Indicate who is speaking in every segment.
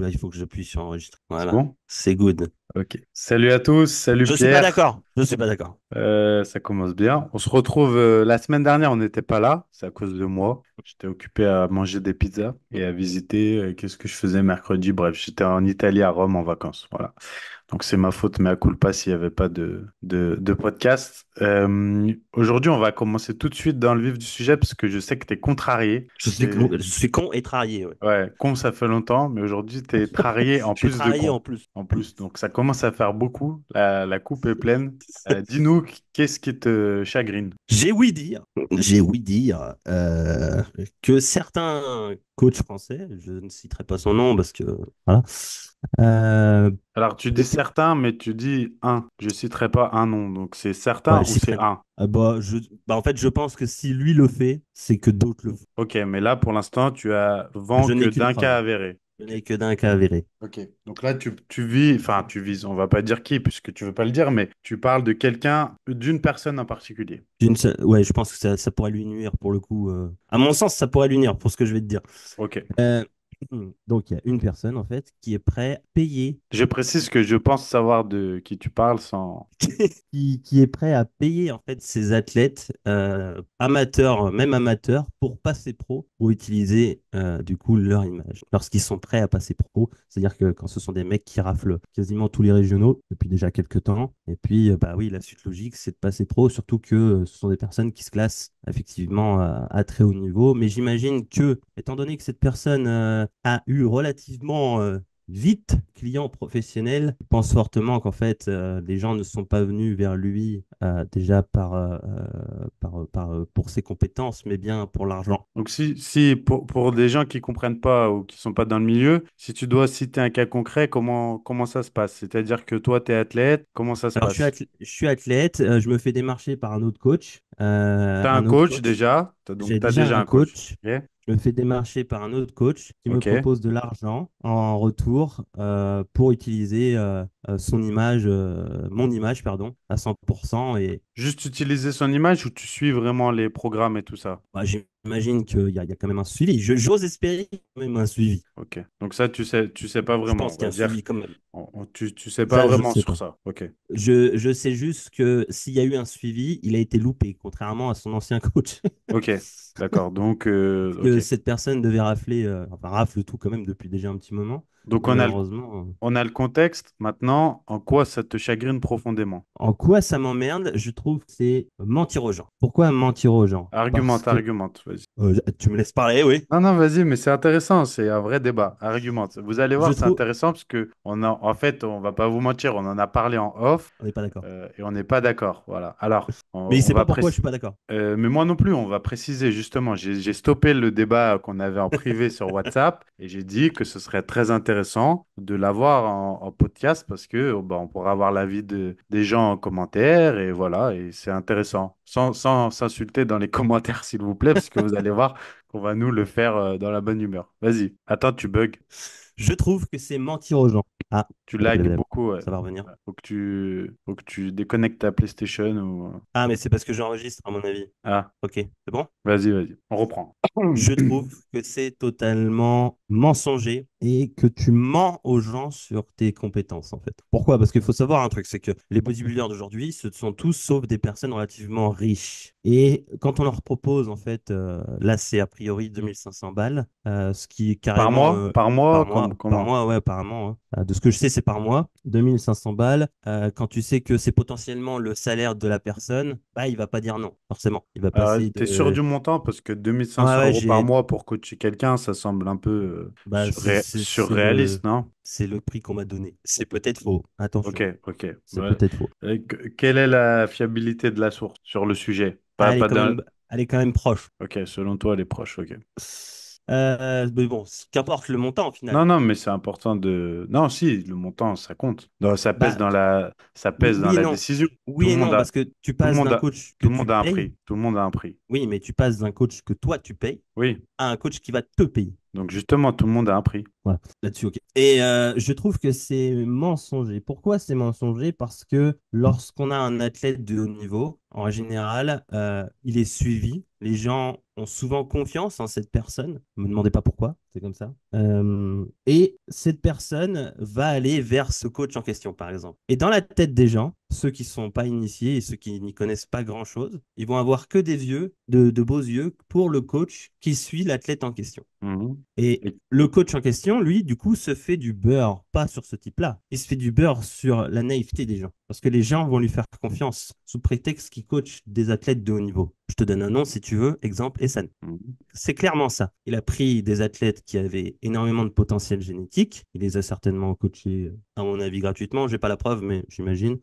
Speaker 1: là, il faut que j'appuie sur enregistrer.
Speaker 2: C'est
Speaker 1: Voilà,
Speaker 2: bon?
Speaker 1: c'est good.
Speaker 2: Ok. Salut à tous, salut
Speaker 1: Je suis pas
Speaker 2: Pierre.
Speaker 1: d'accord. Je suis pas d'accord.
Speaker 2: Ça commence bien. On se retrouve la semaine dernière, on n'était pas là, c'est à cause de moi. J'étais occupé à manger des pizzas et à visiter qu'est-ce que je faisais mercredi. Bref, j'étais en Italie, à Rome en vacances. Voilà. Donc c'est ma faute, mais à culpa s'il n'y avait pas de podcast. Aujourd'hui, on va commencer tout de suite dans le vif du sujet parce que je sais que tu es contrarié.
Speaker 1: Je suis con et travaillé, ouais.
Speaker 2: Ouais, con, ça fait longtemps, mais aujourd'hui, t'es travaillé en
Speaker 1: Je suis
Speaker 2: plus de
Speaker 1: travaillé
Speaker 2: con.
Speaker 1: en plus.
Speaker 2: En plus, donc ça commence à faire beaucoup. La coupe est pleine. Dis-nous, qu'est-ce qui te chagrine?
Speaker 1: J'ai ouï dire que certains coachs français, je ne citerai pas son nom parce que voilà, euh,
Speaker 2: Alors, tu dis
Speaker 1: étaient-
Speaker 2: certains, mais tu dis un. Je citerai pas un nom. Donc, c'est
Speaker 1: ouais,
Speaker 2: certain
Speaker 1: je
Speaker 2: ou c'est
Speaker 1: citerai.
Speaker 2: un?
Speaker 1: En fait, je pense que si lui le fait, c'est que d'autres le font.
Speaker 2: Ok, mais là, pour l'instant, tu as vent
Speaker 1: Je
Speaker 2: que
Speaker 1: n'ai qu'une
Speaker 2: d'un cas
Speaker 1: preuve.
Speaker 2: avéré.
Speaker 1: Je n'ai que d'un cas avéré.
Speaker 2: Ok, donc là, tu vis, enfin, tu vises, on va pas dire qui, puisque tu veux pas le dire, mais tu parles de quelqu'un, d'une personne en particulier.
Speaker 1: Ouais, je pense que ça pourrait lui nuire pour le coup. À mon sens, ça pourrait lui nuire pour ce que je vais te dire.
Speaker 2: Ok.
Speaker 1: Euh, donc, il y a une personne, en fait, qui est prête à payer,
Speaker 2: Je précise que je pense savoir de qui tu parles sans.
Speaker 1: qui est prêt à payer, en fait, ses athlètes, amateurs, même amateurs, pour passer pro, pour utiliser, du coup, leur image. Lorsqu'ils sont prêts à passer pro, c'est-à-dire que quand ce sont des mecs qui raflent quasiment tous les régionaux depuis déjà quelques temps, et puis, bah oui, la suite logique, c'est de passer pro, surtout que ce sont des personnes qui se classent effectivement à très haut niveau. Mais j'imagine que, étant donné que cette personne a eu relativement vite client professionnel, je pense fortement qu'en fait, les gens ne sont pas venus vers lui déjà pour ses compétences, mais bien pour l'argent.
Speaker 2: Donc, si pour des gens qui comprennent pas ou qui sont pas dans le milieu, si tu dois citer un cas concret, comment ça se passe? C'est-à-dire que toi, tu es athlète, comment ça se
Speaker 1: Alors,
Speaker 2: passe?
Speaker 1: je suis athlète, je me fais démarcher par un autre coach.
Speaker 2: Tu as un
Speaker 1: Un autre
Speaker 2: coach
Speaker 1: coach.
Speaker 2: déjà, donc
Speaker 1: J'ai
Speaker 2: tu as
Speaker 1: déjà
Speaker 2: déjà
Speaker 1: un
Speaker 2: un coach.
Speaker 1: coach.
Speaker 2: Ok,
Speaker 1: Je me fais démarcher par un autre coach qui me
Speaker 2: ok.
Speaker 1: propose de l'argent en retour pour utiliser son image, mon image, pardon, à 100%. Et
Speaker 2: Juste utiliser son image ou tu suis vraiment les programmes et tout ça?
Speaker 1: bah, j'imagine qu'il y a quand même un suivi. J'ose espérer quand même un suivi.
Speaker 2: Ok. Donc ça, tu sais pas
Speaker 1: Je
Speaker 2: vraiment, on
Speaker 1: pense qu'il y a
Speaker 2: va
Speaker 1: un
Speaker 2: dire.
Speaker 1: suivi quand même.
Speaker 2: Tu sais pas
Speaker 1: Ça, je ne
Speaker 2: vraiment
Speaker 1: sais
Speaker 2: sur
Speaker 1: pas.
Speaker 2: ça. Ok.
Speaker 1: Je sais juste que s'il y a eu un suivi, il a été loupé, contrairement à son ancien coach.
Speaker 2: Ok. D'accord. Donc,
Speaker 1: Parce que
Speaker 2: ok.
Speaker 1: cette personne devait rafler, enfin rafle tout quand même depuis déjà un petit moment.
Speaker 2: Donc
Speaker 1: Et malheureusement,
Speaker 2: on a le contexte. Maintenant, en quoi ça te chagrine profondément?
Speaker 1: en quoi ça m'emmerde? Je trouve que c'est mentir aux gens. Pourquoi mentir aux gens? Parce
Speaker 2: Argumente,
Speaker 1: que
Speaker 2: argumente, vas-y.
Speaker 1: tu me laisses parler, oui.
Speaker 2: Non, non, vas-y, mais c'est intéressant, c'est un vrai débat. Argumente. Vous allez
Speaker 1: Je
Speaker 2: voir, c'est
Speaker 1: trouve.
Speaker 2: intéressant parce que en fait, on va pas vous mentir, on en a parlé en off
Speaker 1: On n'est pas d'accord.
Speaker 2: et on n'est pas d'accord. Voilà. Alors,
Speaker 1: Mais il
Speaker 2: on
Speaker 1: sait
Speaker 2: va
Speaker 1: pas pourquoi je
Speaker 2: préciser.
Speaker 1: suis pas d'accord.
Speaker 2: Mais moi non plus, on va préciser justement. J'ai stoppé le débat qu'on avait en privé sur WhatsApp et j'ai dit que ce serait très intéressant de l'avoir en podcast parce que bah, on pourra avoir l'avis des gens en commentaire et voilà, et c'est intéressant. Sans s'insulter dans les commentaires, s'il vous plaît, parce que vous allez voir qu'on va nous le faire dans la bonne humeur. Vas-y. Attends, tu bugs.
Speaker 1: Je trouve que c'est mentir aux gens. Ah,
Speaker 2: Tu lags
Speaker 1: blablabla.
Speaker 2: beaucoup, ouais.
Speaker 1: Ça va revenir.
Speaker 2: Faut que tu déconnectes ta PlayStation ou.
Speaker 1: Ah, mais c'est parce que j'enregistre, à mon avis.
Speaker 2: Ah,
Speaker 1: Ok, c'est bon?
Speaker 2: vas-y, vas-y. On reprend.
Speaker 1: Je trouve que c'est totalement mensonger et que tu mens aux gens sur tes compétences, en fait. Pourquoi? Parce qu'il faut savoir un truc, c'est que les bodybuilders d'aujourd'hui, ce sont tous sauf des personnes relativement riches. Et quand on leur propose, en fait, là, c'est a priori 2500 balles, ce qui est
Speaker 2: Par
Speaker 1: carrément
Speaker 2: mois? Par mois?
Speaker 1: par
Speaker 2: Comment?
Speaker 1: mois, ouais, apparemment, hein. De ce que je sais, c'est par mois, 2500 balles. Quand tu sais que c'est potentiellement le salaire de la personne, bah, il va pas dire non, forcément. Il va passer
Speaker 2: T'es sûr
Speaker 1: de.
Speaker 2: du montant? Parce que
Speaker 1: Ouais,
Speaker 2: 2500
Speaker 1: ouais,
Speaker 2: euros par mois pour coacher quelqu'un, ça semble un peu
Speaker 1: bah,
Speaker 2: surréaliste, non?
Speaker 1: c'est le prix qu'on m'a donné. C'est peut-être faux.
Speaker 2: Ok,
Speaker 1: Attention,
Speaker 2: ok.
Speaker 1: c'est
Speaker 2: Ouais.
Speaker 1: peut-être faux.
Speaker 2: Quelle est la fiabilité de la source sur le sujet?
Speaker 1: Ah,
Speaker 2: Pas d'un.
Speaker 1: elle est quand même proche.
Speaker 2: Ok, selon toi, elle est proche, ok.
Speaker 1: Mais bon, qu'importe le montant au
Speaker 2: Non,
Speaker 1: final.
Speaker 2: non, mais c'est important de. Non, si, le montant, ça compte. Non,
Speaker 1: Bah,
Speaker 2: ça pèse dans
Speaker 1: oui et
Speaker 2: la
Speaker 1: non.
Speaker 2: décision. Tout
Speaker 1: Oui
Speaker 2: le
Speaker 1: et
Speaker 2: monde
Speaker 1: non,
Speaker 2: a,
Speaker 1: parce que tu
Speaker 2: tout le
Speaker 1: passes
Speaker 2: monde
Speaker 1: d'un
Speaker 2: a,
Speaker 1: coach que
Speaker 2: tout le
Speaker 1: tu
Speaker 2: monde a un
Speaker 1: payes.
Speaker 2: prix. Tout le monde a un prix.
Speaker 1: Oui, mais tu passes d'un coach que toi tu payes
Speaker 2: Oui.
Speaker 1: à un coach qui va te payer.
Speaker 2: Donc justement, tout le monde a un prix.
Speaker 1: Voilà, là-dessus, ok. Et je trouve que c'est mensonger. Pourquoi c'est mensonger? Parce que lorsqu'on a un athlète de haut niveau, en général, il est suivi. Les gens ont souvent confiance en cette personne. Ne me demandez pas pourquoi, c'est comme ça. Et cette personne va aller vers ce coach en question, par exemple. Et dans la tête des gens, ceux qui ne sont pas initiés et ceux qui n'y connaissent pas grand-chose, ils vont avoir que des yeux, de beaux yeux, pour le coach qui suit l'athlète en question.
Speaker 2: Mhm.
Speaker 1: Et
Speaker 2: Et-
Speaker 1: le coach en question, lui, du coup, se fait du beurre, pas sur ce type-là. Il se fait du beurre sur la naïveté des gens. Parce que les gens vont lui faire confiance sous prétexte qu'il coach des athlètes de haut niveau. Je te donne un nom si tu veux, exemple, Essan.
Speaker 2: Mhm.
Speaker 1: C'est clairement ça. Il a pris des athlètes qui avaient énormément de potentiel génétique. Il les a certainement coachés, à mon avis, gratuitement. J'ai pas la preuve, mais j'imagine.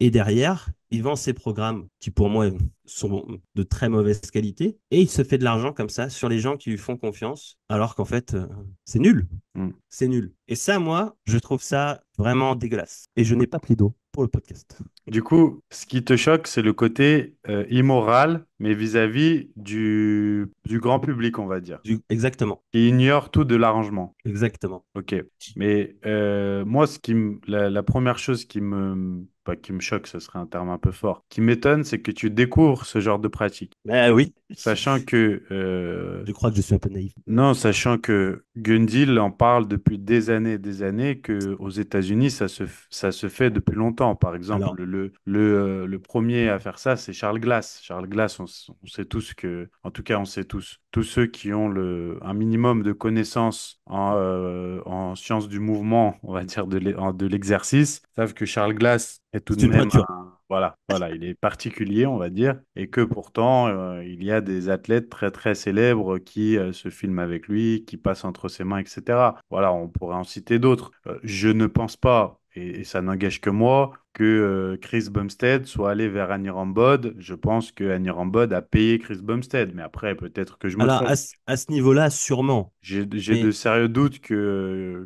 Speaker 1: Et derrière, il vend ses programmes qui, pour moi, sont de très mauvaise qualité. Et il se fait de l'argent comme ça sur les gens qui lui font confiance, alors qu'en fait, c'est nul.
Speaker 2: Mhm.
Speaker 1: C'est nul. Et ça, moi, je trouve ça vraiment dégueulasse. Et je n'ai pas pris d'eau pour le podcast.
Speaker 2: Du coup, ce qui te choque, c'est le côté immoral, mais vis-à-vis du grand public, on va dire,
Speaker 1: Exactement.
Speaker 2: qui ignore tout de l'arrangement.
Speaker 1: Exactement.
Speaker 2: Ok. Mais moi, la première chose pas qui me choque, ce serait un terme un peu fort, qui m'étonne, c'est que tu découvres ce genre de pratique.
Speaker 1: Ben oui.
Speaker 2: Sachant que
Speaker 1: Je crois que je suis un peu naïf.
Speaker 2: non, sachant que Gundil en parle depuis des années, que aux États-Unis, ça se fait depuis longtemps. Par exemple,
Speaker 1: Alors,
Speaker 2: le premier à faire ça, c'est Charles Glass. Charles Glass, on sait tous que, en tout cas, on sait tous ceux qui ont un minimum de connaissances en sciences du mouvement, on va dire de l'exercice, savent que Charles Glass est tout de
Speaker 1: c'est une
Speaker 2: même
Speaker 1: pointure.
Speaker 2: voilà, il est particulier, on va dire, et que pourtant, il y a des athlètes très, très célèbres qui se filment avec lui, qui passent entre ses mains, etc. Voilà, on pourrait en citer d'autres. Je ne pense pas, et ça n'engage que moi, que Chris Bumstead soit allé vers Annie Rambod. Je pense que Annie Rambod a payé Chris Bumstead, mais après, peut-être que je me
Speaker 1: Alors,
Speaker 2: trompe.
Speaker 1: à ce niveau-là, sûrement.
Speaker 2: J'ai de
Speaker 1: Mais
Speaker 2: sérieux doutes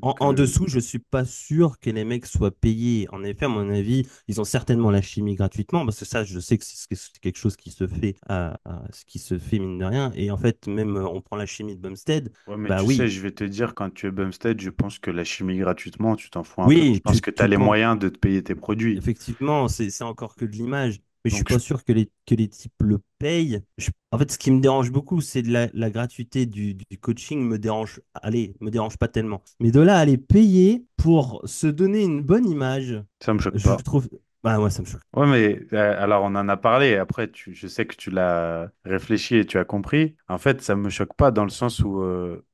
Speaker 1: en dessous, je suis pas sûr que les mecs soient payés. En effet, à mon avis, ils ont certainement la chimie gratuitement, parce que ça, je sais que c'est quelque chose qui se fait, ce qui se fait mine de rien. Et en fait, même on prend la chimie de Bumstead,
Speaker 2: Ouais, mais
Speaker 1: bah
Speaker 2: tu sais,
Speaker 1: oui,
Speaker 2: je vais te dire, quand tu es Bumstead, je pense que la chimie gratuitement, tu t'en fous un peu. Je
Speaker 1: oui,
Speaker 2: pense que tu as
Speaker 1: tu
Speaker 2: les
Speaker 1: prends.
Speaker 2: moyens de te payer tes produits.
Speaker 1: Effectivement, c'est encore que de l'image, mais je suis
Speaker 2: Donc,
Speaker 1: pas sûr que les types le payent. En fait, ce qui me dérange beaucoup, c'est de la gratuité du coaching me dérange, allez, me dérange pas tellement. Mais de là à aller payer pour se donner une bonne image,
Speaker 2: ça me choque
Speaker 1: je
Speaker 2: pas.
Speaker 1: trouve, bah moi ça me choque.
Speaker 2: Ouais, mais alors on en a parlé. Après, je sais que tu l'as réfléchi et tu as compris. En fait, ça me choque pas dans le sens où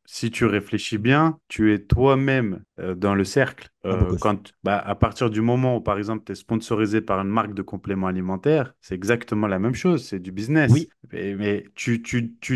Speaker 2: si tu réfléchis bien, tu es toi-même dans le cercle.
Speaker 1: Un beau gosse.
Speaker 2: Bah, à partir du moment où, par exemple, tu es sponsorisé par une marque de compléments alimentaires, c'est exactement la même chose. C'est du business.
Speaker 1: Oui,
Speaker 2: Mais tu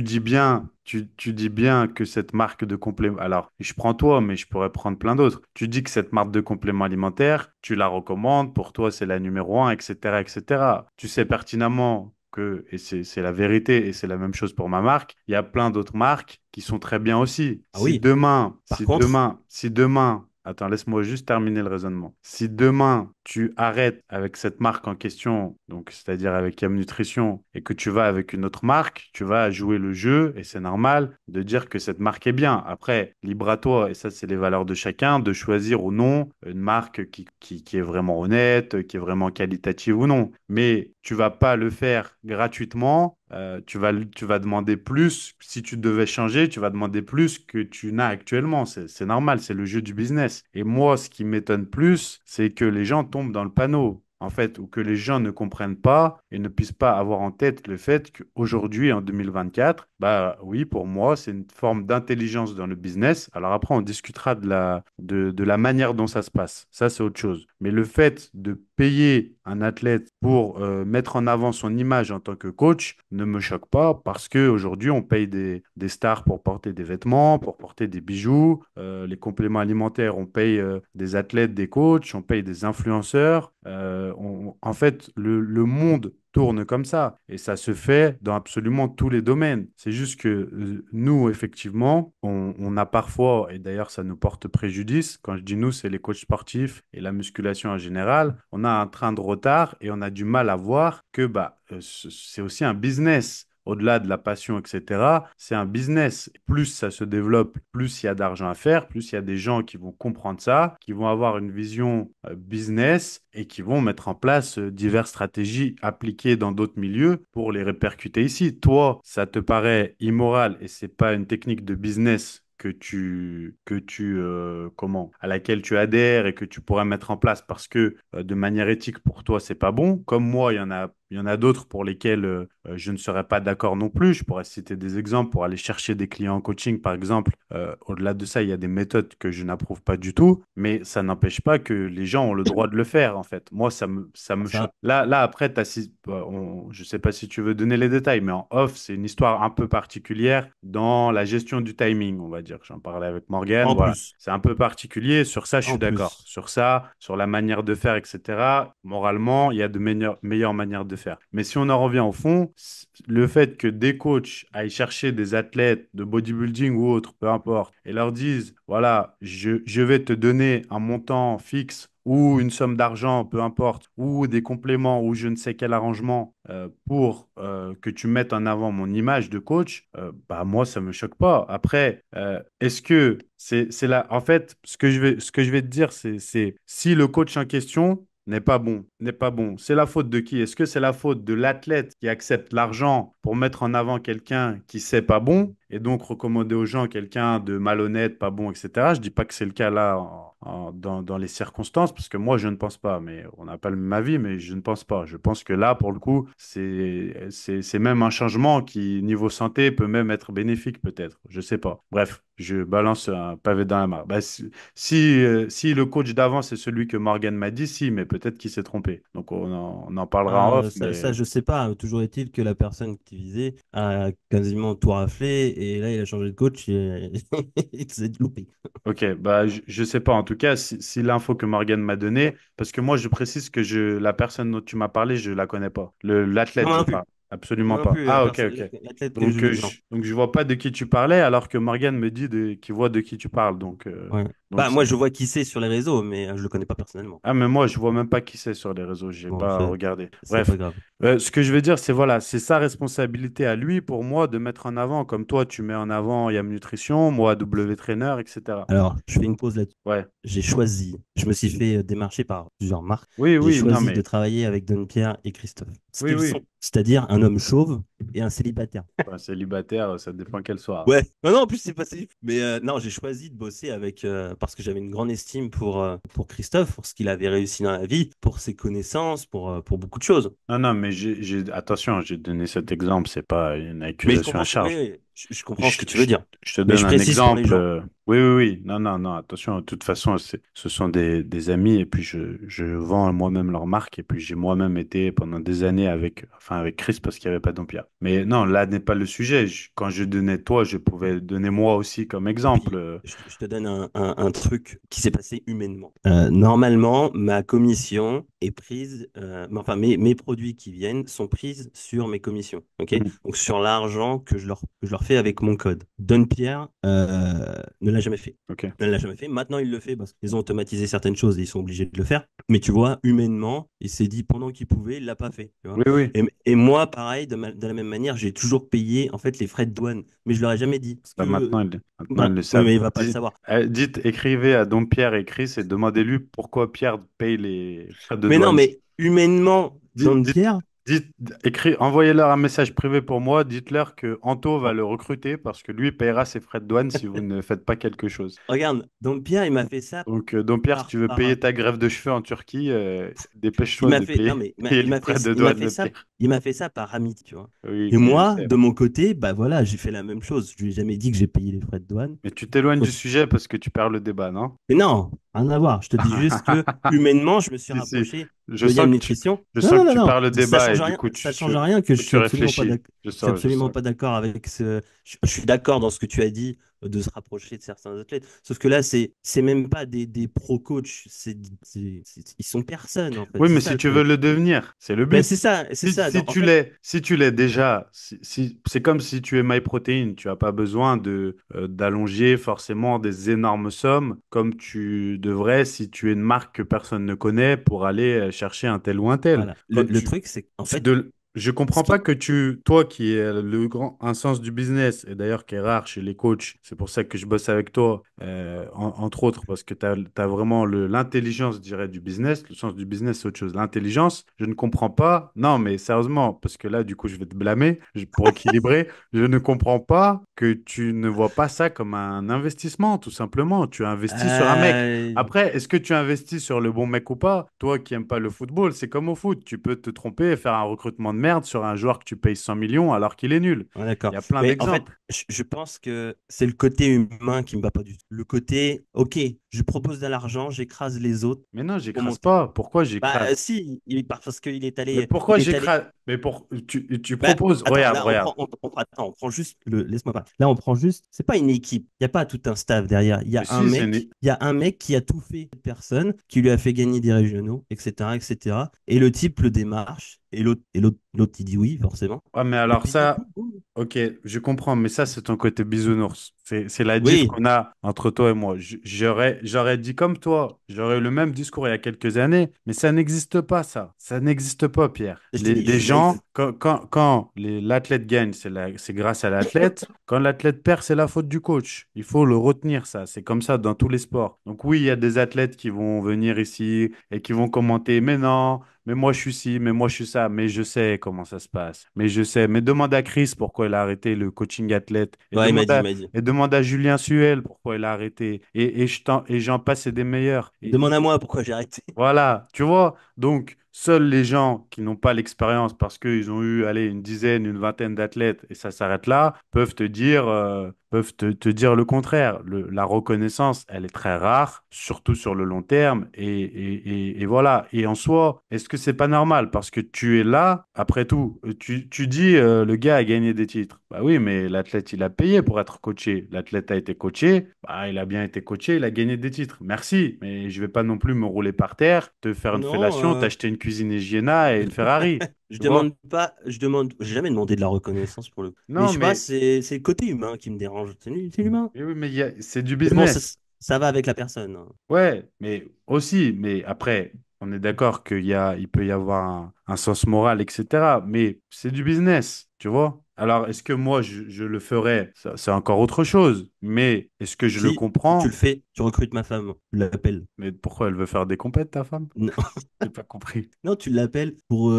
Speaker 2: dis bien. Tu dis bien que cette marque de compléments... Alors, je prends toi, mais je pourrais prendre plein d'autres. Tu dis que cette marque de compléments alimentaires, tu la recommandes, pour toi, c'est la numéro un, etc., etc. Tu sais pertinemment que, et c'est la vérité, et c'est la même chose pour ma marque, il y a plein d'autres marques qui sont très bien aussi.
Speaker 1: ah oui. Par contre,
Speaker 2: Si demain, attends, laisse-moi juste terminer le raisonnement. Si demain, tu arrêtes avec cette marque en question, donc c'est-à-dire avec Yam Nutrition, et que tu vas avec une autre marque, tu vas jouer le jeu, et c'est normal de dire que cette marque est bien. Après, libre à toi, et ça, c'est les valeurs de chacun, de choisir ou non une marque qui est vraiment honnête, qui est vraiment qualitative ou non. Mais tu vas pas le faire gratuitement. Tu vas demander plus. Si tu devais changer, tu vas demander plus que tu n'as actuellement. C'est normal, c'est le jeu du business. Et moi, ce qui m'étonne plus, c'est que les gens tombent dans le panneau, en fait, ou que les gens ne comprennent pas et ne puissent pas avoir en tête le fait qu'aujourd'hui, en 2024, bah oui, pour moi, c'est une forme d'intelligence dans le business. Alors après, on discutera de la manière dont ça se passe. Ça, c'est autre chose. Mais le fait de payer un athlète pour mettre en avant son image en tant que coach ne me choque pas parce qu'aujourd'hui, on paye des stars pour porter des vêtements, pour porter des bijoux. Les compléments alimentaires, on paye des athlètes, des coachs, on paye des influenceurs. En fait, le monde tourne comme ça et ça se fait dans absolument tous les domaines. C'est juste que nous, effectivement, on a parfois, et d'ailleurs ça nous porte préjudice, quand je dis nous, c'est les coachs sportifs et la musculation en général, on a un train de retard et on a du mal à voir que bah, c'est aussi un business. au-delà de la passion, etc., c'est un business. Plus ça se développe, plus il y a d'argent à faire, plus il y a des gens qui vont comprendre ça, qui vont avoir une vision business et qui vont mettre en place diverses stratégies appliquées dans d'autres milieux pour les répercuter ici. Toi, ça te paraît immoral et c'est pas une technique de business comment, à laquelle tu adhères et que tu pourrais mettre en place parce que de manière éthique pour toi, c'est pas bon. Comme moi, il y en a d'autres pour lesquels je ne serais pas d'accord non plus. Je pourrais citer des exemples pour aller chercher des clients en coaching, par exemple. Au-delà de ça, il y a des méthodes que je n'approuve pas du tout, mais ça n'empêche pas que les gens ont le droit de le faire, en fait. Moi, ça me choque.
Speaker 1: Ça,
Speaker 2: Là, après, je sais pas si tu veux donner les détails, mais en off, c'est une histoire un peu particulière dans la gestion du timing, on va dire. J'en parlais avec Morgan.
Speaker 1: en
Speaker 2: Voilà.
Speaker 1: plus,
Speaker 2: C'est un peu particulier. Sur ça, je suis
Speaker 1: en
Speaker 2: d'accord.
Speaker 1: plus.
Speaker 2: Sur ça, sur la manière de faire, etc. Moralement, il y a de meilleures manières de faire. Mais si on en revient au fond, le fait que des coachs aillent chercher des athlètes de bodybuilding ou autres, peu importe, et leur disent, voilà, je vais te donner un montant fixe ou une somme d'argent, peu importe, ou des compléments ou je ne sais quel arrangement pour que tu mettes en avant mon image de coach, bah moi, ça me choque pas. Après, est-ce que c'est là, en fait, ce que je vais te dire, c'est si le coach en question n'est pas bon. C'est la faute de qui? Est-ce que c'est la faute de l'athlète qui accepte l'argent pour mettre en avant quelqu'un qui sait pas bon et donc recommander aux gens quelqu'un de malhonnête, pas bon, etc. Je dis pas que c'est le cas là dans les circonstances parce que moi je ne pense pas, mais on n'a pas le même avis, mais je ne pense pas. Je pense que là pour le coup c'est même un changement qui niveau santé peut même être bénéfique peut-être. Je sais pas. Bref, je balance un pavé dans la mare. Bah, si le coach d'avant, c'est celui que Morgan m'a dit, si, mais peut-être qu'il s'est trompé. Donc on en parlera en off,
Speaker 1: Ça,
Speaker 2: mais
Speaker 1: je sais pas. Toujours est-il que la personne qui visait a quasiment tout raflé et là, il a changé de coach et il s'est loupé.
Speaker 2: ok, bah je sais pas. En tout cas, si l'info que Morgan m'a donnée, parce que moi je précise que la personne dont tu m'as parlé, je la connais pas.
Speaker 1: Non,
Speaker 2: L'athlète,
Speaker 1: moi
Speaker 2: je
Speaker 1: non plus.
Speaker 2: parle. Absolument
Speaker 1: Moi non
Speaker 2: pas.
Speaker 1: plus,
Speaker 2: Ah, ok, ok.
Speaker 1: l'athlète que je
Speaker 2: Donc,
Speaker 1: vis, non.
Speaker 2: je vois pas de qui tu parlais, alors que Morgan me dit qu'il voit de qui tu parles.
Speaker 1: Ouais.
Speaker 2: Donc
Speaker 1: Bah, moi, je vois qui c'est sur les réseaux, mais je le connais pas personnellement.
Speaker 2: ah, mais moi, je vois même pas qui c'est sur les réseaux, j'ai
Speaker 1: Bon,
Speaker 2: pas regardé.
Speaker 1: c'est pas
Speaker 2: Bref,
Speaker 1: grave.
Speaker 2: ce que je veux dire, c'est voilà, c'est sa responsabilité à lui, pour moi, de mettre en avant, comme toi, tu mets en avant Yam Nutrition, moi, W Trainer, etc.
Speaker 1: Alors, je fais une pause là-dessus.
Speaker 2: Ouais.
Speaker 1: Je me suis fait démarcher par plusieurs marques.
Speaker 2: Oui,
Speaker 1: J'ai
Speaker 2: oui, non,
Speaker 1: choisi de
Speaker 2: mais
Speaker 1: travailler avec Don Pierre et Christophe. Ce
Speaker 2: oui,
Speaker 1: qu'ils
Speaker 2: oui.
Speaker 1: sont, c'est-à-dire un homme chauve et un célibataire.
Speaker 2: Enfin, célibataire, ça dépend quel soir.
Speaker 1: Ouais, non, non, en plus, c'est pas célib. Mais non, j'ai choisi de bosser avec, parce que j'avais une grande estime pour Christophe, pour ce qu'il avait réussi dans la vie, pour ses connaissances, pour beaucoup de choses.
Speaker 2: Non, non, mais attention, j'ai donné cet exemple, c'est pas une
Speaker 1: Mais
Speaker 2: accusation à
Speaker 1: oui,
Speaker 2: charge.
Speaker 1: oui, je comprends ce
Speaker 2: Je,
Speaker 1: que tu veux
Speaker 2: je-
Speaker 1: dire.
Speaker 2: je te
Speaker 1: Mais
Speaker 2: donne
Speaker 1: je
Speaker 2: un
Speaker 1: précise pour les
Speaker 2: exemple.
Speaker 1: gens.
Speaker 2: Oui, oui, oui. Non, non, non. Attention, de toute façon, ce sont des amis et puis je vends moi-même leur marque et puis j'ai moi-même été pendant des années avec Chris parce qu'il n'y avait pas d'Empire. Mais non, là n'est pas le sujet. Quand je donnais toi, je pouvais donner moi aussi comme
Speaker 1: Et
Speaker 2: exemple.
Speaker 1: puis, je te donne un truc qui s'est passé humainement. Normalement, ma commission est prise, mais enfin, mes produits qui viennent sont pris sur mes commissions, ok?
Speaker 2: Mhm.
Speaker 1: Donc, sur l'argent que je leur fais avec mon code. Don Pierre ne l'a jamais fait.
Speaker 2: Ok.
Speaker 1: Ne l'a jamais fait. Maintenant, il le fait parce qu'ils ont automatisé certaines choses et ils sont obligés de le faire. Mais tu vois, humainement, il s'est dit pendant qu'il pouvait, il l'a pas fait. Tu vois.
Speaker 2: Oui, oui.
Speaker 1: Et moi, pareil, de la même manière, j'ai toujours payé en fait les frais de douane. Mais je leur ai jamais dit. Parce
Speaker 2: Bah,
Speaker 1: que
Speaker 2: maintenant, ils le
Speaker 1: oui,
Speaker 2: savent.
Speaker 1: mais il va pas le savoir.
Speaker 2: Écrivez à Don Pierre et Chris et demandez-lui pourquoi Pierre paye les frais de
Speaker 1: Mais non,
Speaker 2: douane.
Speaker 1: mais humainement,
Speaker 2: Dites,
Speaker 1: Don
Speaker 2: dites,
Speaker 1: Pierre,
Speaker 2: dites, envoyez-leur un message privé pour moi. Dites-leur que Anto va
Speaker 1: oh,
Speaker 2: le recruter parce que lui paiera ses frais de douane si vous ne faites pas quelque chose.
Speaker 1: regarde, Don Pierre, il m'a fait ça
Speaker 2: Donc, Don Pierre, si
Speaker 1: par,
Speaker 2: tu veux
Speaker 1: par,
Speaker 2: payer ta greffe de cheveux en Turquie,
Speaker 1: il
Speaker 2: dépêche-toi
Speaker 1: m'a
Speaker 2: de
Speaker 1: fait, non,
Speaker 2: payer,
Speaker 1: mais
Speaker 2: payer les frais de
Speaker 1: il m'a
Speaker 2: douane
Speaker 1: fait
Speaker 2: de
Speaker 1: ça,
Speaker 2: Pierre.
Speaker 1: il m'a fait ça par amitié, tu vois.
Speaker 2: Oui,
Speaker 1: Et
Speaker 2: mais je
Speaker 1: moi,
Speaker 2: sais.
Speaker 1: de mon côté, bah voilà, j'ai fait la même chose. Je lui ai jamais dit que j'ai payé les frais de douane.
Speaker 2: Mais tu t'éloignes du sujet parce que tu perds le débat, non?
Speaker 1: Mais non, rien à voir. Je te dis juste que humainement, je me suis
Speaker 2: Si, si.
Speaker 1: rapproché
Speaker 2: Je
Speaker 1: de
Speaker 2: sens
Speaker 1: Yam
Speaker 2: que tu,
Speaker 1: Nutrition.
Speaker 2: je
Speaker 1: Non,
Speaker 2: sens
Speaker 1: non,
Speaker 2: que
Speaker 1: non,
Speaker 2: tu
Speaker 1: non,
Speaker 2: perds le
Speaker 1: ça
Speaker 2: débat et
Speaker 1: change
Speaker 2: du
Speaker 1: rien.
Speaker 2: coup,
Speaker 1: Ça change rien que
Speaker 2: tu réfléchis. Je
Speaker 1: je suis
Speaker 2: sens, je
Speaker 1: absolument
Speaker 2: sens.
Speaker 1: pas d'accord avec ce. Je suis d'accord dans ce que tu as dit de se rapprocher de certains athlètes. Sauf que là, c'est même pas des pro-coachs. Ils sont personnes en fait.
Speaker 2: Oui,
Speaker 1: C'est
Speaker 2: mais
Speaker 1: ça
Speaker 2: si
Speaker 1: le
Speaker 2: tu veux
Speaker 1: truc.
Speaker 2: le devenir, c'est le
Speaker 1: Ben
Speaker 2: but.
Speaker 1: c'est
Speaker 2: Si,
Speaker 1: ça.
Speaker 2: si
Speaker 1: En
Speaker 2: tu
Speaker 1: fait,
Speaker 2: l'es, si tu l'es déjà, c'est comme si tu es MyProtein, tu n'as pas besoin d'allonger forcément des énormes sommes comme tu devrais si tu es une marque que personne ne connaît pour aller chercher un tel ou un tel.
Speaker 1: voilà.
Speaker 2: Quand
Speaker 1: Le
Speaker 2: tu,
Speaker 1: truc, c'est qu'en
Speaker 2: c'est
Speaker 1: fait,
Speaker 2: de, je
Speaker 1: Ce
Speaker 2: comprends pas
Speaker 1: qui...
Speaker 2: que toi qui es le grand un sens du business, et d'ailleurs qui est rare chez les coachs, c'est pour ça que je bosse avec toi, entre autres, parce que tu as vraiment l'intelligence, je dirais, du business. Le sens du business, c'est autre chose. L'intelligence, je ne comprends pas. Non, mais sérieusement, parce que là, du coup, je vais te blâmer pour équilibrer. Je ne comprends pas que tu ne vois pas ça comme un investissement, tout simplement. Tu investis sur un mec.
Speaker 1: Euh,
Speaker 2: Après, est-ce que tu investis sur le bon mec ou pas? Toi qui aimes pas le football, c'est comme au foot. Tu peux te tromper et faire un recrutement de merde sur un joueur que tu payes 100 millions alors qu'il est nul.
Speaker 1: Ouais,
Speaker 2: Il
Speaker 1: d'accord.
Speaker 2: y a plein
Speaker 1: Mais en fait,
Speaker 2: d'exemples.
Speaker 1: je pense que c'est le côté humain qui me va pas du tout. Le côté, ok, je propose de l'argent, j'écrase les autres
Speaker 2: Mais non,
Speaker 1: pour
Speaker 2: j'écrase
Speaker 1: monter.
Speaker 2: pas. Pourquoi
Speaker 1: Bah
Speaker 2: j'écrase?
Speaker 1: si, parce qu'il est
Speaker 2: Mais
Speaker 1: allé,
Speaker 2: pourquoi
Speaker 1: il est allé.
Speaker 2: j'écrase? Mais tu
Speaker 1: Bah
Speaker 2: proposes.
Speaker 1: attends,
Speaker 2: Regarde,
Speaker 1: là on
Speaker 2: regarde.
Speaker 1: prend, attends, on prend juste le, laisse-moi pas. Là on prend juste, c'est pas une équipe. Il y a pas tout un staff derrière.
Speaker 2: Mais si,
Speaker 1: Il y a un mec qui a tout fait, cette personne, qui lui a fait gagner des régionaux, etc., etc. Et cetera. Et le type le démarche, l'autre il dit oui forcément.
Speaker 2: Ouais, mais
Speaker 1: Et
Speaker 2: alors
Speaker 1: puis du
Speaker 2: ça,
Speaker 1: coup, boum.
Speaker 2: ok, je comprends, mais ça, c'est ton côté bisounours. C'est la diff
Speaker 1: Oui,
Speaker 2: qu'on a entre toi et moi. J'aurais dit comme toi, j'aurais eu le même discours il y a quelques années, mais ça n'existe pas, ça. Ça n'existe pas, Pierre.
Speaker 1: je t'ai dit, je
Speaker 2: Les
Speaker 1: suis naïf.
Speaker 2: gens, quand l'athlète gagne, c'est grâce à l'athlète. Quand l'athlète perd, c'est la faute du coach. Il faut le retenir, ça. C'est comme ça dans tous les sports. Donc oui, il y a des athlètes qui vont venir ici et qui vont commenter, mais non. Mais moi, je suis ci, mais moi, je suis ça. Mais je sais comment ça se passe. Mais je sais. Mais demande à Chris pourquoi il a arrêté le coaching athlète.
Speaker 1: Ouais, il m'a dit.
Speaker 2: Et demande à Julien Suel pourquoi il a arrêté. Et j'en passe, c'est des meilleurs.
Speaker 1: Demande à moi pourquoi j'ai arrêté.
Speaker 2: Voilà, tu vois. Donc, seuls les gens qui n'ont pas l'expérience parce qu'ils ont eu, allez, une dizaine, une vingtaine d'athlètes et ça s'arrête là, peuvent te dire le contraire. La reconnaissance, elle est très rare, surtout sur le long terme. Et voilà. Et en soi, est-ce que c'est pas normal? Parce que tu es là, après tout, tu dis, le gars a gagné des titres. Bah oui, mais l'athlète, il a payé pour être coaché. L'athlète a été coaché, bah, il a bien été coaché, il a gagné des titres. Merci, mais je vais pas non plus me rouler par terre, te faire une
Speaker 1: Non,
Speaker 2: fellation, t'acheter une cuisine Hygiéna et une Ferrari.
Speaker 1: je
Speaker 2: Tu vois?
Speaker 1: demande pas, j'ai jamais demandé de la reconnaissance pour le coup. Mais je
Speaker 2: Non,
Speaker 1: sais pas,
Speaker 2: mais
Speaker 1: c'est le côté humain qui me dérange. C'est l'humain.
Speaker 2: oui, mais c'est du
Speaker 1: Mais bon,
Speaker 2: business.
Speaker 1: ça va avec la personne, hein.
Speaker 2: Ouais, mais aussi, mais après, on est d'accord il peut y avoir un sens moral, etc. Mais c'est du business, tu vois? Alors, est-ce que moi, je le ferais? Ça, c'est encore autre chose. Mais est-ce que je le
Speaker 1: Si tu le
Speaker 2: comprends?
Speaker 1: fais, tu recrutes ma femme, tu l'appelles.
Speaker 2: Mais pourquoi elle veut faire des compètes, ta femme?
Speaker 1: Non,
Speaker 2: J'ai pas compris.
Speaker 1: non, tu l'appelles pour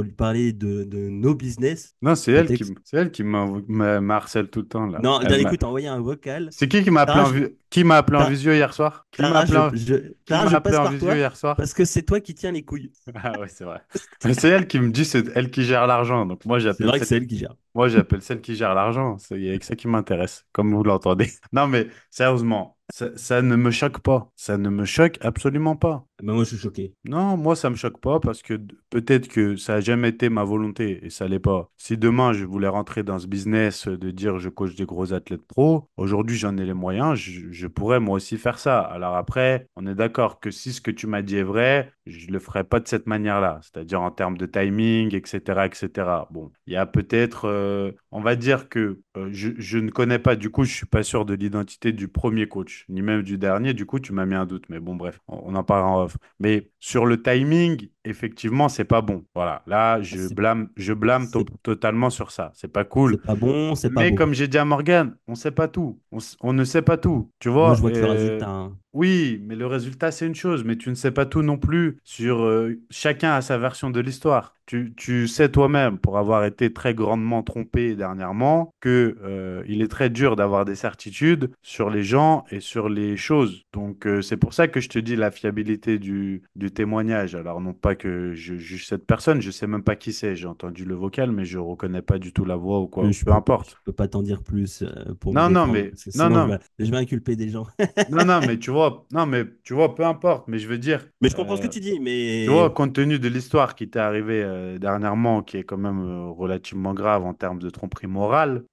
Speaker 1: lui parler de nos business.
Speaker 2: Non,
Speaker 1: Prétexte.
Speaker 2: c'est elle qui m'harcèle tout le temps, là.
Speaker 1: Non, d'un écoute, envoyer un vocal.
Speaker 2: C'est qui m'a appelé
Speaker 1: Clara, je,
Speaker 2: qui m'a appelé en
Speaker 1: Clara,
Speaker 2: visio hier soir? Qui
Speaker 1: Clara,
Speaker 2: m'a
Speaker 1: je
Speaker 2: appelé
Speaker 1: passe
Speaker 2: en
Speaker 1: par
Speaker 2: visio
Speaker 1: toi
Speaker 2: hier soir?
Speaker 1: parce que c'est toi qui tiens les couilles.
Speaker 2: Ah ouais, c'est vrai. Mais c'est elle qui me dit, c'est elle qui gère l'argent. Donc
Speaker 1: C'est vrai que c'est elle qui gère.
Speaker 2: moi, j'appelle celle qui gère l'argent. C'est avec ça qui m'intéresse, comme vous l'entendez. Non, mais sérieusement, ça ne me choque pas. Ça ne me choque absolument pas.
Speaker 1: Ben moi, je suis choqué.
Speaker 2: Non, moi, ça me choque pas parce que peut-être que ça a jamais été ma volonté et ça l'est pas. Si demain je voulais rentrer dans ce business de dire je coach des gros athlètes pro, aujourd'hui j'en ai les moyens, je pourrais moi aussi faire ça. Alors après, on est d'accord que si ce que tu m'as dit est vrai, je le ferai pas de cette manière-là, c'est-à-dire en termes de timing, etc., etc. Bon, il y a peut-être, on va dire que je ne connais pas, du coup, je suis pas sûr de l'identité du premier coach, ni même du dernier. Du coup, tu m'as mis un doute, mais bon, bref, on en parlera en off. Mais sur le timing, effectivement, c'est pas bon. Voilà, là,
Speaker 1: C'est
Speaker 2: je blâme
Speaker 1: c'est
Speaker 2: totalement sur ça. C'est pas cool.
Speaker 1: c'est pas bon, c'est pas
Speaker 2: Mais
Speaker 1: beau.
Speaker 2: comme j'ai dit à Morgane, on sait pas tout. On ne sait pas tout. Tu
Speaker 1: Moi, je
Speaker 2: vois,
Speaker 1: vois que le résultat, hein.
Speaker 2: oui, mais le résultat, c'est une chose. Mais tu ne sais pas tout non plus sur chacun a sa version de l'histoire. Tu sais toi-même, pour avoir été très grandement trompé dernièrement, que il est très dur d'avoir des certitudes sur les gens et sur les choses. Donc, c'est pour ça que je te dis la fiabilité du témoignage. Alors, non pas que je juge cette personne, je sais même pas qui c'est. J'ai entendu le vocal, mais je reconnais pas du tout la voix ou quoi. Peu
Speaker 1: Je
Speaker 2: importe.
Speaker 1: peux pas t'en dire plus pour me
Speaker 2: Non, non,
Speaker 1: défendre,
Speaker 2: mais
Speaker 1: parce que
Speaker 2: non,
Speaker 1: sinon
Speaker 2: non,
Speaker 1: je vais inculper des gens.
Speaker 2: non, non, mais tu vois, non, mais tu vois, peu importe. Mais je veux dire,
Speaker 1: Mais je comprends ce que tu dis,
Speaker 2: tu vois,
Speaker 1: mais
Speaker 2: compte tenu de l'histoire qui t'est arrivée dernièrement, qui est quand même relativement grave en termes de tromperie morale,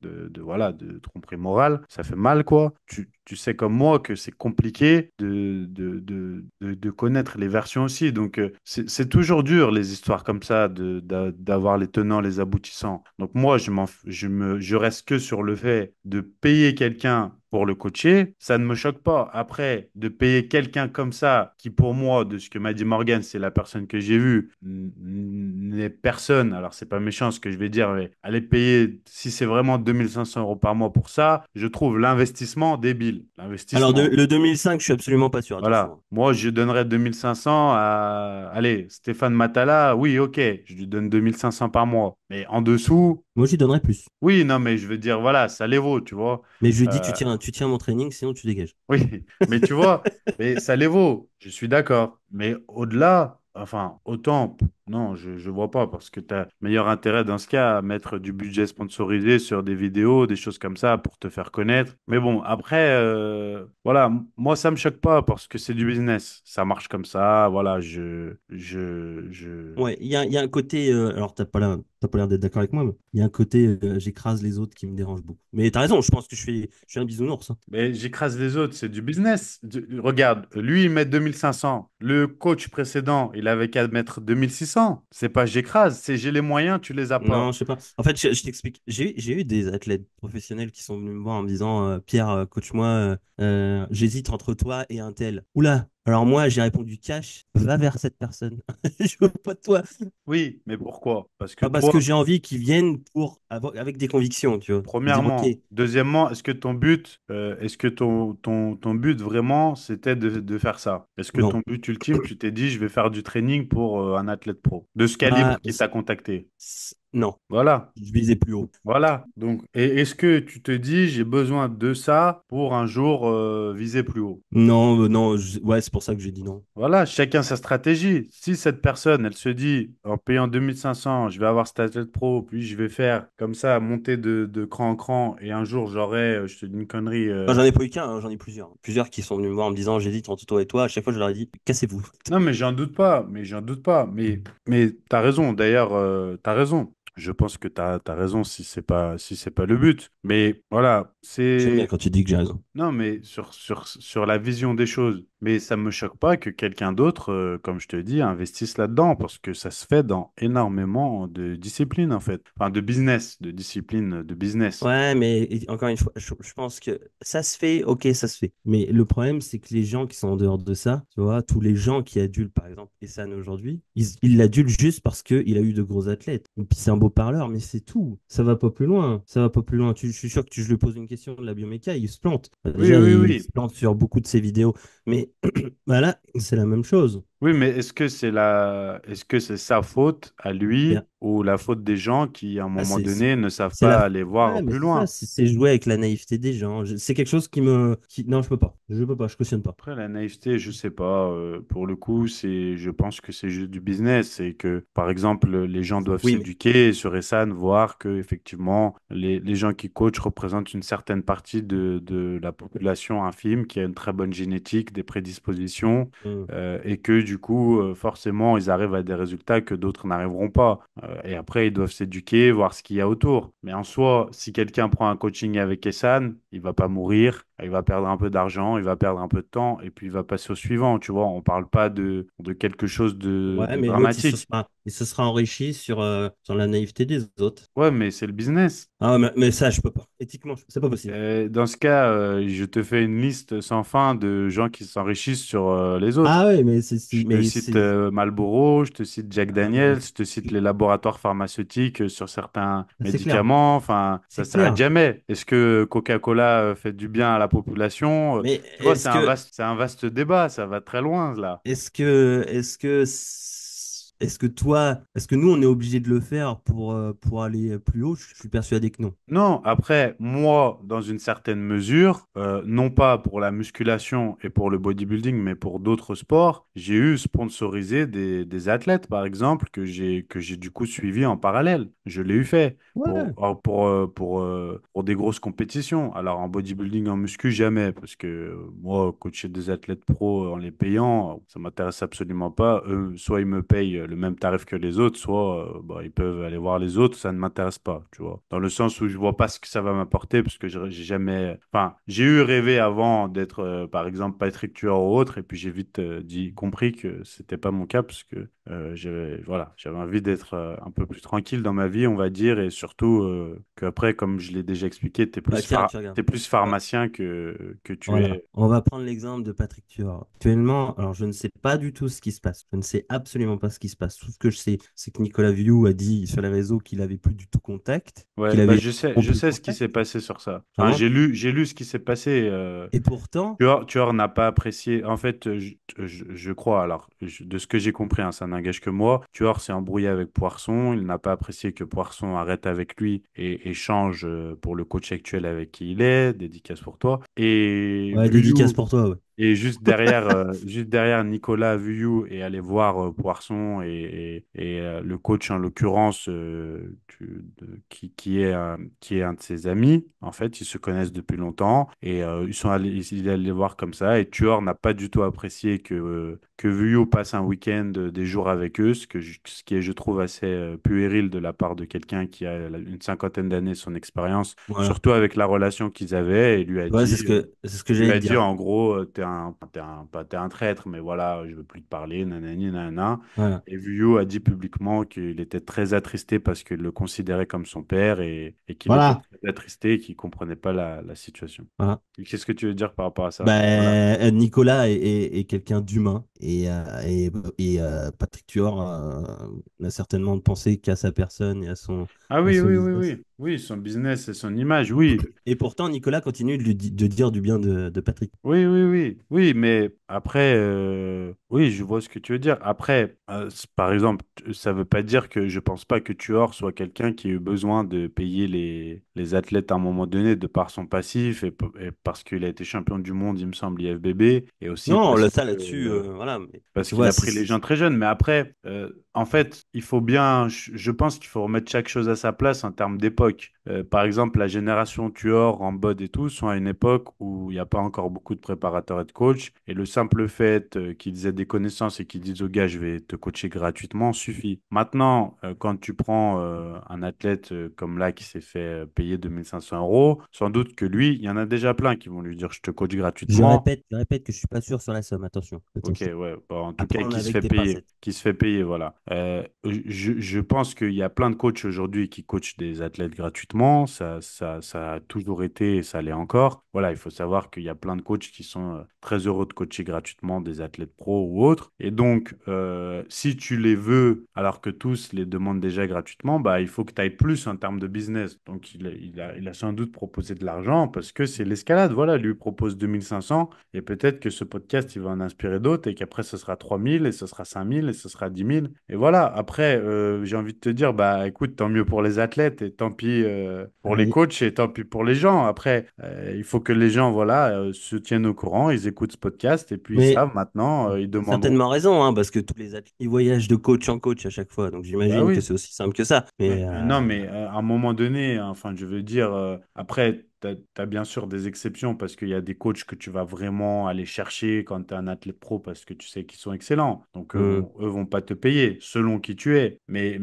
Speaker 2: voilà, de tromperie morale, ça fait mal, quoi. Tu sais comme moi que c'est compliqué de connaître les versions aussi. Donc, c'est toujours dur, les histoires comme ça, d'avoir les tenants, les aboutissants. Donc, moi, je reste que sur le fait de payer quelqu'un pour le coacher, ça ne me choque pas. Après, de payer quelqu'un comme ça, qui pour moi, de ce que m'a dit Morgan, c'est la personne que j'ai vue, n'est personne. Alors, c'est pas méchant ce que je vais dire, mais aller payer, si c'est vraiment 2500 € par mois pour ça, je trouve l'investissement débile.
Speaker 1: Alors,
Speaker 2: L'investissement.
Speaker 1: le 2005, je suis absolument pas sûr, attention,
Speaker 2: Voilà.
Speaker 1: hein.
Speaker 2: Moi, je donnerais 2500 à, allez, Stéphane Matala. Oui, ok, je lui donne 2500 par mois. Mais en dessous,
Speaker 1: Moi, j'y donnerais plus.
Speaker 2: oui, non, mais je veux dire, voilà, ça les vaut, tu vois.
Speaker 1: Mais je lui dis,
Speaker 2: Euh,
Speaker 1: tu tiens mon training, sinon tu dégages.
Speaker 2: oui, mais tu vois, mais ça les vaut, je suis d'accord. Mais au-delà, enfin, autant, non, je ne vois pas, parce que tu as meilleur intérêt dans ce cas à mettre du budget sponsorisé sur des vidéos, des choses comme ça pour te faire connaître. Mais bon, après, voilà, moi, ça me choque pas parce que c'est du business. Ça marche comme ça, voilà,
Speaker 1: Ouais, il y a un côté, alors t'as pas l'air d'être d'accord avec moi, mais il y a un côté, j'écrase les autres qui me dérange beaucoup. Mais t'as raison, je pense que je suis un bisounours, hein.
Speaker 2: Mais j'écrase les autres, c'est du business. Regarde, lui, il met 2500. Le coach précédent, il avait qu'à mettre 2600. C'est pas j'écrase, c'est j'ai les moyens, tu les as
Speaker 1: Non,
Speaker 2: pas.
Speaker 1: je sais pas. En fait, je t'explique. J'ai eu des athlètes professionnels qui sont venus me voir en me disant, Pierre, coach-moi, j'hésite entre toi et un tel. Oula, alors moi, j'ai répondu cash, va vers cette personne. Je veux pas de toi.
Speaker 2: Oui, mais pourquoi? Parce que
Speaker 1: Pas parce que
Speaker 2: toi,
Speaker 1: j'ai envie qu'ils viennent avec des convictions, tu vois. Se dire, ok,
Speaker 2: premièrement. Deuxièmement, est-ce que ton but, ton but vraiment, c'était de faire ça? Est-ce que
Speaker 1: non.
Speaker 2: ton but ultime, tu t'es dit, je vais faire du training pour un athlète pro, de ce calibre
Speaker 1: Bah,
Speaker 2: qui t'a contacté?
Speaker 1: non,
Speaker 2: Voilà.
Speaker 1: je visais plus haut.
Speaker 2: Voilà. Donc, et est-ce que tu te dis, j'ai besoin de ça pour un jour viser plus haut?
Speaker 1: Non, non, ouais, c'est pour ça que j'ai dit non.
Speaker 2: Voilà, chacun sa stratégie. Si cette personne, elle se dit, en payant 2500, je vais avoir cet athlète pro, puis je vais faire comme ça, monter de cran en cran, et un jour j'aurai, je te dis une connerie.
Speaker 1: Enfin, j'en ai pas eu qu'un, hein, j'en ai plusieurs. Plusieurs qui sont venus me voir en me disant, j'hésite entre toi et toi. À chaque fois, je leur ai dit, cassez-vous.
Speaker 2: Non, mais j'en doute pas, mais j'en doute pas. Mais t'as raison, d'ailleurs, t'as raison. Je pense que t'as raison si c'est pas le but. Mais voilà,
Speaker 1: J'aime bien
Speaker 2: c'est.
Speaker 1: quand tu dis que j'ai raison.
Speaker 2: Non, mais sur la vision des choses. Mais ça me choque pas que quelqu'un d'autre, comme je te dis, investisse là-dedans, parce que ça se fait dans énormément de disciplines, en fait. Enfin, de business, de disciplines de business.
Speaker 1: Ouais, mais encore une fois, je pense que ça se fait, ok, ça se fait. Mais le problème, c'est que les gens qui sont en dehors de ça, tu vois, tous les gens qui adulent, par exemple, Essan aujourd'hui, ils l'adulent juste parce qu'il a eu de gros athlètes. Et puis c'est un beau parleur, mais c'est tout. Ça va pas plus loin. Ça va pas plus loin. Je suis sûr que je lui pose une question de la bioméca, il se plante.
Speaker 2: Oui,
Speaker 1: Déjà,
Speaker 2: oui,
Speaker 1: il
Speaker 2: oui.
Speaker 1: se plante sur beaucoup de ses vidéos. Mais bah là, c'est la même chose.
Speaker 2: Oui, mais est-ce que c'est sa faute à lui ou la faute des gens qui, à un
Speaker 1: Ah,
Speaker 2: moment donné, ne savent
Speaker 1: c'est la.
Speaker 2: pas aller
Speaker 1: Ouais,
Speaker 2: voir
Speaker 1: mais
Speaker 2: plus
Speaker 1: c'est ça,
Speaker 2: loin?
Speaker 1: c'est jouer avec la naïveté des gens. C'est quelque chose qui me. Non, je peux pas. Je peux pas, je cautionne pas.
Speaker 2: Après, la naïveté, je sais pas. Pour le coup, je pense que c'est juste du business. C'est que, par exemple, les gens doivent
Speaker 1: Oui, mais.
Speaker 2: s'éduquer sur Essan, voir que, effectivement, les gens qui coachent représentent une certaine partie de la population infime qui a une très bonne génétique, des prédispositions,
Speaker 1: Hmm.
Speaker 2: et que, du coup, forcément, ils arrivent à des résultats que d'autres n'arriveront pas. Et après, ils doivent s'éduquer, voir ce qu'il y a autour. Mais en soi, si quelqu'un prend un coaching avec Essan, il va pas mourir. Il va perdre un peu d'argent, il va perdre un peu de temps, et puis il va passer au suivant, tu vois. On parle pas de quelque chose de,
Speaker 1: Ouais,
Speaker 2: de
Speaker 1: mais l'autre,
Speaker 2: dramatique.
Speaker 1: il se sera enrichi sur la naïveté des autres.
Speaker 2: Ouais, mais c'est le business.
Speaker 1: Ah, mais ça, je peux pas. Éthiquement, c'est pas possible.
Speaker 2: Dans ce cas, je te fais une liste sans fin de gens qui s'enrichissent sur les autres.
Speaker 1: Ah ouais,
Speaker 2: Je te
Speaker 1: mais
Speaker 2: cite
Speaker 1: c'est.
Speaker 2: Marlboro, je te cite Jack
Speaker 1: Ah non,
Speaker 2: Daniels, je te cite les laboratoires pharmaceutiques sur certains
Speaker 1: c'est clair.
Speaker 2: médicaments. Enfin, ça
Speaker 1: C'est
Speaker 2: s'arrête
Speaker 1: clair.
Speaker 2: jamais. Est-ce que Coca-Cola fait du bien à la population?
Speaker 1: Mais
Speaker 2: Tu vois, c'est un vaste débat. Ça va très loin, là.
Speaker 1: est-ce que nous, on est obligé de le faire pour aller plus haut? Je suis persuadé que non.
Speaker 2: Non, après, moi, dans une certaine mesure, non pas pour la musculation et pour le bodybuilding, mais pour d'autres sports, j'ai eu sponsorisé des athlètes, par exemple, que j'ai du coup suivi en parallèle. Je l'ai eu fait pour,
Speaker 1: Ouais.
Speaker 2: pour des grosses compétitions. Alors, en bodybuilding, en muscu, jamais, parce que moi, coacher des athlètes pros en les payant, ça m'intéresse absolument pas. Eux, soit ils me payent le même tarif que les autres, soit bah, ils peuvent aller voir les autres, ça ne m'intéresse pas, tu vois. Dans le sens où je vois pas ce que ça va m'apporter, parce que j'ai jamais... Enfin, j'ai eu rêvé avant d'être, par exemple, Patrick Tuor ou autre, et puis j'ai vite compris que c'était pas mon cas, parce que voilà, j'avais envie d'être un peu plus tranquille dans ma vie, on va dire, et surtout qu'après, comme je l'ai déjà expliqué,
Speaker 1: Bah tiens, tu regardes.
Speaker 2: t'es plus
Speaker 1: Ouais.
Speaker 2: pharmacien que tu
Speaker 1: Voilà,
Speaker 2: es...
Speaker 1: on va prendre l'exemple de Patrick Tuor. Actuellement, alors je ne sais pas du tout ce qui se passe. Je ne sais absolument pas ce qui se passe. Tout ce que je sais, c'est que Nicolas Viou a dit sur les réseaux qu'il avait plus du tout contact,
Speaker 2: Ouais,
Speaker 1: qu'il
Speaker 2: bah
Speaker 1: avait
Speaker 2: je
Speaker 1: rompu le
Speaker 2: sais ce qui
Speaker 1: contact.
Speaker 2: s'est passé sur ça. Enfin,
Speaker 1: Hein.
Speaker 2: j'ai lu ce qui s'est passé.
Speaker 1: Et pourtant,
Speaker 2: Tuor n'a pas apprécié. En fait, je crois, alors, de ce que j'ai compris, hein, ça n'engage que moi. Tuor s'est embrouillé avec Poisson. Il n'a pas apprécié que Poisson arrête avec lui et change pour le coach actuel avec qui il est. Dédicace pour toi. Et
Speaker 1: ouais, dédicace
Speaker 2: Vuillou.
Speaker 1: pour toi, ouais.
Speaker 2: Et juste derrière Nicolas Vuillou est allé voir Poisson et le coach en l'occurrence qui est un de ses amis. En fait, ils se connaissent depuis longtemps et il est allé voir comme ça. Et Tuor n'a pas du tout apprécié que Vuillou passe un week-end des jours avec eux, ce qui est, je trouve, assez puéril de la part de quelqu'un qui a une cinquantaine d'années son expérience,
Speaker 1: Voilà.
Speaker 2: surtout avec la relation qu'ils avaient. Et lui a
Speaker 1: Ouais,
Speaker 2: dit.
Speaker 1: c'est ce que
Speaker 2: Lui
Speaker 1: j'allais
Speaker 2: a
Speaker 1: te
Speaker 2: dit
Speaker 1: dire.
Speaker 2: en gros, pas t'es un traître, mais voilà, je veux plus te parler, nanani, nanana.
Speaker 1: Voilà.
Speaker 2: Et Vuillot a dit publiquement qu'il était très attristé parce qu'il le considérait comme son père et qu'il était
Speaker 1: Voilà.
Speaker 2: très attristé et qu'il comprenait pas la situation.
Speaker 1: Voilà.
Speaker 2: Et qu'est-ce que tu veux dire par rapport à ça? Voilà.
Speaker 1: Ben, Nicolas est quelqu'un d'humain Patrick Tuor n'a certainement pensé qu'à sa personne et
Speaker 2: Ah
Speaker 1: à
Speaker 2: oui,
Speaker 1: son
Speaker 2: oui, oui,
Speaker 1: business.
Speaker 2: oui. Oui, son business et son image, oui.
Speaker 1: Et pourtant, Nicolas continue de dire du bien de Patrick.
Speaker 2: Oui, oui, oui, oui, mais après, oui, je vois ce que tu veux dire. Après, par exemple, ça veut pas dire que je pense pas que Tuor soit quelqu'un qui a eu besoin de payer les athlètes à un moment donné de par son passif et parce qu'il a été champion du monde, il me semble, IFBB, et aussi
Speaker 1: Non,
Speaker 2: parce
Speaker 1: ça
Speaker 2: que,
Speaker 1: là-dessus, voilà. Mais
Speaker 2: parce
Speaker 1: tu
Speaker 2: qu'il
Speaker 1: vois,
Speaker 2: a pris les gens très jeunes. Mais après, en fait, il faut bien, je pense qu'il faut remettre chaque chose à sa place en termes d'époque. Par exemple, la génération Tuor, Rambod et tout sont à une époque où il n'y a pas encore beaucoup de préparateurs et de coachs. Et le simple fait qu'ils aient des connaissances et qu'ils disent au gars, je vais te coacher gratuitement, suffit. Maintenant, quand tu prends un athlète comme là qui s'est fait payer 2 500 euros, sans doute que lui, il y en a déjà plein qui vont lui dire, je te coach gratuitement.
Speaker 1: je répète que je suis pas sûr sur la somme. Attention,
Speaker 2: Ok,
Speaker 1: attention.
Speaker 2: ouais. Bon, en
Speaker 1: À
Speaker 2: tout cas,
Speaker 1: prendre avec des pincettes.
Speaker 2: qui se fait payer, voilà. Je pense qu'il y a plein de coachs aujourd'hui qui coachent des athlètes gratuitement. Ça a toujours été et ça l'est encore. Voilà, il faut savoir qu'il y a plein de coachs qui sont très heureux de coacher gratuitement des athlètes pro ou autres. Et donc, si tu les veux, alors que tous les demandent déjà gratuitement, bah, il faut que tu ailles plus en termes de business. Donc, il a sans doute proposé de l'argent parce que c'est l'escalade. Voilà, lui propose 2 500. Et peut-être que ce podcast, il va en inspirer d'autres et qu'après, ce sera 3 000 et ce sera 5 000 et ce sera 10 000. Et voilà, après, j'ai envie de te dire, bah écoute, tant mieux pour les athlètes et tant pis pour les
Speaker 1: Ouais.
Speaker 2: coachs et tant pis pour les gens. Après, il faut que les gens, voilà, se tiennent au courant, ils écoutent ce podcast et puis ils
Speaker 1: Mais
Speaker 2: savent maintenant, ils
Speaker 1: t'as
Speaker 2: demanderont.
Speaker 1: certainement raison, hein, parce que tous les athlètes, ils voyagent de coach en coach à chaque fois. Donc
Speaker 2: Bah
Speaker 1: j'imagine que
Speaker 2: oui.
Speaker 1: c'est aussi simple que ça. Mais
Speaker 2: Non, mais à un moment donné, enfin, je veux dire, après, tu as, bien sûr des exceptions parce qu'il y a des coachs que tu vas vraiment aller chercher quand tu es un athlète pro parce que tu sais qu'ils sont excellents. Donc,
Speaker 1: hum,
Speaker 2: eux vont pas te payer selon qui tu es. Mais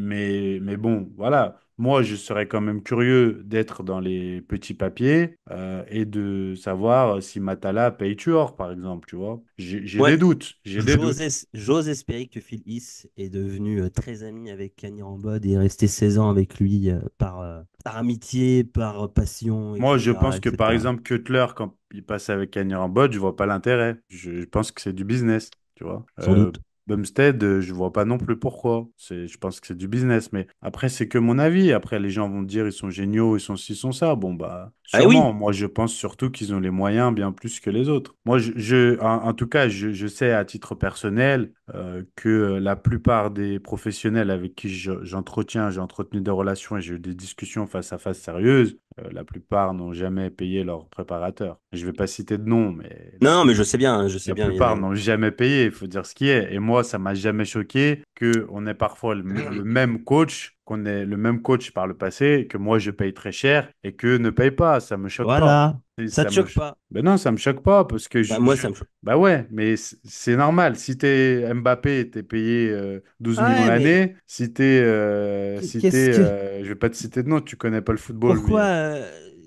Speaker 2: bon, voilà. Moi, je serais quand même curieux d'être dans les petits papiers et de savoir si Matala paye Tuor, par exemple, tu vois. J'ai
Speaker 1: ouais,
Speaker 2: des doutes. J'ai des doutes.
Speaker 1: j'ose espérer que Phil Heath est devenu très ami avec Kanye Rambod et est resté 16 ans avec lui par amitié, par passion,
Speaker 2: Moi, je
Speaker 1: etc.,
Speaker 2: pense que par
Speaker 1: etc.
Speaker 2: exemple, Cutler, quand il passe avec Kanye en bot, je vois pas l'intérêt. Je pense que c'est du business, tu vois.
Speaker 1: Sans doute.
Speaker 2: Bumstead, je vois pas non plus pourquoi. Je pense que c'est du business, mais après, c'est que mon avis. Après, les gens vont dire ils sont géniaux, ils sont ci, ils sont ça. Bon, bah,
Speaker 1: Ah
Speaker 2: sûrement.
Speaker 1: oui,
Speaker 2: Moi, je pense surtout qu'ils ont les moyens bien plus que les autres. Moi, en tout cas, je sais à titre personnel que la plupart des professionnels avec qui j'ai entretenu des relations et j'ai eu des discussions face à face sérieuses, la plupart n'ont jamais payé leur préparateur. Je ne vais pas citer de nom, mais
Speaker 1: non, mais je sais bien, hein, je sais
Speaker 2: la
Speaker 1: bien. Il y en
Speaker 2: plupart
Speaker 1: a.
Speaker 2: n'ont jamais payé, il faut dire ce qui est. Et moi, ça m'a jamais choqué qu'on ait parfois le même coach qu'on ait le même coach par le passé, que moi je paye très cher et que ne paye pas. Ça me choque pas.
Speaker 1: Voilà.
Speaker 2: Et
Speaker 1: Ça
Speaker 2: ça
Speaker 1: te
Speaker 2: me...
Speaker 1: choque pas?
Speaker 2: Ben non, ça me choque pas parce que
Speaker 1: Bah, moi, ça me choque.
Speaker 2: bah ouais, mais c'est normal. Si t'es Mbappé, t'es payé 12 millions
Speaker 1: Ouais, mais
Speaker 2: l'année.
Speaker 1: qu'est-ce que.
Speaker 2: Je vais pas te citer de nom, tu connais pas le football,
Speaker 1: Pourquoi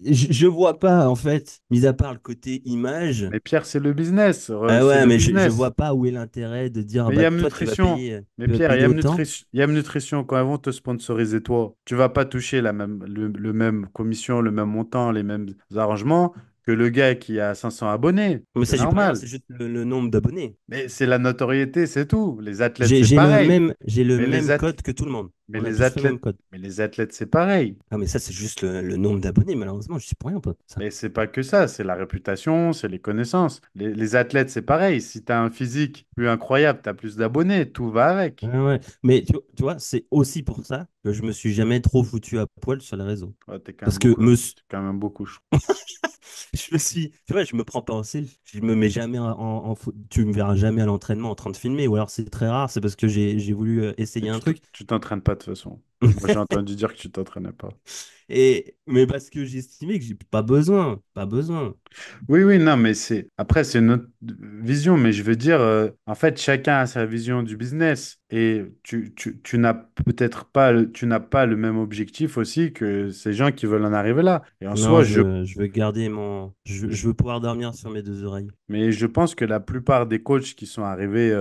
Speaker 1: je vois pas, en fait, mis à part le côté image.
Speaker 2: mais Pierre, c'est le business.
Speaker 1: Ah
Speaker 2: C'est
Speaker 1: ouais,
Speaker 2: le
Speaker 1: mais je
Speaker 2: business.
Speaker 1: vois pas où est l'intérêt de dire,
Speaker 2: Mais
Speaker 1: bah, toi,
Speaker 2: Mais
Speaker 1: tu vas
Speaker 2: Pierre,
Speaker 1: payer autant.
Speaker 2: Yam Nutrition, quand elles vont te sponsoriser, toi, tu vas pas toucher le même commission, le même montant, les mêmes arrangements que le gars qui a 500 abonnés.
Speaker 1: Mais
Speaker 2: C'est
Speaker 1: ça, j'y peux rien,
Speaker 2: normal.
Speaker 1: c'est juste le nombre d'abonnés.
Speaker 2: Mais c'est la notoriété, c'est tout. Les athlètes, c'est
Speaker 1: J'ai le
Speaker 2: Mais les
Speaker 1: même
Speaker 2: athlètes,
Speaker 1: code que tout le monde.
Speaker 2: mais
Speaker 1: On a
Speaker 2: les
Speaker 1: tous le même
Speaker 2: athlètes,
Speaker 1: code.
Speaker 2: mais les athlètes, c'est pareil.
Speaker 1: Ah, mais ça, c'est juste le nombre d'abonnés, malheureusement, je suis pour rien, pote. Ça.
Speaker 2: Mais c'est pas que ça, c'est la réputation, c'est les connaissances. Les athlètes, c'est pareil. Si tu as un physique plus incroyable, tu as plus d'abonnés, tout va avec.
Speaker 1: Ouais, ouais. Mais tu vois, c'est aussi pour ça que je me suis jamais trop foutu à poil sur les réseaux.
Speaker 2: Ouais, t'es quand
Speaker 1: Parce
Speaker 2: même
Speaker 1: que
Speaker 2: beaucoup, t'es quand même beaucoup.
Speaker 1: tu vois, je me prends pas en selfie. Je me mets jamais tu me verras jamais à l'entraînement en train de filmer. Ou alors c'est très rare, c'est parce que j'ai voulu
Speaker 2: Mais
Speaker 1: essayer un truc.
Speaker 2: tu t'entraînes pas de toute façon. Moi, j'ai entendu dire que tu t'entraînais pas.
Speaker 1: Mais parce que j'estimais que j'ai pas besoin. Pas besoin.
Speaker 2: Oui, oui, non, mais c'est après, c'est notre vision, mais je veux dire, en fait, chacun a sa vision du business et tu n'as peut-être pas, tu n'as pas le même objectif aussi que ces gens qui veulent en arriver là. Et en
Speaker 1: Non,
Speaker 2: soi,
Speaker 1: je veux garder je veux pouvoir dormir sur mes deux oreilles.
Speaker 2: mais je pense que la plupart des coachs qui sont arrivés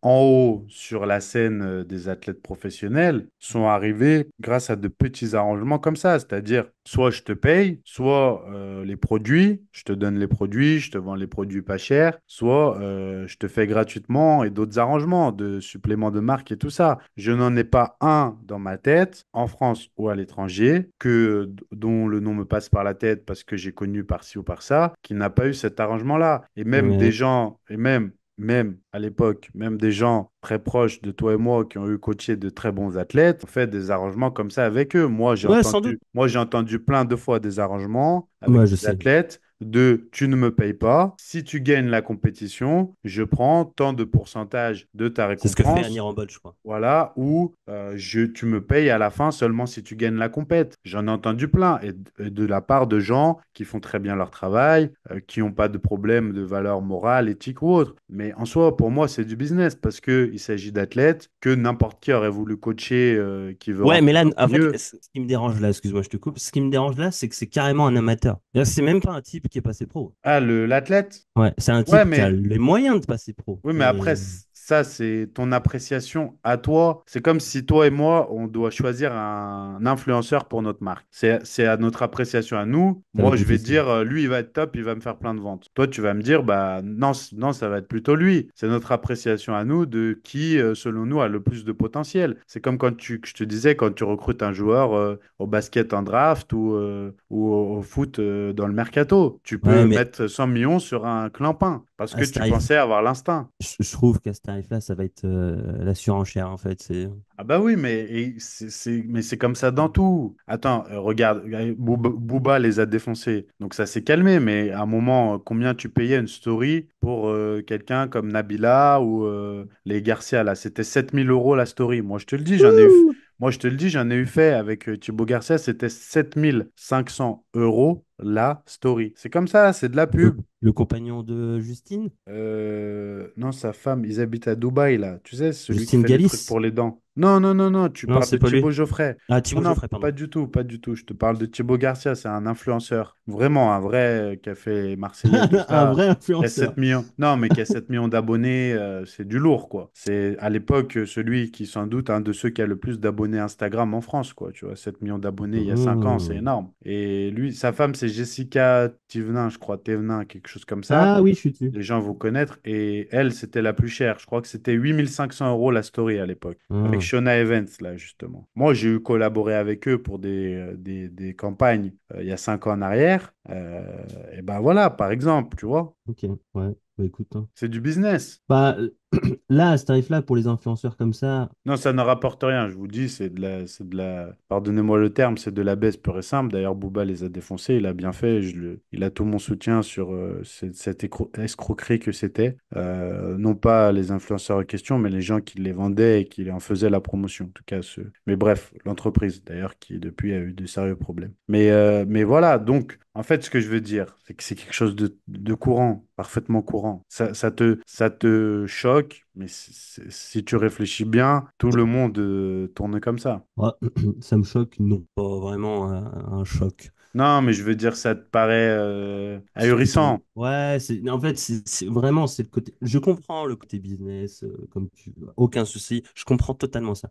Speaker 2: en haut sur la scène des athlètes professionnels sont arrivés grâce à de petits arrangements comme ça. C'est-à-dire, soit je te paye, soit les produits, je te donne les produits, je te vends les produits pas chers, soit je te fais gratuitement et d'autres arrangements de suppléments de marque et tout ça. Je n'en ai pas un dans ma tête, en France ou à l'étranger, dont le nom me passe par la tête parce que j'ai connu par-ci ou par-ça, qui n'a pas eu cet arrangement-là. Et même des
Speaker 1: Ouais.
Speaker 2: gens, même à l'époque, même des gens très proches de toi et moi qui ont eu coaché de très bons athlètes, ont fait des arrangements comme ça avec eux.
Speaker 1: Ouais, sans doute.
Speaker 2: Moi, j'ai entendu plein de fois des arrangements avec
Speaker 1: Moi, je
Speaker 2: des
Speaker 1: sais.
Speaker 2: athlètes de tu ne me payes pas. Si tu gagnes la compétition, je prends tant de pourcentage de ta
Speaker 1: C'est ce que fait
Speaker 2: récompense.
Speaker 1: Annie Rambold, je crois.
Speaker 2: Voilà, ou tu me payes à la fin seulement si tu gagnes la compète. J'en ai entendu plein, et de la part de gens qui font très bien leur travail, qui n'ont pas de problème de valeur morale, éthique ou autre. Mais en soi, pour moi, c'est du business parce qu'il s'agit d'athlètes que n'importe qui aurait voulu coacher, qui veut
Speaker 1: Ouais, mais
Speaker 2: rentrer
Speaker 1: là,
Speaker 2: dans le
Speaker 1: en fait,
Speaker 2: milieu.
Speaker 1: ce qui me dérange là, excuse-moi, je te coupe. Ce qui me dérange là, c'est que c'est carrément un amateur. C'est même pas un type qui est passé pro.
Speaker 2: Ah, l'athlète?
Speaker 1: Ouais, c'est un
Speaker 2: Ouais,
Speaker 1: type qui a
Speaker 2: mais
Speaker 1: les moyens de passer pro.
Speaker 2: Oui, mais après,
Speaker 1: Mais
Speaker 2: ça, c'est ton appréciation à toi. C'est comme si toi et moi, on doit choisir un influenceur pour notre marque. C'est à notre appréciation à nous.
Speaker 1: ça va
Speaker 2: Moi, je
Speaker 1: coûter
Speaker 2: vais te
Speaker 1: cher.
Speaker 2: dire, lui, il va être top, il va me faire plein de ventes. Toi, tu vas me dire, bah non, non, ça va être plutôt lui. C'est notre appréciation à nous de qui, selon nous, a le plus de potentiel. C'est comme je te disais, quand tu recrutes un joueur au basket en draft ou au foot dans le mercato. Tu
Speaker 1: Ouais,
Speaker 2: peux
Speaker 1: mais
Speaker 2: mettre 100 millions sur un clampin parce
Speaker 1: à
Speaker 2: que
Speaker 1: ce
Speaker 2: tu
Speaker 1: tarif,
Speaker 2: pensais avoir l'instinct.
Speaker 1: je trouve qu'à ce tarif-là, ça va être la surenchère, en fait.
Speaker 2: Ah bah oui, mais c'est comme ça dans tout. Attends, regarde, Booba les a défoncés. Donc ça s'est calmé, mais à un moment, combien tu payais une story pour quelqu'un comme Nabila ou les Garcia là? C'était 7 000 € la story. Moi je te le dis,
Speaker 1: Ouh.
Speaker 2: moi je te le dis, j'en ai eu fait avec Thibaut Garcia, c'était 7 500 € la story. C'est comme ça, c'est de la
Speaker 1: Le,
Speaker 2: pub.
Speaker 1: le compagnon de Justine,
Speaker 2: Non, sa femme, ils habitent à Dubaï, là. Tu sais, celui qui
Speaker 1: Justine
Speaker 2: fait les trucs
Speaker 1: Galis?
Speaker 2: pour les dents. Non, non, non, non, tu
Speaker 1: Non,
Speaker 2: parles de
Speaker 1: c'est pas lui.
Speaker 2: Thibaut Geoffrey.
Speaker 1: Ah,
Speaker 2: Non,
Speaker 1: Thibaut
Speaker 2: non,
Speaker 1: Geoffrey,
Speaker 2: pas
Speaker 1: pardon.
Speaker 2: du tout, pas du tout. Je te parle de Thibaut Garcia, c'est un influenceur. Vraiment, un vrai qui a fait Marseillais, tout
Speaker 1: Un
Speaker 2: ça.
Speaker 1: vrai
Speaker 2: Qui a
Speaker 1: influenceur.
Speaker 2: 7 millions. Non, mais qui a 7 millions d'abonnés, c'est du lourd, quoi. C'est à l'époque celui qui, sans doute, un de ceux qui a le plus d'abonnés Instagram en France, quoi. Tu vois, 7 millions d'abonnés il y a 5 ans, c'est
Speaker 1: Mmh.
Speaker 2: énorme. Et lui, sa femme, c'est Jessica Thévenin, je crois, Thévenin, quelque chose comme ça.
Speaker 1: Ah oui, je suis dessus.
Speaker 2: Les gens vont connaître. Et elle, c'était la plus chère. Je crois que c'était 8500 € la story à l'époque. Avec
Speaker 1: Mmh.
Speaker 2: Shona Evans, là, justement. Moi, j'ai eu collaboré avec eux pour des campagnes il y a 5 ans en arrière. Et ben voilà, par exemple, tu vois.
Speaker 1: Ok, ouais, bah écoute, hein.
Speaker 2: C'est du business.
Speaker 1: Bah, là, à ce tarif-là, pour les influenceurs comme ça,
Speaker 2: Non, ça ne rapporte rien. Je vous dis, pardonnez-moi le terme, c'est de la baisse pure et simple. D'ailleurs, Booba les a défoncés. Il a bien fait. Il a tout mon soutien sur cette escroquerie que c'était. Non pas les influenceurs en question, mais les gens qui les vendaient et qui en faisaient la promotion. En tout cas, mais bref, l'entreprise, d'ailleurs, qui depuis a eu de sérieux problèmes. Mais voilà. Donc, en fait, ce que je veux dire, c'est que c'est quelque chose de courant, parfaitement courant. Ça te choque, mais si tu réfléchis bien, tout le monde tourne comme ça.
Speaker 1: ouais, ça me choque, non, pas vraiment un choc.
Speaker 2: Non, mais je veux dire, ça te paraît
Speaker 1: Stupide.
Speaker 2: ahurissant.
Speaker 1: Ouais, en fait, vraiment, c'est le côté. Je comprends le côté business, comme tu veux, aucun souci. Je comprends totalement ça.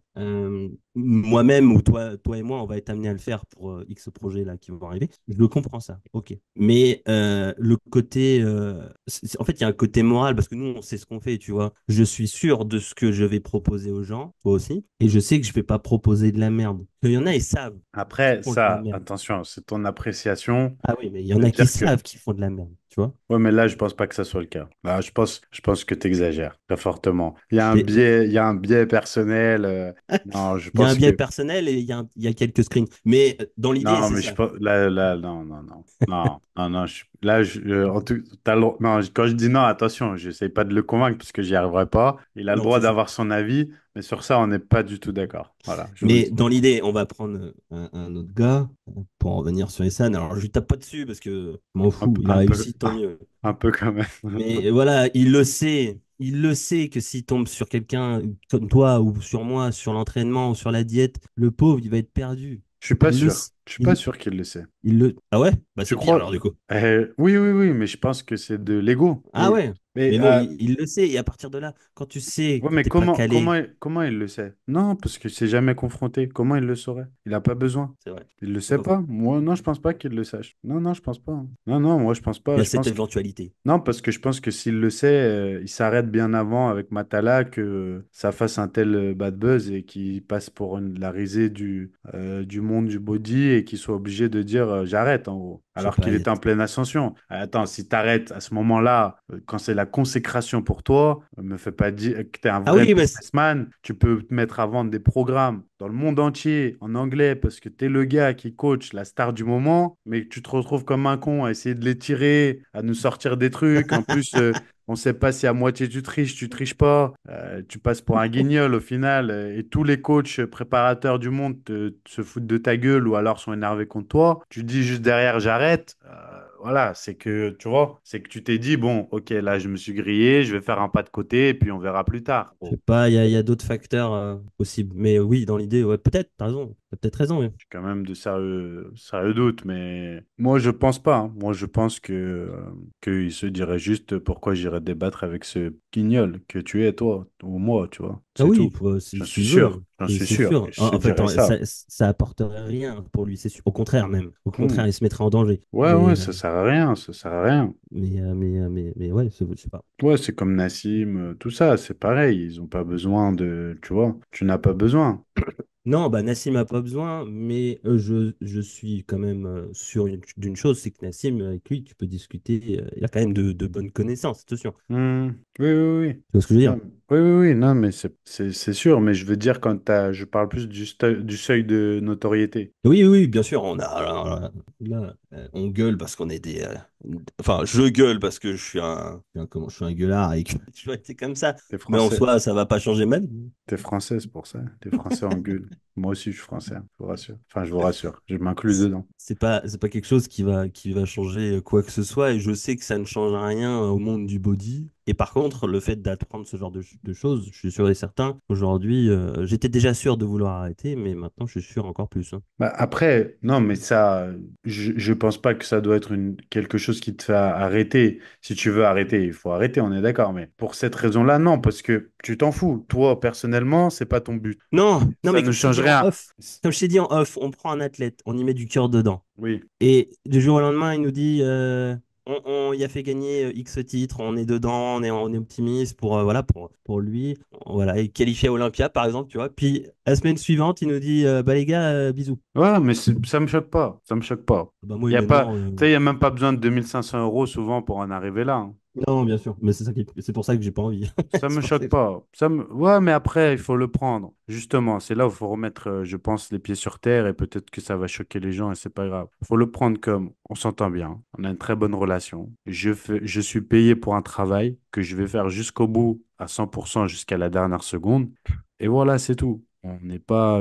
Speaker 1: Moi-même ou toi et moi, on va être amené à le faire pour X projets là qui vont arriver. Je le comprends ça. Ok. Mais le côté, en fait, il y a un côté moral parce que nous, on sait ce qu'on fait, tu vois. Je suis sûr de ce que je vais proposer aux gens, toi aussi, et je sais que je vais pas proposer de la merde. Il y en a, ils savent qu'ils
Speaker 2: Après,
Speaker 1: font de la
Speaker 2: ça,
Speaker 1: merde.
Speaker 2: attention, c'est ton appréciation.
Speaker 1: Ah oui, mais il y en
Speaker 2: De
Speaker 1: a qui
Speaker 2: dire que
Speaker 1: savent qu'ils font de la merde, tu vois.
Speaker 2: ouais, mais là, je pense pas que ça soit le cas. Là, je pense que tu exagères très fortement.
Speaker 1: C'est-
Speaker 2: Il y a un biais personnel. Non, je
Speaker 1: Il y a un
Speaker 2: pense
Speaker 1: biais
Speaker 2: que
Speaker 1: personnel et il y a quelques screens. Mais dans l'idée,
Speaker 2: non,
Speaker 1: c'est
Speaker 2: mais
Speaker 1: ça.
Speaker 2: non, non, non, non, non, non. En tout, non, quand je dis non, attention, j'essaie pas de le convaincre parce que j'y arriverai pas. Il a le
Speaker 1: Non,
Speaker 2: droit
Speaker 1: c'est ça.
Speaker 2: d'avoir son avis, mais sur ça, on n'est pas du tout d'accord. Voilà, je vous le
Speaker 1: Mais
Speaker 2: dis.
Speaker 1: dans l'idée, on va prendre un autre gars pour en revenir sur Essan. Alors, je lui tape pas dessus parce que je m'en fous. Il a
Speaker 2: Un peu,
Speaker 1: réussi, tant mieux.
Speaker 2: un peu quand même.
Speaker 1: Mais voilà, il le sait. Il le sait que s'il tombe sur quelqu'un comme toi ou sur moi, sur l'entraînement ou sur la diète, le pauvre, il va être perdu.
Speaker 2: Je suis pas
Speaker 1: Il le
Speaker 2: sûr.
Speaker 1: sait.
Speaker 2: Je suis pas sûr qu'il le sait.
Speaker 1: Ah ouais? Bah,
Speaker 2: Tu
Speaker 1: c'est pire
Speaker 2: crois?
Speaker 1: alors, du coup.
Speaker 2: Oui, oui, oui, mais je pense que c'est de l'ego.
Speaker 1: Ah ouais.
Speaker 2: Mais
Speaker 1: Mais bon, il le sait. Et à partir de là, quand tu sais
Speaker 2: ouais,
Speaker 1: que
Speaker 2: mais
Speaker 1: t'es pas calé,
Speaker 2: comment il le sait? Non, parce que c'est jamais confronté. Comment il le saurait? Il n'a pas besoin.
Speaker 1: c'est vrai.
Speaker 2: Il le
Speaker 1: C'est
Speaker 2: sait
Speaker 1: pas faux.
Speaker 2: pas. Moi, non, je pense pas qu'il le sache. Non, non, je pense pas. Non, non, moi, je pense
Speaker 1: Il
Speaker 2: pas.
Speaker 1: y a
Speaker 2: Je
Speaker 1: cette
Speaker 2: pense que
Speaker 1: éventualité.
Speaker 2: non, parce que je pense que s'il le sait, il s'arrête bien avant avec Matala que ça fasse un tel bad buzz et qu'il passe pour la risée du monde du body et qu'il soit obligé de dire j'arrête en gros.
Speaker 1: Je sais
Speaker 2: Alors
Speaker 1: pas.
Speaker 2: qu'il est en pleine ascension. Attends, si t'arrêtes à ce moment-là, quand c'est la consécration pour toi, me fais pas dire que t'es un
Speaker 1: Ah
Speaker 2: vrai
Speaker 1: oui, mais
Speaker 2: businessman, tu peux te mettre à vendre des programmes dans le monde entier en anglais parce que t'es le gars qui coach la star du moment, mais que tu te retrouves comme un con à essayer de les tirer, à nous sortir des trucs. En plus, on sait pas si à moitié tu triches pas, tu passes pour un guignol au final, et tous les coachs préparateurs du monde se foutent de ta gueule ou alors sont énervés contre toi. Tu dis juste derrière j'arrête. Voilà, c'est que tu vois, c'est que tu t'es dit bon, ok, là je me suis grillé, je vais faire un pas de côté et puis on verra plus tard.
Speaker 1: je sais
Speaker 2: Bon,
Speaker 1: pas. Il y a d'autres facteurs possibles. Mais oui, dans l'idée, ouais, peut-être. T'as raison. T'as peut-être raison. Oui.
Speaker 2: j'ai quand même de sérieux doutes, mais moi je pense pas, hein. Moi je pense qu'il se dirait juste pourquoi j'irais débattre avec ce guignol que tu es toi ou moi, tu vois,
Speaker 1: Ah
Speaker 2: c'est
Speaker 1: oui,
Speaker 2: tout. J'en suis
Speaker 1: s'il veut.
Speaker 2: sûr, j'en suis
Speaker 1: C'est
Speaker 2: sûr.
Speaker 1: sûr.
Speaker 2: Il se
Speaker 1: En fait,
Speaker 2: dirait ça.
Speaker 1: ça apporterait rien pour lui. C'est sûr. Au contraire, même. Au
Speaker 2: Hmm.
Speaker 1: contraire, il se mettrait en danger.
Speaker 2: Ouais, ouais, ça sert à rien, ça sert à rien.
Speaker 1: Mais ouais, je sais pas.
Speaker 2: Ouais, c'est comme Nassim, tout ça, c'est pareil. Ils ont pas besoin de, tu vois, tu n'as pas besoin.
Speaker 1: Non, bah Nassim n'a pas besoin, mais je suis quand même sûr d'une chose, c'est que Nassim, avec lui, tu peux discuter, il a quand même de bonnes connaissances, attention. Tu
Speaker 2: Hmm. Oui, oui, oui.
Speaker 1: vois ce que je veux dire?
Speaker 2: Non, oui, oui, oui, non, mais c'est sûr, mais je veux dire je parle plus du seuil de notoriété.
Speaker 1: Oui, oui, oui, bien sûr, on gueule parce qu'on est des... enfin, je gueule parce que je suis un gueulard et que j'ai toujours été comme ça,
Speaker 2: T'es
Speaker 1: mais en
Speaker 2: français,
Speaker 1: soi, ça va pas changer ma vie.
Speaker 2: t'es français, c'est pour ça. T'es français en gueule. Moi aussi, je suis français, hein, je vous rassure. Enfin, je vous rassure, je m'inclus dedans.
Speaker 1: C'est pas quelque chose qui va changer quoi que ce soit et je sais que ça ne change rien au monde du body. Et par contre, le fait d'apprendre ce genre de choses, je suis sûr et certain, aujourd'hui, j'étais déjà sûr de vouloir arrêter, mais maintenant je suis sûr encore plus, hein.
Speaker 2: Bah, après, non, mais ça, je pense pas que ça doit être quelque chose qui te fait arrêter. Si tu veux arrêter, il faut arrêter, on est d'accord. Mais pour cette raison-là, non, parce que tu t'en fous. Toi, personnellement, c'est pas ton but.
Speaker 1: Non, non,
Speaker 2: Ça
Speaker 1: mais
Speaker 2: ne
Speaker 1: comme je t'ai
Speaker 2: change
Speaker 1: dit en
Speaker 2: rien.
Speaker 1: off, comme je t'ai dit en off, on prend un athlète, on y met du cœur dedans.
Speaker 2: Oui.
Speaker 1: Et du jour au lendemain, il nous dit on y a fait gagner X titres, on est dedans, on est optimiste pour, voilà, pour lui. Voilà, et qualifié à Olympia, par exemple, tu vois. Puis la semaine suivante, il nous dit bah les gars, bisous.
Speaker 2: Ouais, mais ça me choque pas. Ça me choque pas.
Speaker 1: Bah moi,
Speaker 2: Il y a pas,
Speaker 1: humainement,
Speaker 2: tu sais, il y a même pas besoin de 2500 € souvent pour en arriver là, hein.
Speaker 1: Non, bien sûr, mais c'est pour ça que j'ai pas envie.
Speaker 2: Ça
Speaker 1: C'est
Speaker 2: me
Speaker 1: pour ça
Speaker 2: choque
Speaker 1: que j'ai-
Speaker 2: pas. Ouais, mais après, il faut le prendre. Justement, c'est là où il faut remettre, je pense, les pieds sur terre et peut-être que ça va choquer les gens et c'est pas grave. Il faut le prendre comme on s'entend bien, on a une très bonne relation. Je suis payé pour un travail que je vais faire jusqu'au bout, à 100% jusqu'à la dernière seconde. Et voilà, c'est tout. On n'est pas,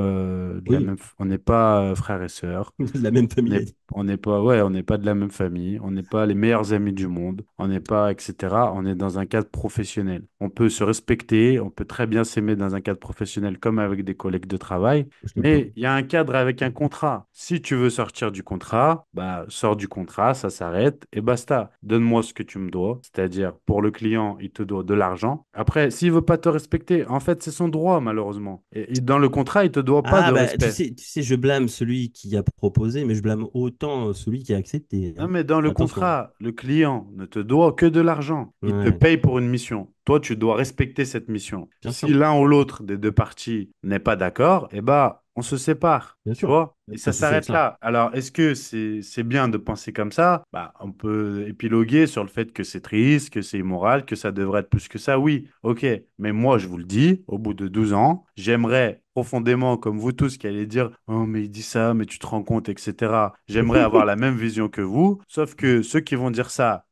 Speaker 1: Oui,
Speaker 2: on n'est pas frères et sœurs.
Speaker 1: la même
Speaker 2: On n'est
Speaker 1: famille.
Speaker 2: on n'est pas, ouais, on n'est pas de la même famille, on n'est pas les meilleurs amis du monde, on n'est pas, etc. On est dans un cadre professionnel. On peut se respecter, on peut très bien s'aimer dans un cadre professionnel comme avec des collègues de travail,
Speaker 1: Je te
Speaker 2: mais
Speaker 1: prends.
Speaker 2: il y a un cadre avec un contrat. Si tu veux sortir du contrat, bah, sors du contrat, ça s'arrête et basta. Donne-moi ce que tu me dois, c'est-à-dire pour le client, il te doit de l'argent. Après, s'il veut pas te respecter, en fait, c'est son droit, malheureusement. Et dans le contrat, il te doit pas
Speaker 1: Ah
Speaker 2: de
Speaker 1: bah
Speaker 2: respect.
Speaker 1: tu sais, je blâme celui qui a proposé, mais je blâme autant celui qui a accepté,
Speaker 2: Non,
Speaker 1: hein.
Speaker 2: mais dans le
Speaker 1: Attention.
Speaker 2: contrat, le client ne te doit que de l'argent. Il te
Speaker 1: Ouais,
Speaker 2: paye pour une mission. Toi, tu dois respecter cette mission.
Speaker 1: bien
Speaker 2: Si
Speaker 1: sûr,
Speaker 2: l'un ou l'autre des deux parties n'est pas d'accord, eh ben, on se sépare.
Speaker 1: bien
Speaker 2: Tu
Speaker 1: sûr.
Speaker 2: vois?
Speaker 1: Il
Speaker 2: Et
Speaker 1: faut
Speaker 2: ça
Speaker 1: que c'est
Speaker 2: s'arrête
Speaker 1: ça.
Speaker 2: là. Alors, est-ce que c'est bien de penser comme ça? Bah, on peut épiloguer sur le fait que c'est triste, que c'est immoral, que ça devrait être plus que ça. Oui, ok. Mais moi, je vous le dis, au bout de 12 ans, j'aimerais profondément, comme vous tous qui allez dire, oh, mais il dit ça, mais tu te rends compte, etc. J'aimerais avoir la même vision que vous, sauf que ceux qui vont dire ça,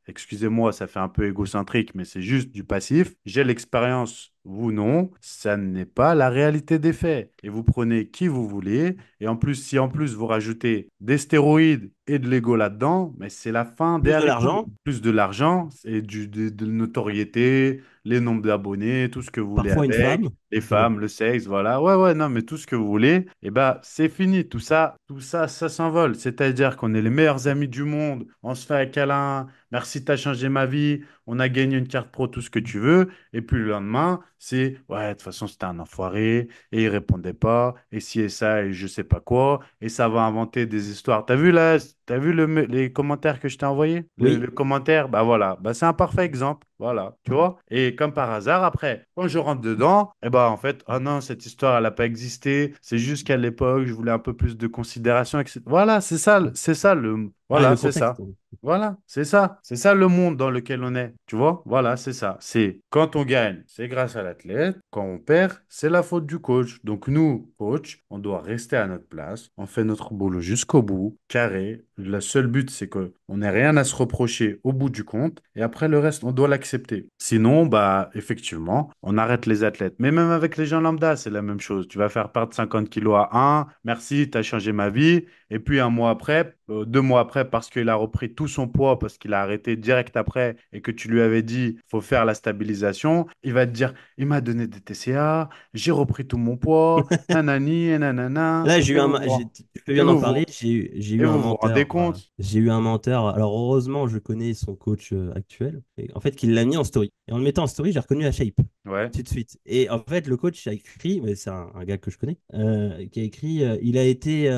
Speaker 2: excusez-moi, ça fait un peu égocentrique, mais c'est juste du passif, j'ai l'expérience, vous non, ça n'est pas la réalité des faits. Et vous prenez qui vous voulez, et en plus, si en plus vous rajoutez des stéroïdes et de l'ego là-dedans, mais c'est la fin des
Speaker 1: Plus de
Speaker 2: haricots.
Speaker 1: l'argent,
Speaker 2: Plus de l'argent et de notoriété, les nombres d'abonnés, tout ce que vous voulez
Speaker 1: parfois une
Speaker 2: avec,
Speaker 1: femme.
Speaker 2: les
Speaker 1: C'est bon.
Speaker 2: femmes, le sexe, voilà. Ouais, ouais, non, mais tout ce que vous voulez, et ben, c'est fini. Tout ça, ça s'envole. C'est-à-dire qu'on est les meilleurs amis du monde. On se fait un câlin. Merci, t'as changé ma vie. On a gagné une carte pro, tout ce que tu veux. Et puis le lendemain, c'est, ouais, de toute façon, c'était un enfoiré. Et il répondait pas. Et ci et ça, et je sais pas quoi. Et ça va inventer des histoires. T'as vu là, t'as vu les commentaires que je t'ai envoyés? Le
Speaker 1: Oui,
Speaker 2: commentaire, bah voilà. Bah, c'est un parfait exemple. Voilà, tu vois? Et comme par hasard, après, quand je rentre dedans, eh ben, en fait, oh non, cette histoire, elle n'a pas existé. C'est juste qu'à l'époque, je voulais un peu plus de considération, etc. Voilà,
Speaker 1: ouais,
Speaker 2: voilà,
Speaker 1: le
Speaker 2: c'est
Speaker 1: contexte.
Speaker 2: ça. Voilà, c'est ça. C'est ça le monde dans lequel on est. Tu vois? Voilà, c'est ça. C'est quand on gagne, c'est grâce à l'athlète. Quand on perd, c'est la faute du coach. Donc nous, coach, on doit rester à notre place. On fait notre boulot jusqu'au bout, carré. Le seul but, c'est que on n'ait rien à se reprocher au bout du compte. Et après, le reste, on doit l'accepter. Sinon, bah, effectivement, on arrête les athlètes. Mais même avec les gens lambda, c'est la même chose. Tu vas faire perdre 50 kilos à un. Merci, tu as changé ma vie. Et puis un mois après, 2 mois après, parce qu'il a repris tout son poids, parce qu'il a arrêté direct après et que tu lui avais dit, faut faire la stabilisation, il va te dire, il m'a donné des TCA, j'ai repris tout mon poids, nanani et nanana.
Speaker 1: Là, tu fais
Speaker 2: Et
Speaker 1: bien d'en
Speaker 2: vous
Speaker 1: parler.
Speaker 2: vous,
Speaker 1: J'ai
Speaker 2: et
Speaker 1: eu un
Speaker 2: vous vous rendez
Speaker 1: menteur.
Speaker 2: compte?
Speaker 1: J'ai eu un menteur. Alors, heureusement, je connais son coach actuel. Et en fait, qu'il l'a mis en story. Et en le mettant en story, j'ai reconnu la shape
Speaker 2: Ouais.
Speaker 1: tout de suite. Et en fait, le coach a écrit, mais c'est un gars que je connais, qui a écrit il a été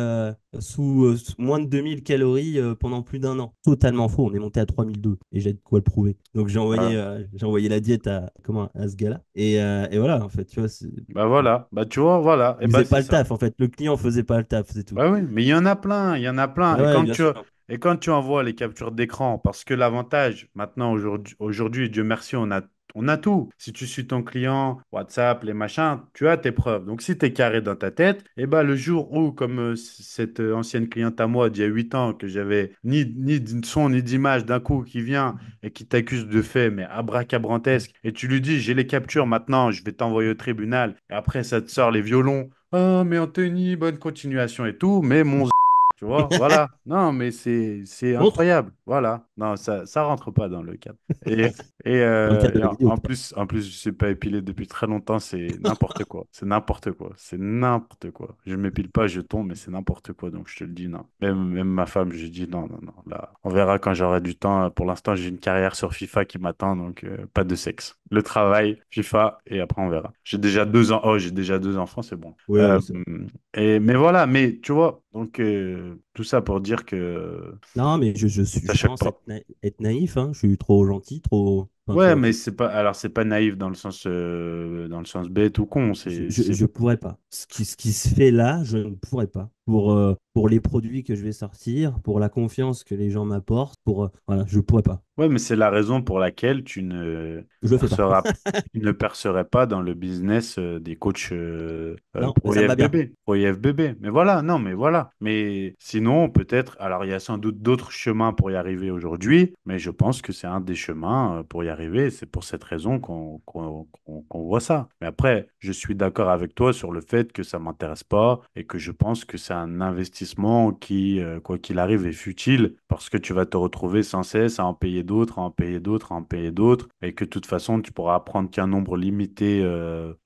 Speaker 1: sous moins de 2000 calories pendant plus d'un an. Totalement faux. On est monté à 3002. Et j'ai de quoi le prouver. Donc, j'ai envoyé la diète à ce gars-là. Et voilà, en fait, tu vois,
Speaker 2: Bah voilà, bah tu vois, voilà, et
Speaker 1: il
Speaker 2: bah
Speaker 1: faisait
Speaker 2: c'est
Speaker 1: pas le
Speaker 2: ça.
Speaker 1: taf, en fait. Le client faisait pas le taf, c'est tout.
Speaker 2: Bah oui, mais il y en a plein, il y en a plein.
Speaker 1: Ah ouais, bien sûr.
Speaker 2: Et quand tu envoies les captures d'écran, parce que l'avantage, maintenant, Dieu merci, on a tout. Si tu suis ton client, WhatsApp, les machins, tu as tes preuves. Donc si tu es carré dans ta tête, et bah le jour où, comme cette ancienne cliente à moi d'il y a 8 ans, que j'avais ni de son ni d'image d'un coup qui vient et qui t'accuse de fait, mais abracadabrantesque, et tu lui dis, j'ai les captures maintenant, je vais t'envoyer au tribunal, et après ça te sort les violons. Oh, mais Anthony, bonne continuation et tout, mais mon tu vois, voilà. Non, mais c'est
Speaker 1: Montre
Speaker 2: incroyable. Voilà. Non, ça rentre pas dans le cadre. Et,
Speaker 1: dans le cadre de la vidéo.
Speaker 2: en plus, je suis pas épilé depuis très longtemps, c'est n'importe quoi. C'est n'importe quoi. C'est n'importe quoi. Je m'épile pas, je tombe, mais c'est n'importe quoi. Donc je te le dis, non. Même ma femme, je dis non, non, non. Là, on verra quand j'aurai du temps. Pour l'instant, j'ai une carrière sur FIFA qui m'attend, donc pas de sexe. Le travail, FIFA, et après on verra. J'ai déjà 2 ans. Oh, j'ai déjà 2 enfants, c'est bon.
Speaker 1: Ouais,
Speaker 2: Euh,
Speaker 1: ouais, c'est bon.
Speaker 2: mais voilà, mais tu vois, donc tout tout ça pour dire que
Speaker 1: Non, mais
Speaker 2: ça
Speaker 1: je
Speaker 2: choque
Speaker 1: pense
Speaker 2: pas.
Speaker 1: être naïf, hein. Je suis trop gentil, trop. Enfin, tu
Speaker 2: Ouais,
Speaker 1: vois,
Speaker 2: mais c'est pas, alors c'est pas naïf dans le sens bête ou con.
Speaker 1: je pourrais pas. Ce qui se fait là, je ne pourrais pas. Pour les produits que je vais sortir, pour la confiance que les gens m'apportent, voilà, je pourrais pas.
Speaker 2: Ouais, mais c'est la raison pour laquelle tu ne
Speaker 1: Je le fais pas.
Speaker 2: perceras, tu ne percerais pas dans le business des coachs
Speaker 1: Non, mais
Speaker 2: pro
Speaker 1: ça me va bien.
Speaker 2: IFBB. Pro IFBB. Mais voilà, non, mais voilà. Mais sinon, peut-être, alors il y a sans doute d'autres chemins pour y arriver aujourd'hui, mais je pense que c'est un des chemins pour y arriver. C'est pour cette raison qu'on voit ça. Mais après, je suis d'accord avec toi sur le fait que ça m'intéresse pas et que je pense que c'est un investissement qui, quoi qu'il arrive, est futile parce que tu vas te retrouver sans cesse à en payer d'autres, à en payer d'autres, à en payer d'autres et que de toute façon, tu pourras apprendre qu'un nombre limité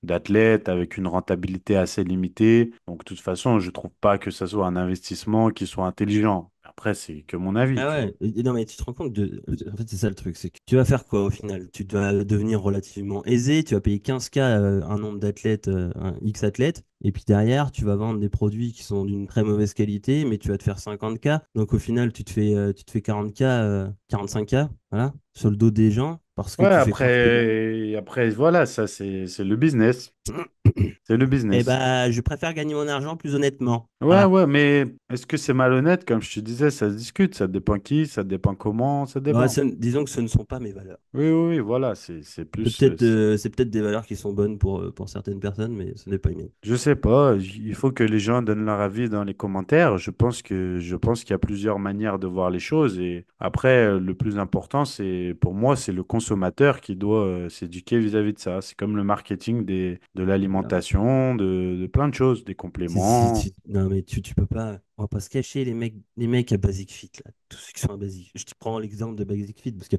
Speaker 2: d'athlètes avec une rentabilité assez limitée. Donc, de toute façon, je trouve pas que ça soit un investissement qui soit intelligent. Après, c'est que mon avis,
Speaker 1: Ah
Speaker 2: tu vois.
Speaker 1: ouais, non mais tu te rends compte de. En fait, c'est ça le truc, c'est que tu vas faire quoi au final? Tu dois devenir relativement aisé, tu vas payer 15K un nombre d'athlètes, un X athlètes, et puis derrière, tu vas vendre des produits qui sont d'une très mauvaise qualité, mais tu vas te faire 50K. Donc au final, tu te fais 40K, 45K, voilà, sur le dos des gens, parce que
Speaker 2: Ouais,
Speaker 1: tu fais croire que bon.
Speaker 2: après, voilà, ça, c'est le business. C'est le
Speaker 1: Eh
Speaker 2: business.
Speaker 1: ben, je préfère gagner mon argent plus honnêtement.
Speaker 2: Ouais,
Speaker 1: Voilà.
Speaker 2: ouais, mais est-ce que c'est malhonnête? Comme je te disais, ça se discute. Ça dépend qui, ça dépend comment, ça
Speaker 1: Ouais,
Speaker 2: dépend.
Speaker 1: disons que ce ne sont pas mes valeurs.
Speaker 2: Oui, oui, oui, voilà, c'est plus.
Speaker 1: C'est peut-être des valeurs qui sont bonnes pour certaines personnes, mais ce n'est pas les miennes.
Speaker 2: Je sais pas, il faut que les gens donnent leur avis dans les commentaires. Je pense qu'il y a plusieurs manières de voir les choses et après le plus important c'est pour moi c'est le consommateur qui doit s'éduquer vis-à-vis de ça. C'est comme le marketing de
Speaker 1: Voilà.
Speaker 2: l'alimentation, de plein de choses, des compléments.
Speaker 1: Non, mais tu peux pas. On va pas se cacher, les mecs à Basic Fit, là, tous ceux qui sont à Basic. Je te prends l'exemple de Basic Fit, parce que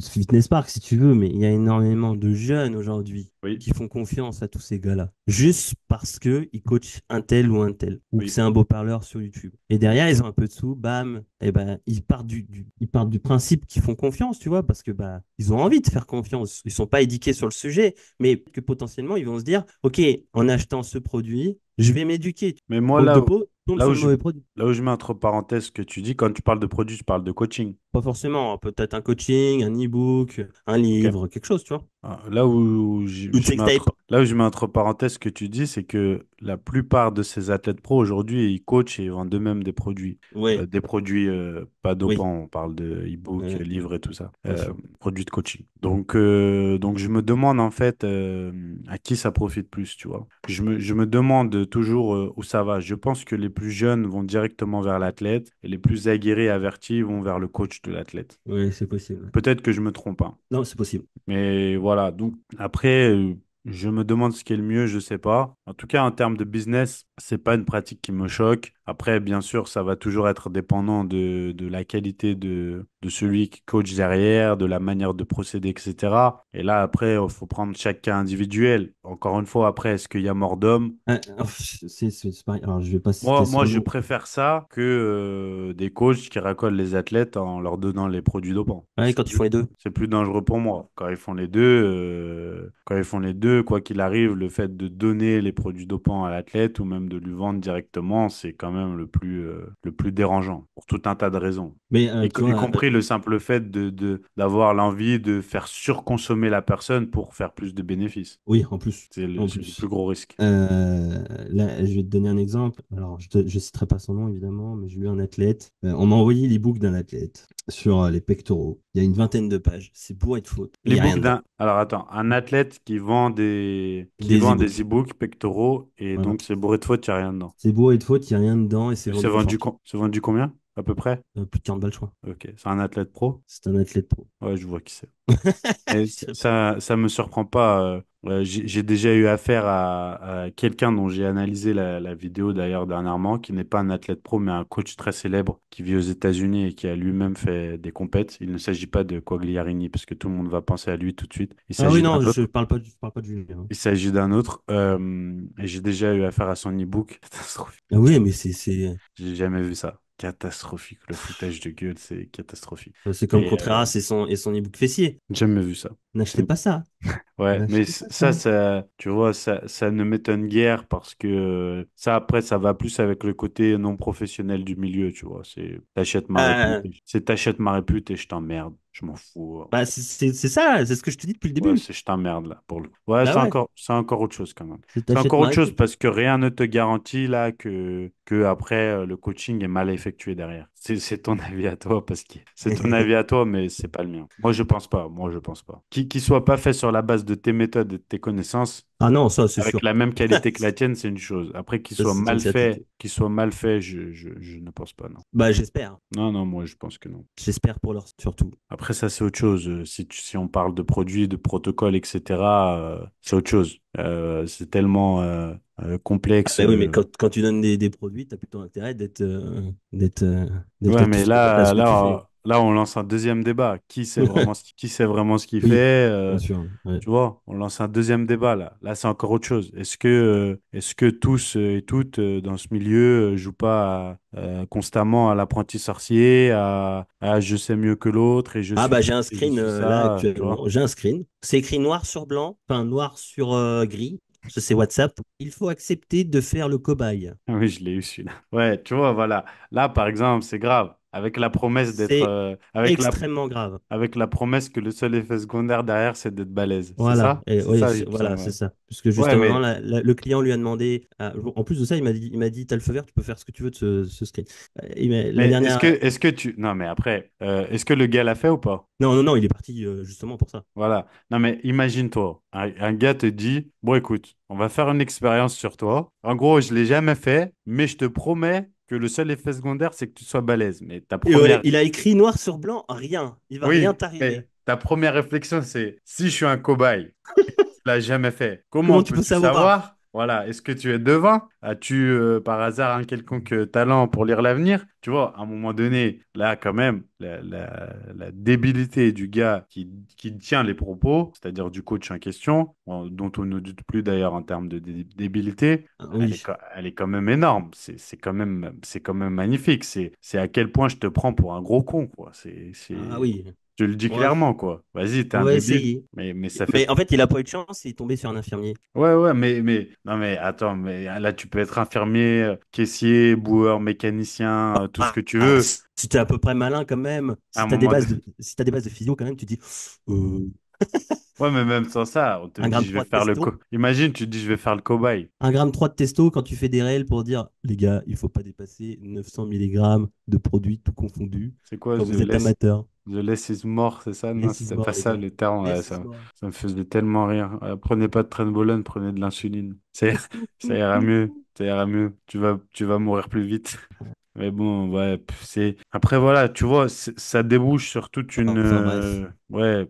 Speaker 1: Fitness Park, si tu veux, mais il y a énormément de jeunes aujourd'hui
Speaker 2: Oui,
Speaker 1: qui font confiance à tous ces gars-là, juste parce que ils coachent un tel ou un tel, ou que
Speaker 2: oui,
Speaker 1: c'est un beau parleur sur YouTube. Et derrière, ils ont un peu de sous, bam, et ben, ils partent du principe qu'ils font confiance, tu vois, parce que bah, ils ont envie de faire confiance. Ils sont pas éduqués sur le sujet, mais que potentiellement, ils vont se dire, OK, en achetant ce produit, je vais m'éduquer.
Speaker 2: mais moi
Speaker 1: Manque de peau, tombe
Speaker 2: là
Speaker 1: sur
Speaker 2: où
Speaker 1: le
Speaker 2: je
Speaker 1: mauvais produit.
Speaker 2: là où je mets entre parenthèses ce que tu dis quand tu parles de produit, tu parles de coaching.
Speaker 1: Pas forcément, hein, peut-être un coaching, un e-book, un
Speaker 2: Ok.
Speaker 1: livre, quelque chose, tu vois.
Speaker 2: Là où
Speaker 1: Une sextape.
Speaker 2: je mets entre parenthèses ce que tu dis, c'est que la plupart de ces athlètes pro aujourd'hui, ils coachent et ils vendent eux-mêmes des produits.
Speaker 1: Oui,
Speaker 2: Des produits pas
Speaker 1: oui,
Speaker 2: dopants, on parle de e-book,
Speaker 1: oui,
Speaker 2: livres et tout ça.
Speaker 1: bien sûr.
Speaker 2: Produits de coaching. Donc je me demande en fait à qui ça profite plus, tu vois. Je me demande toujours où ça va. Je pense que les plus jeunes vont directement vers l'athlète et les plus aguerris et avertis vont vers le coach de l'athlète.
Speaker 1: Oui, c'est possible.
Speaker 2: Peut-être que je me trompe, hein.
Speaker 1: Non, c'est possible.
Speaker 2: Mais voilà, donc après, je me demande ce qui est le mieux, je sais pas. En tout cas, en termes de business, c'est pas une pratique qui me choque. Après, bien sûr, ça va toujours être dépendant de la qualité de celui qui coach derrière, de la manière de procéder, etc. Et là, après, il faut prendre chaque cas individuel. Encore une fois, après, est-ce qu'il y a mort d'homme?
Speaker 1: C'est pareil. Alors, je vais pas
Speaker 2: Moi,
Speaker 1: citer
Speaker 2: moi,
Speaker 1: son
Speaker 2: je
Speaker 1: nom.
Speaker 2: préfère ça que des coachs qui racolent les athlètes en leur donnant les produits dopants.
Speaker 1: Ouais, quand ils font les deux.
Speaker 2: C'est plus dangereux pour moi. Quand ils font les deux, quoi qu'il arrive, le fait de donner les produits dopants à l'athlète ou même de lui vendre directement, c'est quand même le plus dérangeant pour tout un tas de raisons.
Speaker 1: Mais tu
Speaker 2: Y
Speaker 1: vois,
Speaker 2: compris le simple fait d'avoir l'envie de faire surconsommer la personne pour faire plus de bénéfices.
Speaker 1: oui, en plus. En
Speaker 2: C'est le plus
Speaker 1: plus.
Speaker 2: gros risque.
Speaker 1: Là, je vais te donner un exemple. Alors, je citerai pas son nom, évidemment, mais j'ai eu un athlète. On m'a envoyé l'ebook d'un athlète sur les pectoraux. Il y a une vingtaine de pages. C'est bourré de fautes. Et il
Speaker 2: Les
Speaker 1: n'y a rien
Speaker 2: books
Speaker 1: dedans.
Speaker 2: d'un. Alors attends, un athlète qui
Speaker 1: Des
Speaker 2: vend des
Speaker 1: e-books.
Speaker 2: e-books pectoraux et
Speaker 1: Voilà.
Speaker 2: donc c'est bourré de fautes, il n'y a rien dedans.
Speaker 1: C'est bourré de fautes, il n'y a rien dedans et c'est
Speaker 2: Et c'est
Speaker 1: vendu une
Speaker 2: vendu,
Speaker 1: fortune.
Speaker 2: c'est vendu combien à peu près?
Speaker 1: Plus de 40 balles, je crois.
Speaker 2: Ok, c'est un athlète pro?
Speaker 1: C'est un athlète pro.
Speaker 2: Ouais, je vois qui c'est. Et ça me surprend pas. J'ai déjà eu affaire à quelqu'un dont j'ai analysé la vidéo d'ailleurs dernièrement, qui n'est pas un athlète pro, mais un coach très célèbre qui vit aux États-Unis et qui a lui-même fait des compètes. Il ne s'agit pas de Quagliarini, parce que tout le monde va penser à lui tout de suite. Il
Speaker 1: Ah oui,
Speaker 2: s'agit d'un
Speaker 1: non,
Speaker 2: autre.
Speaker 1: je parle pas de Julien.
Speaker 2: Il s'agit d'un autre. Et j'ai déjà eu affaire à son e-book. Catastrophique.
Speaker 1: Ah oui, mais
Speaker 2: J'ai jamais vu ça. Catastrophique. Le foutage de gueule, c'est catastrophique.
Speaker 1: c'est comme
Speaker 2: Et
Speaker 1: Contreras et son e-book fessier.
Speaker 2: jamais vu ça.
Speaker 1: N'achetez pas ça.
Speaker 2: Ouais,
Speaker 1: On a
Speaker 2: mais
Speaker 1: acheté ça.
Speaker 2: tu vois, ça ne m'étonne guère parce que ça, après, ça va plus avec le côté non professionnel du milieu, tu vois.
Speaker 1: Euh,
Speaker 2: T'achètes ma répute et je t'emmerde. Je m'en fous.
Speaker 1: Bah, c'est ça, c'est ce que je te dis depuis le
Speaker 2: Ouais,
Speaker 1: début.
Speaker 2: c'est je t'emmerde là pour le. Ouais,
Speaker 1: Bah ouais,
Speaker 2: c'est encore autre chose quand même.
Speaker 1: c'est
Speaker 2: C'est
Speaker 1: t'achètes
Speaker 2: encore
Speaker 1: ma
Speaker 2: autre chose
Speaker 1: répute.
Speaker 2: parce que rien ne te garantit là que après le coaching est mal effectué derrière. C'est ton avis à toi parce que c'est ton avis à toi, mais c'est pas le mien. Moi, je pense pas. Moi, je pense pas. Qui soit pas fait sur la base de tes méthodes et de tes connaissances,
Speaker 1: Ah non, ça, c'est
Speaker 2: avec
Speaker 1: sûr.
Speaker 2: la même qualité que la tienne, c'est une chose. Après,
Speaker 1: Ça, c'est une certitude.
Speaker 2: qu'il soit mal fait, je ne pense pas, non.
Speaker 1: Bah, j'espère.
Speaker 2: Non, non, moi, je pense que non.
Speaker 1: J'espère pour leur surtout.
Speaker 2: Après, ça, c'est autre chose. Si on parle de produits, de protocoles, etc., c'est autre chose. C'est tellement
Speaker 1: Ah
Speaker 2: complexe.
Speaker 1: bah oui, mais quand tu donnes des produits, tu as plutôt intérêt d'être
Speaker 2: Ouais, mais
Speaker 1: satisfait à ce que tu fais.
Speaker 2: là, on lance un deuxième débat. Qui sait vraiment ce qu'il
Speaker 1: Oui,
Speaker 2: fait?
Speaker 1: bien sûr. Ouais.
Speaker 2: Tu vois, on lance un deuxième débat là. Là, c'est encore autre chose. Est-ce que tous et toutes dans ce milieu jouent pas constamment à l'apprenti sorcier, à je sais mieux que l'autre et
Speaker 1: Ah bah j'ai un
Speaker 2: et je
Speaker 1: screen
Speaker 2: suis
Speaker 1: là
Speaker 2: ça, tu vois?
Speaker 1: actuellement. J'ai un screen. C'est écrit noir sur blanc, enfin noir sur gris. Ça c'est WhatsApp. Il faut accepter de faire le cobaye.
Speaker 2: Oui, je l'ai eu celui-là. Ouais, tu vois, voilà. Là, par exemple, c'est grave. Avec la promesse d'être,
Speaker 1: C'est extrêmement grave.
Speaker 2: avec la promesse que le seul effet secondaire derrière, c'est d'être balèze. C'est
Speaker 1: Voilà,
Speaker 2: ça?
Speaker 1: et
Speaker 2: C'est
Speaker 1: oui,
Speaker 2: ça, il me
Speaker 1: voilà,
Speaker 2: semble.
Speaker 1: c'est
Speaker 2: Ouais,
Speaker 1: ça. Puisque
Speaker 2: ouais,
Speaker 1: justement,
Speaker 2: mais
Speaker 1: le client lui a demandé, en plus de ça, il m'a dit, t'as le feu vert, tu peux faire ce que tu veux de ce screen. La dernière,
Speaker 2: est-ce que tu. Non, mais après, est-ce que le gars l'a fait ou pas?
Speaker 1: non, non, non, il est parti justement pour ça.
Speaker 2: Voilà. Non, mais imagine-toi, un gars te dit, bon, écoute, on va faire une expérience sur toi. En gros, je l'ai jamais fait, mais je te promets que le seul effet secondaire, c'est que tu sois balèze. Mais ta
Speaker 1: Et ouais,
Speaker 2: première.
Speaker 1: il a écrit noir sur blanc, rien. Il va rien
Speaker 2: Oui, mais
Speaker 1: t'arriver.
Speaker 2: ta première réflexion, c'est si je suis un cobaye, tu l'as jamais fait.
Speaker 1: Comment
Speaker 2: Comment
Speaker 1: tu peux
Speaker 2: peux-tu
Speaker 1: savoir?
Speaker 2: savoir? Voilà, est-ce que tu es devin? As-tu par hasard un quelconque talent pour lire l'avenir? Tu vois, à un moment donné, là, quand même, la débilité du gars qui tient les propos, c'est-à-dire du coach en question, dont on ne doute plus d'ailleurs en termes de débilité,
Speaker 1: Ah, oui.
Speaker 2: elle est quand même énorme. C'est quand même magnifique. C'est à quel point je te prends pour un gros con, quoi.
Speaker 1: Ah oui.
Speaker 2: Je le dis
Speaker 1: On va,
Speaker 2: clairement, quoi. Vas-y, t'es
Speaker 1: on
Speaker 2: un
Speaker 1: va
Speaker 2: débile,
Speaker 1: essayer.
Speaker 2: mais ça fait.
Speaker 1: Mais en fait, il a pas eu de chance, il est tombé sur un infirmier.
Speaker 2: Ouais, ouais, non, mais attends, mais là, tu peux être infirmier, caissier, boueur, mécanicien, tout ce que tu
Speaker 1: Ah,
Speaker 2: veux.
Speaker 1: si t'es à peu près malin quand même,
Speaker 2: À un
Speaker 1: si t'as des
Speaker 2: moment
Speaker 1: bases
Speaker 2: donné.
Speaker 1: de, si t'as des bases de physio quand même, tu dis euh,
Speaker 2: Ouais, mais même sans ça, on te
Speaker 1: un
Speaker 2: dit,
Speaker 1: gramme
Speaker 2: je vais
Speaker 1: 3 de
Speaker 2: faire
Speaker 1: testo.
Speaker 2: Imagine, tu te dis, je vais faire le cobaye.
Speaker 1: 1,3 de testo quand tu fais des réels pour dire, les gars, il faut pas dépasser 900 milligrammes de produits tout confondus
Speaker 2: C'est quoi,
Speaker 1: quand vous êtes amateur.
Speaker 2: the less is more, c'est ça? Non,
Speaker 1: Less is
Speaker 2: c'était pas
Speaker 1: more, les
Speaker 2: ça
Speaker 1: gars.
Speaker 2: le terme, ouais,
Speaker 1: Less is more.
Speaker 2: ça me faisait tellement rire. Prenez pas de Trenbolone, prenez de l'insuline. Ça ira mieux, ça ira mieux. Tu vas mourir plus vite. Mais bon, ouais, Après, voilà, tu vois, ça débouche sur toute une...
Speaker 1: Enfin bref.
Speaker 2: Ouais,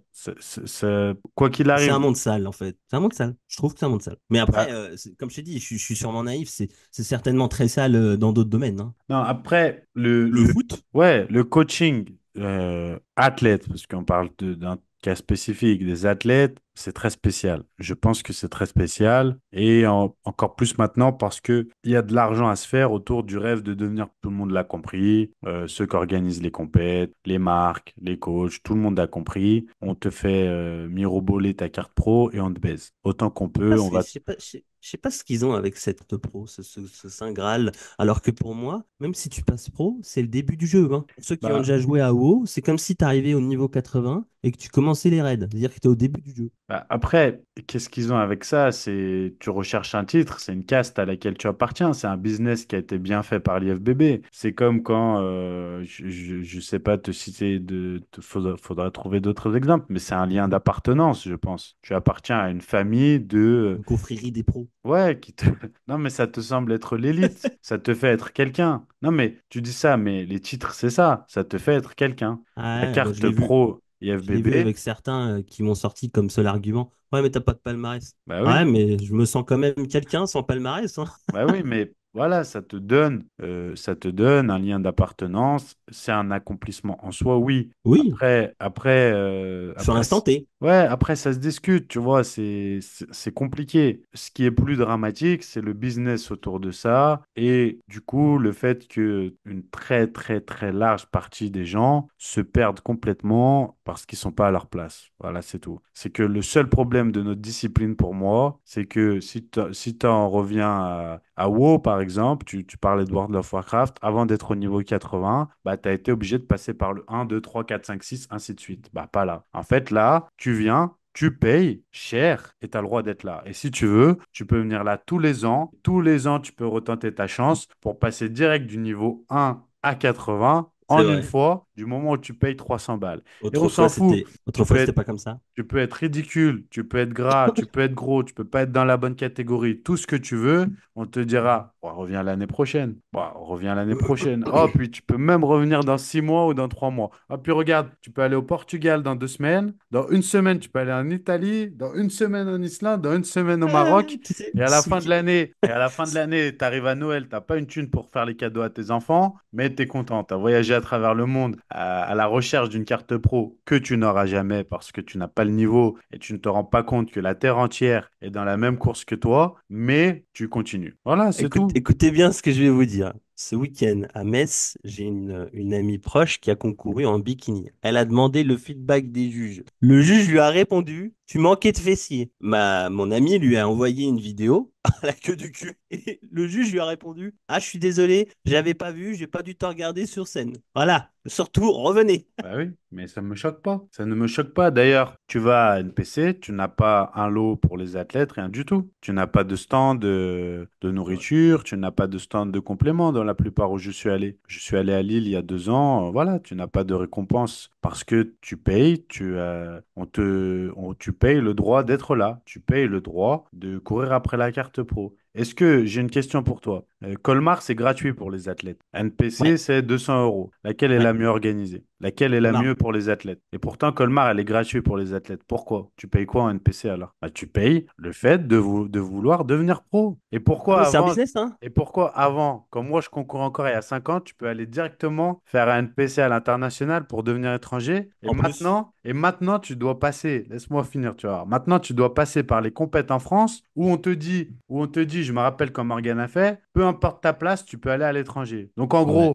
Speaker 2: quoi qu'il
Speaker 1: C'est un
Speaker 2: arrive.
Speaker 1: monde sale, en fait. C'est un monde sale. Je trouve que c'est un monde sale. Mais après,
Speaker 2: Bah,
Speaker 1: comme je t'ai dit, je suis sûrement naïf. C'est certainement très sale dans d'autres domaines, hein.
Speaker 2: non, après,
Speaker 1: Le foot?
Speaker 2: ouais, le coaching athlète, parce qu'on parle d'un cas spécifique, des athlètes, c'est très spécial. Je pense que c'est très spécial et encore plus maintenant parce que il y a de l'argent à se faire autour du rêve de devenir, tout le monde l'a compris, ceux qui organisent les compètes, les marques, les coachs, tout le monde a compris. On te fait miroboler ta carte pro et on te baise. Autant qu'on peut, on va.
Speaker 1: Je sais pas ce qu'ils ont avec cette pro, ce Saint Graal. Alors que pour moi, même si tu passes pro, c'est le début du jeu, hein. Pour ceux qui ont
Speaker 2: Bah,
Speaker 1: déjà joué à WoW, c'est comme si tu arrivais au niveau 80 et que tu commençais les raids. C'est-à-dire que tu es au début du jeu.
Speaker 2: Après, qu'est-ce qu'ils ont avec ça? C'est, tu recherches un titre, c'est une caste à laquelle tu appartiens, c'est un business qui a été bien fait par l'IFBB. C'est comme quand, je sais pas te citer faudra trouver d'autres exemples, mais c'est un lien d'appartenance, je pense. Tu appartiens à une famille de,
Speaker 1: Une confrérie des pros.
Speaker 2: ouais, non, mais ça te semble être l'élite, ça te fait être quelqu'un. Non, mais tu dis ça, mais les titres, c'est ça te fait être quelqu'un. La
Speaker 1: Ah ouais, bah, je
Speaker 2: carte
Speaker 1: l'ai vu.
Speaker 2: pro
Speaker 1: Je l'ai vu
Speaker 2: IFBB,
Speaker 1: avec certains qui m'ont sorti comme seul argument. Ouais, mais t'as pas de palmarès.
Speaker 2: bah
Speaker 1: Ouais,
Speaker 2: oui.
Speaker 1: mais je me sens quand même quelqu'un sans palmarès, hein.
Speaker 2: Bah oui, voilà, ça te donne un lien d'appartenance. C'est un accomplissement en soi, oui.
Speaker 1: Oui, sur
Speaker 2: Après,
Speaker 1: l'instant T.
Speaker 2: ouais, après ça se discute, tu vois, c'est compliqué. Ce qui est plus dramatique, c'est le business autour de ça et du coup le fait que une très très très large partie des gens se perdent complètement parce qu'ils sont pas à leur place. Voilà, c'est tout. C'est que le seul problème de notre discipline pour moi, c'est que si t'en reviens à WoW par exemple, tu parlais de World of Warcraft, avant d'être au niveau 80, bah tu as été obligé de passer par le 1, 2, 3, 4, 5, 6, ainsi de suite. Bah pas là. En fait, là, tu viens, tu payes cher et tu as le droit d'être là. Et si tu veux, tu peux venir là tous les ans. Tous les ans, tu peux retenter ta chance pour passer direct du niveau 1 à 80
Speaker 1: C'est
Speaker 2: en une
Speaker 1: vrai.
Speaker 2: fois, du moment où tu payes 300 balles. Et on s'en fout.
Speaker 1: Autrefois, c'était pas comme ça.
Speaker 2: Tu peux être ridicule, tu peux être gras, tu peux être gros, tu peux pas être dans la bonne catégorie, tout ce que tu veux, on te dira, bon, reviens l'année prochaine. Bon, reviens l'année prochaine. Oh, puis tu peux même revenir dans 6 mois ou dans 3 mois. Ah, puis regarde, tu peux aller au Portugal dans 2 semaines, dans une semaine, tu peux aller en Italie, dans une semaine en Islande, dans une semaine au
Speaker 1: Ah,
Speaker 2: Maroc.
Speaker 1: tu sais,
Speaker 2: Et à la
Speaker 1: ce
Speaker 2: fin de
Speaker 1: week-
Speaker 2: l'année, tu arrives à Noël, t'as pas une thune pour faire les cadeaux à tes enfants, mais tu es content. Tu as voyagé à travers le monde à la recherche d'une carte pro que tu n'auras jamais parce que tu n'as pas le niveau et tu ne te rends pas compte que la Terre entière est dans la même course que toi, mais tu continues. Voilà, c'est tout.
Speaker 1: Écoutez bien ce que je vais vous dire. Ce week-end à Metz, j'ai une amie proche qui a concouru en bikini. Elle a demandé le feedback des juges. Le juge lui a répondu, tu manquais de fessiers. Mon ami lui a envoyé une vidéo à la queue du cul. Et le juge lui a répondu, ah, je suis désolé, j'avais pas vu, j'ai pas du temps regarder sur scène. Voilà. Surtout, revenez.
Speaker 2: Bah oui, mais ça ne me choque pas. Ça ne me choque pas. D'ailleurs, tu vas à NPC, tu n'as pas un lot pour les athlètes, rien du tout. Tu n'as pas de stand de
Speaker 1: Ouais.
Speaker 2: nourriture, tu n'as pas de stand de compléments dans la plupart où je suis allé. Je suis allé à Lille il y a 2 ans. Voilà, tu n'as pas de récompense parce que tu payes, tu payes le droit d'être là. Tu payes le droit de courir après la carte pro. Est-ce que j'ai une question pour toi? Colmar, c'est gratuit pour les athlètes. NPC,
Speaker 1: Ouais.
Speaker 2: c'est 200 euros. Laquelle est
Speaker 1: Ouais.
Speaker 2: la mieux organisée? Laquelle est la
Speaker 1: Colmar.
Speaker 2: mieux pour les athlètes? Et pourtant, Colmar, elle est gratuite pour les athlètes. Pourquoi? Tu payes quoi en NPC alors? Bah, tu payes le fait de vouloir devenir pro.
Speaker 1: Ah, mais c'est un business, hein?
Speaker 2: Et pourquoi avant, quand moi je concours encore il y a 5 ans, tu peux aller directement faire un NPC à l'international pour devenir étranger.
Speaker 1: En plus.
Speaker 2: Et maintenant, tu dois passer, laisse-moi finir, tu vois. Maintenant, tu dois passer par les compètes en France où on te dit, je me rappelle quand Morgan a fait, peu importe ta place, tu peux aller à l'étranger. Donc en
Speaker 1: Ouais.
Speaker 2: gros,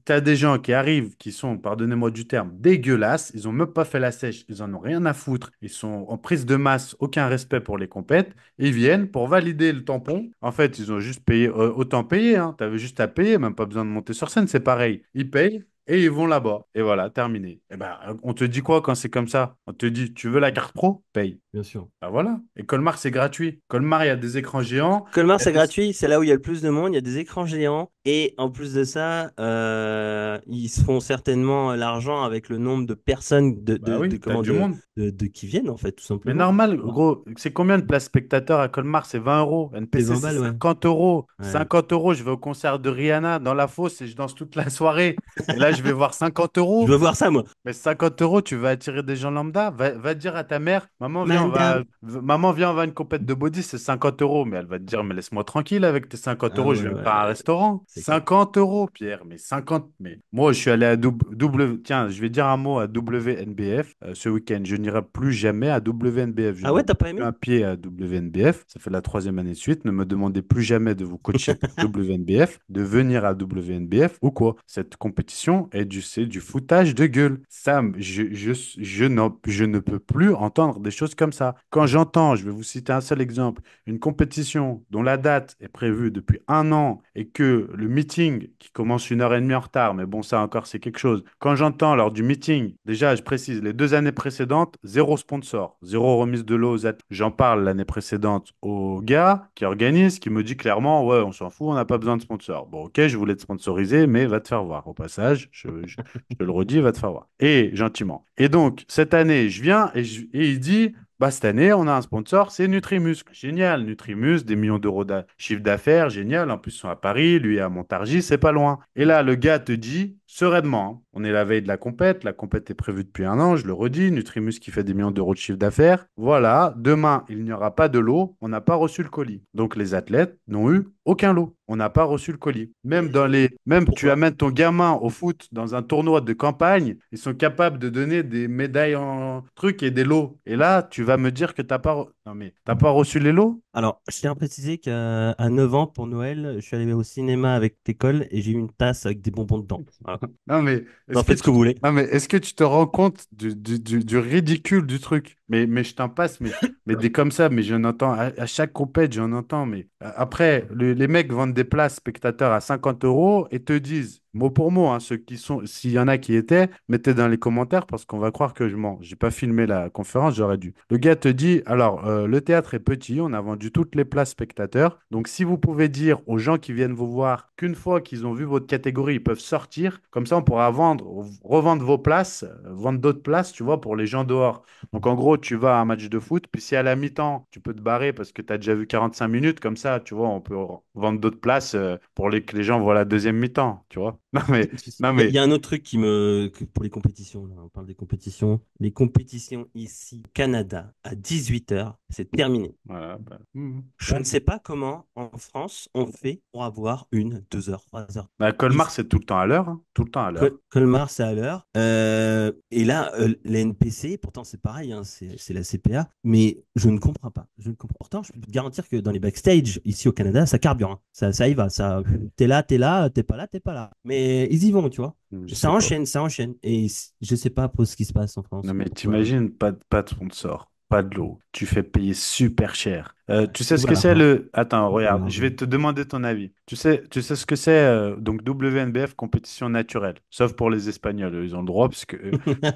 Speaker 2: tu as des gens qui arrivent, qui sont, pardonnez-moi du terme, dégueulasses. Ils ont même pas fait la sèche, ils en ont rien à foutre. Ils sont en prise de masse, aucun respect pour les compètes. Ils viennent pour valider le tampon. En fait, ils ont juste payé, autant payer, hein. Tu avais juste à payer, même pas besoin de monter sur scène, c'est pareil. Ils payent. Et ils vont là-bas. Et voilà, terminé. Et ben, on te dit quoi quand c'est comme ça? On te dit, tu veux la carte pro? Paye.
Speaker 1: Bien sûr.
Speaker 2: Ben voilà. Et Colmar, c'est gratuit. Colmar, il y a des écrans géants.
Speaker 1: Colmar,
Speaker 2: Il y a
Speaker 1: c'est
Speaker 2: des-
Speaker 1: gratuit, c'est là où il y a le plus de monde, il y a des écrans géants, et en plus de ça, ils se font certainement l'argent avec le nombre de personnes
Speaker 2: Bah oui, t'as
Speaker 1: comment,
Speaker 2: du monde.
Speaker 1: qui viennent, en fait, tout
Speaker 2: Mais
Speaker 1: simplement.
Speaker 2: normal,
Speaker 1: Voilà.
Speaker 2: gros, c'est combien de places spectateurs à Colmar? C'est 20 euros.
Speaker 1: C'est
Speaker 2: NPC,
Speaker 1: 20
Speaker 2: c'est
Speaker 1: balles, ouais.
Speaker 2: 50 euros.
Speaker 1: Ouais.
Speaker 2: 50 euros, je vais au concert de Rihanna dans la fosse et je danse toute la soirée. Et là, je vais voir 50
Speaker 1: Je
Speaker 2: euros.
Speaker 1: veux voir ça, moi.
Speaker 2: Mais 50 euros, tu vas attirer des gens lambda. Va dire à ta mère,
Speaker 1: Madame.
Speaker 2: maman, viens, on va à une compète de body, c'est 50 euros. Mais elle va te dire, mais laisse-moi tranquille avec tes 50
Speaker 1: Ah
Speaker 2: euros, je
Speaker 1: ouais,
Speaker 2: vais me faire un
Speaker 1: ouais,
Speaker 2: restaurant.
Speaker 1: c'est clair.
Speaker 2: 50 euros, Pierre, mais 50. Mais moi, je suis allé à tiens, je vais dire un mot à WNBF ce week-end. Je n'irai plus jamais à WNBF. Je
Speaker 1: Ah
Speaker 2: ne
Speaker 1: ouais,
Speaker 2: mets
Speaker 1: t'as pas
Speaker 2: plus
Speaker 1: aimé?
Speaker 2: un pied à WNBF. Ça fait la troisième année de suite. Ne me demandez plus jamais de vous coacher pour WNBF, de venir à WNBF ou quoi. Cette compétition c'est du foutage de gueule. Sam, je ne peux plus entendre des choses comme ça. Quand j'entends, je vais vous citer un seul exemple, une compétition dont la date est prévue depuis 1 an et que le meeting qui commence 1 heure et demie en retard, mais bon, ça encore, c'est quelque chose. Quand j'entends lors du meeting, déjà, je précise, les 2 années précédentes, zéro sponsor, zéro remise de l'eau aux athlètes. J'en parle l'année précédente au gars qui organise, qui me dit clairement, ouais, on s'en fout, on n'a pas besoin de sponsor. Bon, ok, je voulais te sponsoriser, mais va te faire voir. Au passage, je te le redis, va te faire voir. Et gentiment. Et donc, cette année, je viens et il dit, bah, cette année, on a un sponsor, c'est Nutrimuscle. Génial, Nutrimuscle, des millions d'euros de chiffre d'affaires, génial. En plus, ils sont à Paris, lui est à Montargis, c'est pas loin. Et là, le gars te dit, sereinement, hein. On est la veille de la compète est prévue depuis un an, je le redis, Nutrimus qui fait des millions d'euros de chiffre d'affaires. Voilà, demain, il n'y aura pas de lot, on n'a pas reçu le colis. Donc les athlètes n'ont eu aucun lot. On n'a pas reçu le colis. Même tu
Speaker 1: Pourquoi?
Speaker 2: amènes ton gamin au foot dans un tournoi de campagne, ils sont capables de donner des médailles en truc et des lots. Et là, tu vas me dire que non mais t'as pas reçu les lots?
Speaker 1: Alors, je tiens à préciser qu'à 9 ans, pour Noël, je suis allé au cinéma avec l'école et j'ai eu une tasse avec des bonbons dedans. Voilà.
Speaker 2: Non, mais
Speaker 1: Vous en faites ce que vous voulez.
Speaker 2: est-ce que tu te rends compte du ridicule du truc? Mais je t'en passe, mais des comme ça, mais j'en entends à chaque compète, j'en entends. Mais après, les mecs vendent des places spectateurs à 50 euros et te disent, mot pour mot, hein, ceux qui sont, s'il y en a qui étaient, mettez dans les commentaires parce qu'on va croire que je mens. J'ai pas filmé la conférence, j'aurais dû. Le gars te dit, alors, le théâtre est petit, on a vendu toutes les places spectateurs. Donc, si vous pouvez dire aux gens qui viennent vous voir qu'une fois qu'ils ont vu votre catégorie, ils peuvent sortir, comme ça, on pourra revendre vos places, vendre d'autres places, tu vois, pour les gens dehors. Donc, en gros, tu vas à un match de foot, puis si à la mi-temps, tu peux te barrer parce que tu as déjà vu 45 minutes, comme ça, tu vois, on peut vendre d'autres places pour que les gens voient la deuxième mi-temps, tu vois. Non, mais,
Speaker 1: Tu sais,
Speaker 2: non,
Speaker 1: il y
Speaker 2: mais,
Speaker 1: a un autre truc pour les compétitions, là, on parle des compétitions. Les compétitions ici, au Canada, à 18 h, c'est terminé.
Speaker 2: voilà, bah,
Speaker 1: Je
Speaker 2: ouais.
Speaker 1: ne sais pas comment, en France, on fait pour avoir 1, 2 heures, 3 heures.
Speaker 2: Bah, Colmar, c'est tout le temps à l'heure, hein, tout le temps à l'heure.
Speaker 1: Colmar, c'est à l'heure. Et là, les NPC, pourtant c'est pareil, hein, c'est la CPA, mais je ne comprends pas. Je ne comprends. Pourtant, je peux te garantir que dans les backstage, ici au Canada, ça carbure, hein. Ça y va. T'es là, t'es pas là, t'es pas là. Mais ils y vont, tu vois.
Speaker 2: Je
Speaker 1: Ça
Speaker 2: sais pas.
Speaker 1: enchaîne, ça enchaîne. Et je sais pas pour ce qui se passe en
Speaker 2: Non,
Speaker 1: France.
Speaker 2: mais
Speaker 1: Pourquoi?
Speaker 2: t'imagines, pas de sponsor, pas de l'eau. Tu fais payer super cher. Tu sais ce que
Speaker 1: Voilà.
Speaker 2: c'est le... Attends, regarde,
Speaker 1: Voilà.
Speaker 2: je vais te demander ton avis. Tu sais ce que c'est, donc WNBF, compétition naturelle. Sauf pour les Espagnols, eux, ils ont le droit, parce que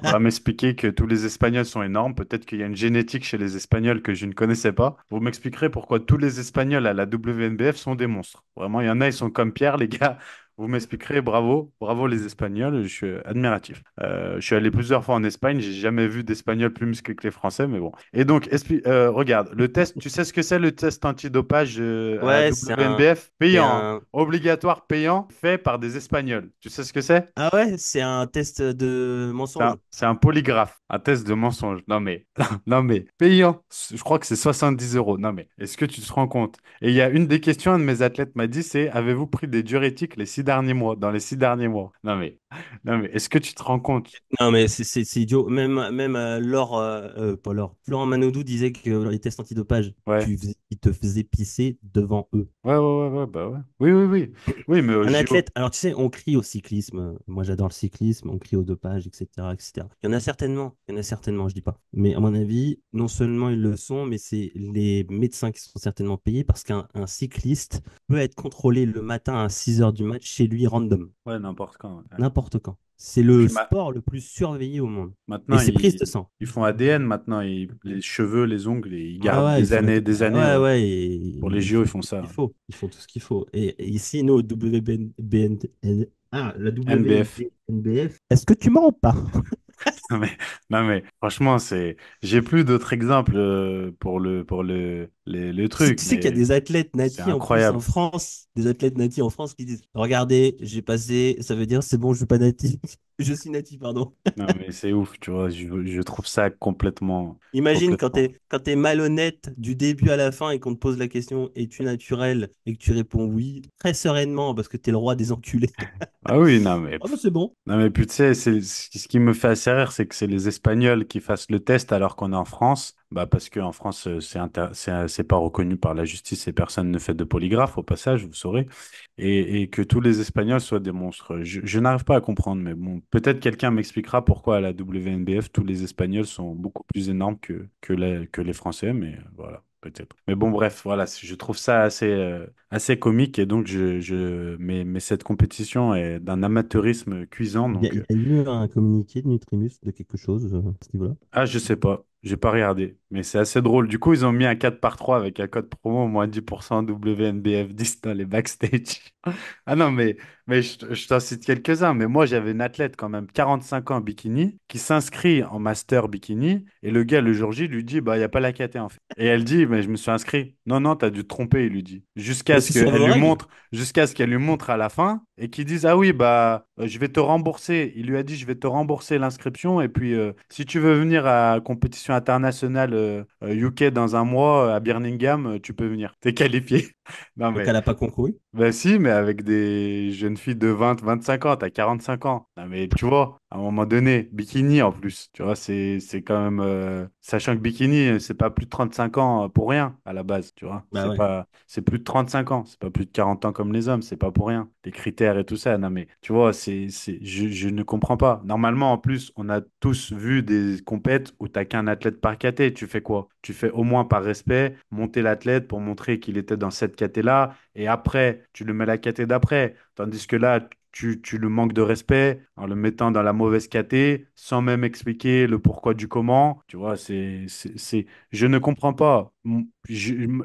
Speaker 2: on va m'expliquer que tous les Espagnols sont énormes. Peut-être qu'il y a une génétique chez les Espagnols que je ne connaissais pas. Vous m'expliquerez pourquoi tous les Espagnols à la WNBF sont des monstres. Vraiment, il y en a, ils sont comme Pierre, les gars. Vous m'expliquerez, bravo, bravo les Espagnols, je suis admiratif. Je suis allé plusieurs fois en Espagne, j'ai jamais vu d'Espagnols plus musclés que les Français, mais bon. Et donc, regarde, le test, tu sais ce que c'est le test antidopage à la
Speaker 1: Ouais,
Speaker 2: WNBF?
Speaker 1: c'est
Speaker 2: Payant, hein.
Speaker 1: un,
Speaker 2: Obligatoire payant, fait par des Espagnols. Tu sais ce que c'est?
Speaker 1: ah ouais, c'est un test de mensonge.
Speaker 2: C'est un polygraphe, un test de mensonge. Non mais, non mais, payant. Je crois que c'est 70 euros. Non mais, est-ce que tu te rends compte? Et il y a une des questions, un de mes athlètes m'a dit, c'est, avez-vous pris des diurétiques les 6 derniers mois, dans les 6 derniers mois? Non mais, est-ce que tu te rends compte?
Speaker 1: Non, mais c'est idiot. Même Laure, pas Laure, Florent Manodou disait que les tests antidopage,
Speaker 2: Ouais.
Speaker 1: ils te faisaient pisser devant eux.
Speaker 2: Ouais, bah ouais. Oui, oui, oui. Oui, mais au
Speaker 1: Un
Speaker 2: JO.
Speaker 1: athlète, alors tu sais, on crie au cyclisme. Moi, j'adore le cyclisme, on crie au dopage, etc., etc. Il y en a certainement, je dis pas. Mais à mon avis, non seulement ils le sont, mais c'est les médecins qui sont certainement payés parce qu'un cycliste peut être contrôlé le matin à 6 heures du match chez lui, random,
Speaker 2: Ouais, n'importe quand. Ouais.
Speaker 1: n'importe quand. C'est le
Speaker 2: Puis
Speaker 1: sport le plus surveillé au monde. Et
Speaker 2: maintenant,
Speaker 1: c'est prise de sang.
Speaker 2: ils font ADN, maintenant, les cheveux, les ongles, ils
Speaker 1: Ouais,
Speaker 2: gardent
Speaker 1: ouais, ils font
Speaker 2: des années,
Speaker 1: ouais,
Speaker 2: ouais.
Speaker 1: ouais,
Speaker 2: Pour les
Speaker 1: ils
Speaker 2: JO,
Speaker 1: font
Speaker 2: ils font
Speaker 1: tout ce qu'il
Speaker 2: ça.
Speaker 1: faut. Ils font tout ce qu'il faut. Et ici, nous, la
Speaker 2: NBF.
Speaker 1: WNBF, est-ce que tu mens ou pas?
Speaker 2: Non, mais franchement, j'ai plus d'autres exemples le truc,
Speaker 1: Tu sais qu'il y a
Speaker 2: mais
Speaker 1: des athlètes
Speaker 2: c'est
Speaker 1: natis en plus en
Speaker 2: incroyable.
Speaker 1: France, des athlètes natis en France qui disent, regardez, j'ai passé, ça veut dire c'est bon, je suis pas natif, je suis natif, pardon.
Speaker 2: Non, mais c'est ouf, tu vois, je trouve ça complètement,
Speaker 1: Imagine
Speaker 2: complètement.
Speaker 1: quand t'es malhonnête du début à la fin et qu'on te pose la question, es-tu naturel? Et que tu réponds oui, très sereinement parce que t'es le roi des enculés.
Speaker 2: Ah oui, non, mais
Speaker 1: Oh, bah, c'est bon.
Speaker 2: non, mais puis tu sais, ce qui me fait assez rire, c'est que c'est les Espagnols qui fassent le test alors qu'on est en France. Bah, parce qu'en France, c'est pas reconnu par la justice et personne ne fait de polygraphe, au passage, vous saurez. Et que tous les Espagnols soient des monstres. Je n'arrive pas à comprendre, mais bon, peut-être quelqu'un m'expliquera pourquoi à la WNBF, tous les Espagnols sont beaucoup plus énormes que les Français, mais voilà. Peut-être. Mais bon, bref, voilà, je trouve ça assez comique et donc mais cette compétition est d'un amateurisme cuisant.
Speaker 1: Il
Speaker 2: Donc,
Speaker 1: y a eu un communiqué de Nutrimus de quelque chose à ce niveau-là.
Speaker 2: je sais pas, j'ai pas regardé, mais c'est assez drôle. Du coup, ils ont mis un 4 par 3 avec un code promo moins 10% WNBF10 dans les backstage. Ah non, mais je t'en cite quelques-uns. Mais moi, j'avais une athlète quand même, 45 ans bikini, qui s'inscrit en master bikini. Et le gars, le jour J, lui dit, bah, il n'y a pas la KT en fait. Et elle dit, mais je me suis inscrit. Non, non, t'as dû te tromper, il lui dit.
Speaker 1: Mais c'est sur vos règles.
Speaker 2: Jusqu'à ce qu'elle lui montre à la fin. et qui disent, ah oui, bah, je vais te rembourser. Il lui a dit, je vais te rembourser l'inscription. Et puis, si tu veux venir à compétition internationale UK dans un mois à Birmingham, tu peux venir. T'es qualifié. Non,
Speaker 1: Donc,
Speaker 2: mais
Speaker 1: elle n'a pas concouru.
Speaker 2: ben si, mais avec des jeunes filles de 20, 25 ans, t'as 45 ans. Non, mais tu vois, à un moment donné, bikini en plus, tu vois, c'est quand même... sachant que bikini, c'est pas plus de 35 ans pour rien, à la base, tu vois.
Speaker 1: Bah ouais.
Speaker 2: C'est plus de 35 ans, c'est pas plus de 40 ans comme les hommes, c'est pas pour rien. Les critères et tout ça, non mais, tu vois, je ne comprends pas. Normalement, en plus, on a tous vu des compètes où t'as qu'un athlète par caté. Tu fais quoi? Tu fais au moins par respect, monter l'athlète pour montrer qu'il était dans cette caté-là et après, tu le mets la caté d'après. Tandis que là, tu le manques de respect en le mettant dans la mauvaise caté, sans même expliquer le pourquoi du comment. Tu vois, je ne comprends pas.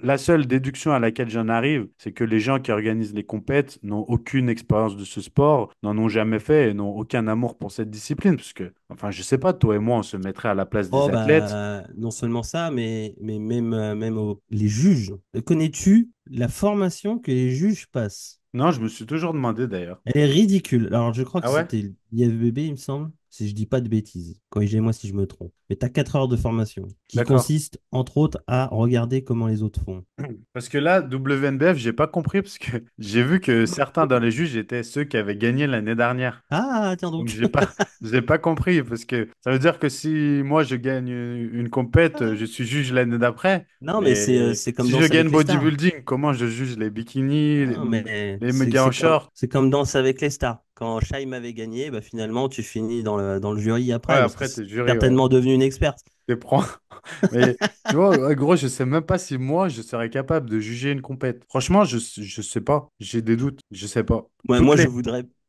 Speaker 2: La seule déduction à laquelle j'en arrive, c'est que les gens qui organisent les compètes n'ont aucune expérience de ce sport, n'en ont jamais fait et n'ont aucun amour pour cette discipline. Parce que, enfin, je sais pas, toi et moi, on se mettrait à la place des
Speaker 1: Oh
Speaker 2: athlètes.
Speaker 1: bah non seulement ça, mais même, les juges. Connais-tu la formation que les juges passent?
Speaker 2: Non, je me suis toujours demandé d'ailleurs.
Speaker 1: Elle est ridicule. Alors je crois
Speaker 2: Ah
Speaker 1: que
Speaker 2: ouais?
Speaker 1: c'était l'IFBB, il me semble, si je dis pas de bêtises. Corrigez-moi si je me trompe. Mais tu as 4 heures de formation qui
Speaker 2: D'accord.
Speaker 1: consiste entre autres à regarder comment les autres font.
Speaker 2: Parce que là, WNBF, j'ai pas compris parce que j'ai vu que certains dans les juges étaient ceux qui avaient gagné l'année dernière.
Speaker 1: Ah, tiens
Speaker 2: Donc
Speaker 1: donc.
Speaker 2: j'ai pas compris parce que ça veut dire que si moi je gagne une compète, je suis juge l'année d'après.
Speaker 1: Non, mais
Speaker 2: Mais
Speaker 1: c'est comme
Speaker 2: si je
Speaker 1: Danse
Speaker 2: gagne
Speaker 1: avec les stars.
Speaker 2: bodybuilding, comment je juge les bikinis,
Speaker 1: Non, mais
Speaker 2: les méga en short?
Speaker 1: c'est comme Danse avec les stars. Quand Shaim avait gagné, bah, finalement, tu finis dans le jury
Speaker 2: Ouais,
Speaker 1: après, parce que
Speaker 2: après
Speaker 1: c'est
Speaker 2: t'es jury, ouais.
Speaker 1: certainement devenu une experte.
Speaker 2: T'es prends. Mais tu vois, ouais, gros, je sais même pas si moi je serais capable de juger une compète. Franchement, je sais pas. J'ai des doutes. Je sais pas.
Speaker 1: Ouais,
Speaker 2: Toutes les
Speaker 1: moi,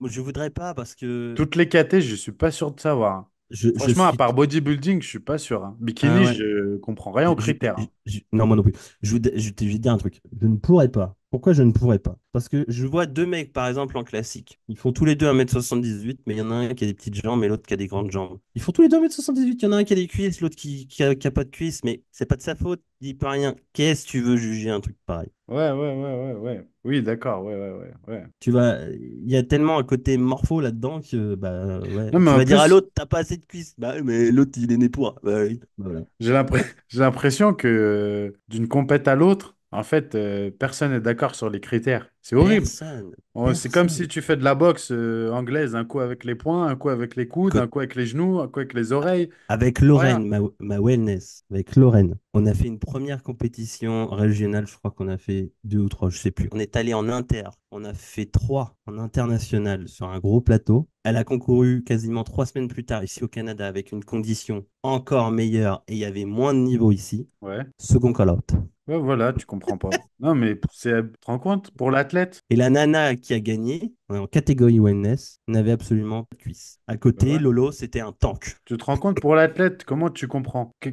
Speaker 1: je voudrais pas parce que
Speaker 2: Toutes les KT, je suis pas sûr de savoir, hein.
Speaker 1: je
Speaker 2: Franchement, à
Speaker 1: suis.
Speaker 2: part bodybuilding, je suis pas sûr, hein.
Speaker 1: Ah
Speaker 2: Bikini,
Speaker 1: ouais.
Speaker 2: je comprends rien aux critères, hein.
Speaker 1: Non, moi non plus. Je vais te dire un truc. Je ne pourrais pas. Pourquoi je ne pourrais pas? Parce que je vois deux mecs, par exemple, en classique. Ils font tous les deux 1,78 m, mais il y en a un qui a des petites jambes et l'autre qui a des grandes jambes. Ils font tous les deux 1,78 m. Il y en a un qui a des cuisses, l'autre qui a pas de cuisses, mais c'est pas de sa faute. Il peut rien. Qu'est-ce que tu veux juger un truc pareil?
Speaker 2: Ouais, ouais, ouais, ouais, ouais. Oui, d'accord, ouais, ouais, ouais, ouais.
Speaker 1: Tu vas, il y a tellement un côté morpho là-dedans que, bah, ouais.
Speaker 2: Non, mais
Speaker 1: Tu
Speaker 2: en
Speaker 1: vas dire à
Speaker 2: plus,
Speaker 1: l'autre, t'as pas assez de cuisses. Bah, oui, mais l'autre, il est né pour. Bah, oui. Bah, voilà.
Speaker 2: j'ai l'impression que d'une compète à l'autre, en fait, personne n'est d'accord sur les critères. C'est horrible.
Speaker 1: Personne.
Speaker 2: C'est comme si
Speaker 1: Personne.
Speaker 2: tu fais de la boxe anglaise, un coup avec les poings, un coup avec les coudes, un coup avec les genoux, un coup avec les oreilles.
Speaker 1: Avec
Speaker 2: Rien.
Speaker 1: Lorraine, ma wellness, avec Lorraine, on a fait une première compétition régionale, je crois qu'on a fait deux ou trois, je sais plus. On est allé en inter, on a fait trois en international sur un gros plateau. Elle a concouru quasiment 3 semaines plus tard ici au Canada avec une condition encore meilleure et il y avait moins de niveau ici.
Speaker 2: Ouais.
Speaker 1: Second call-out.
Speaker 2: Ouais, voilà, tu comprends pas. Non, mais tu te rends compte, pour l'athlète,
Speaker 1: Et la nana qui a gagné, en catégorie wellness, n'avait absolument pas de cuisse. À
Speaker 2: bah
Speaker 1: côté,
Speaker 2: ouais.
Speaker 1: Lolo, c'était un tank.
Speaker 2: Tu te rends compte pour l'athlète, comment tu comprends? Quand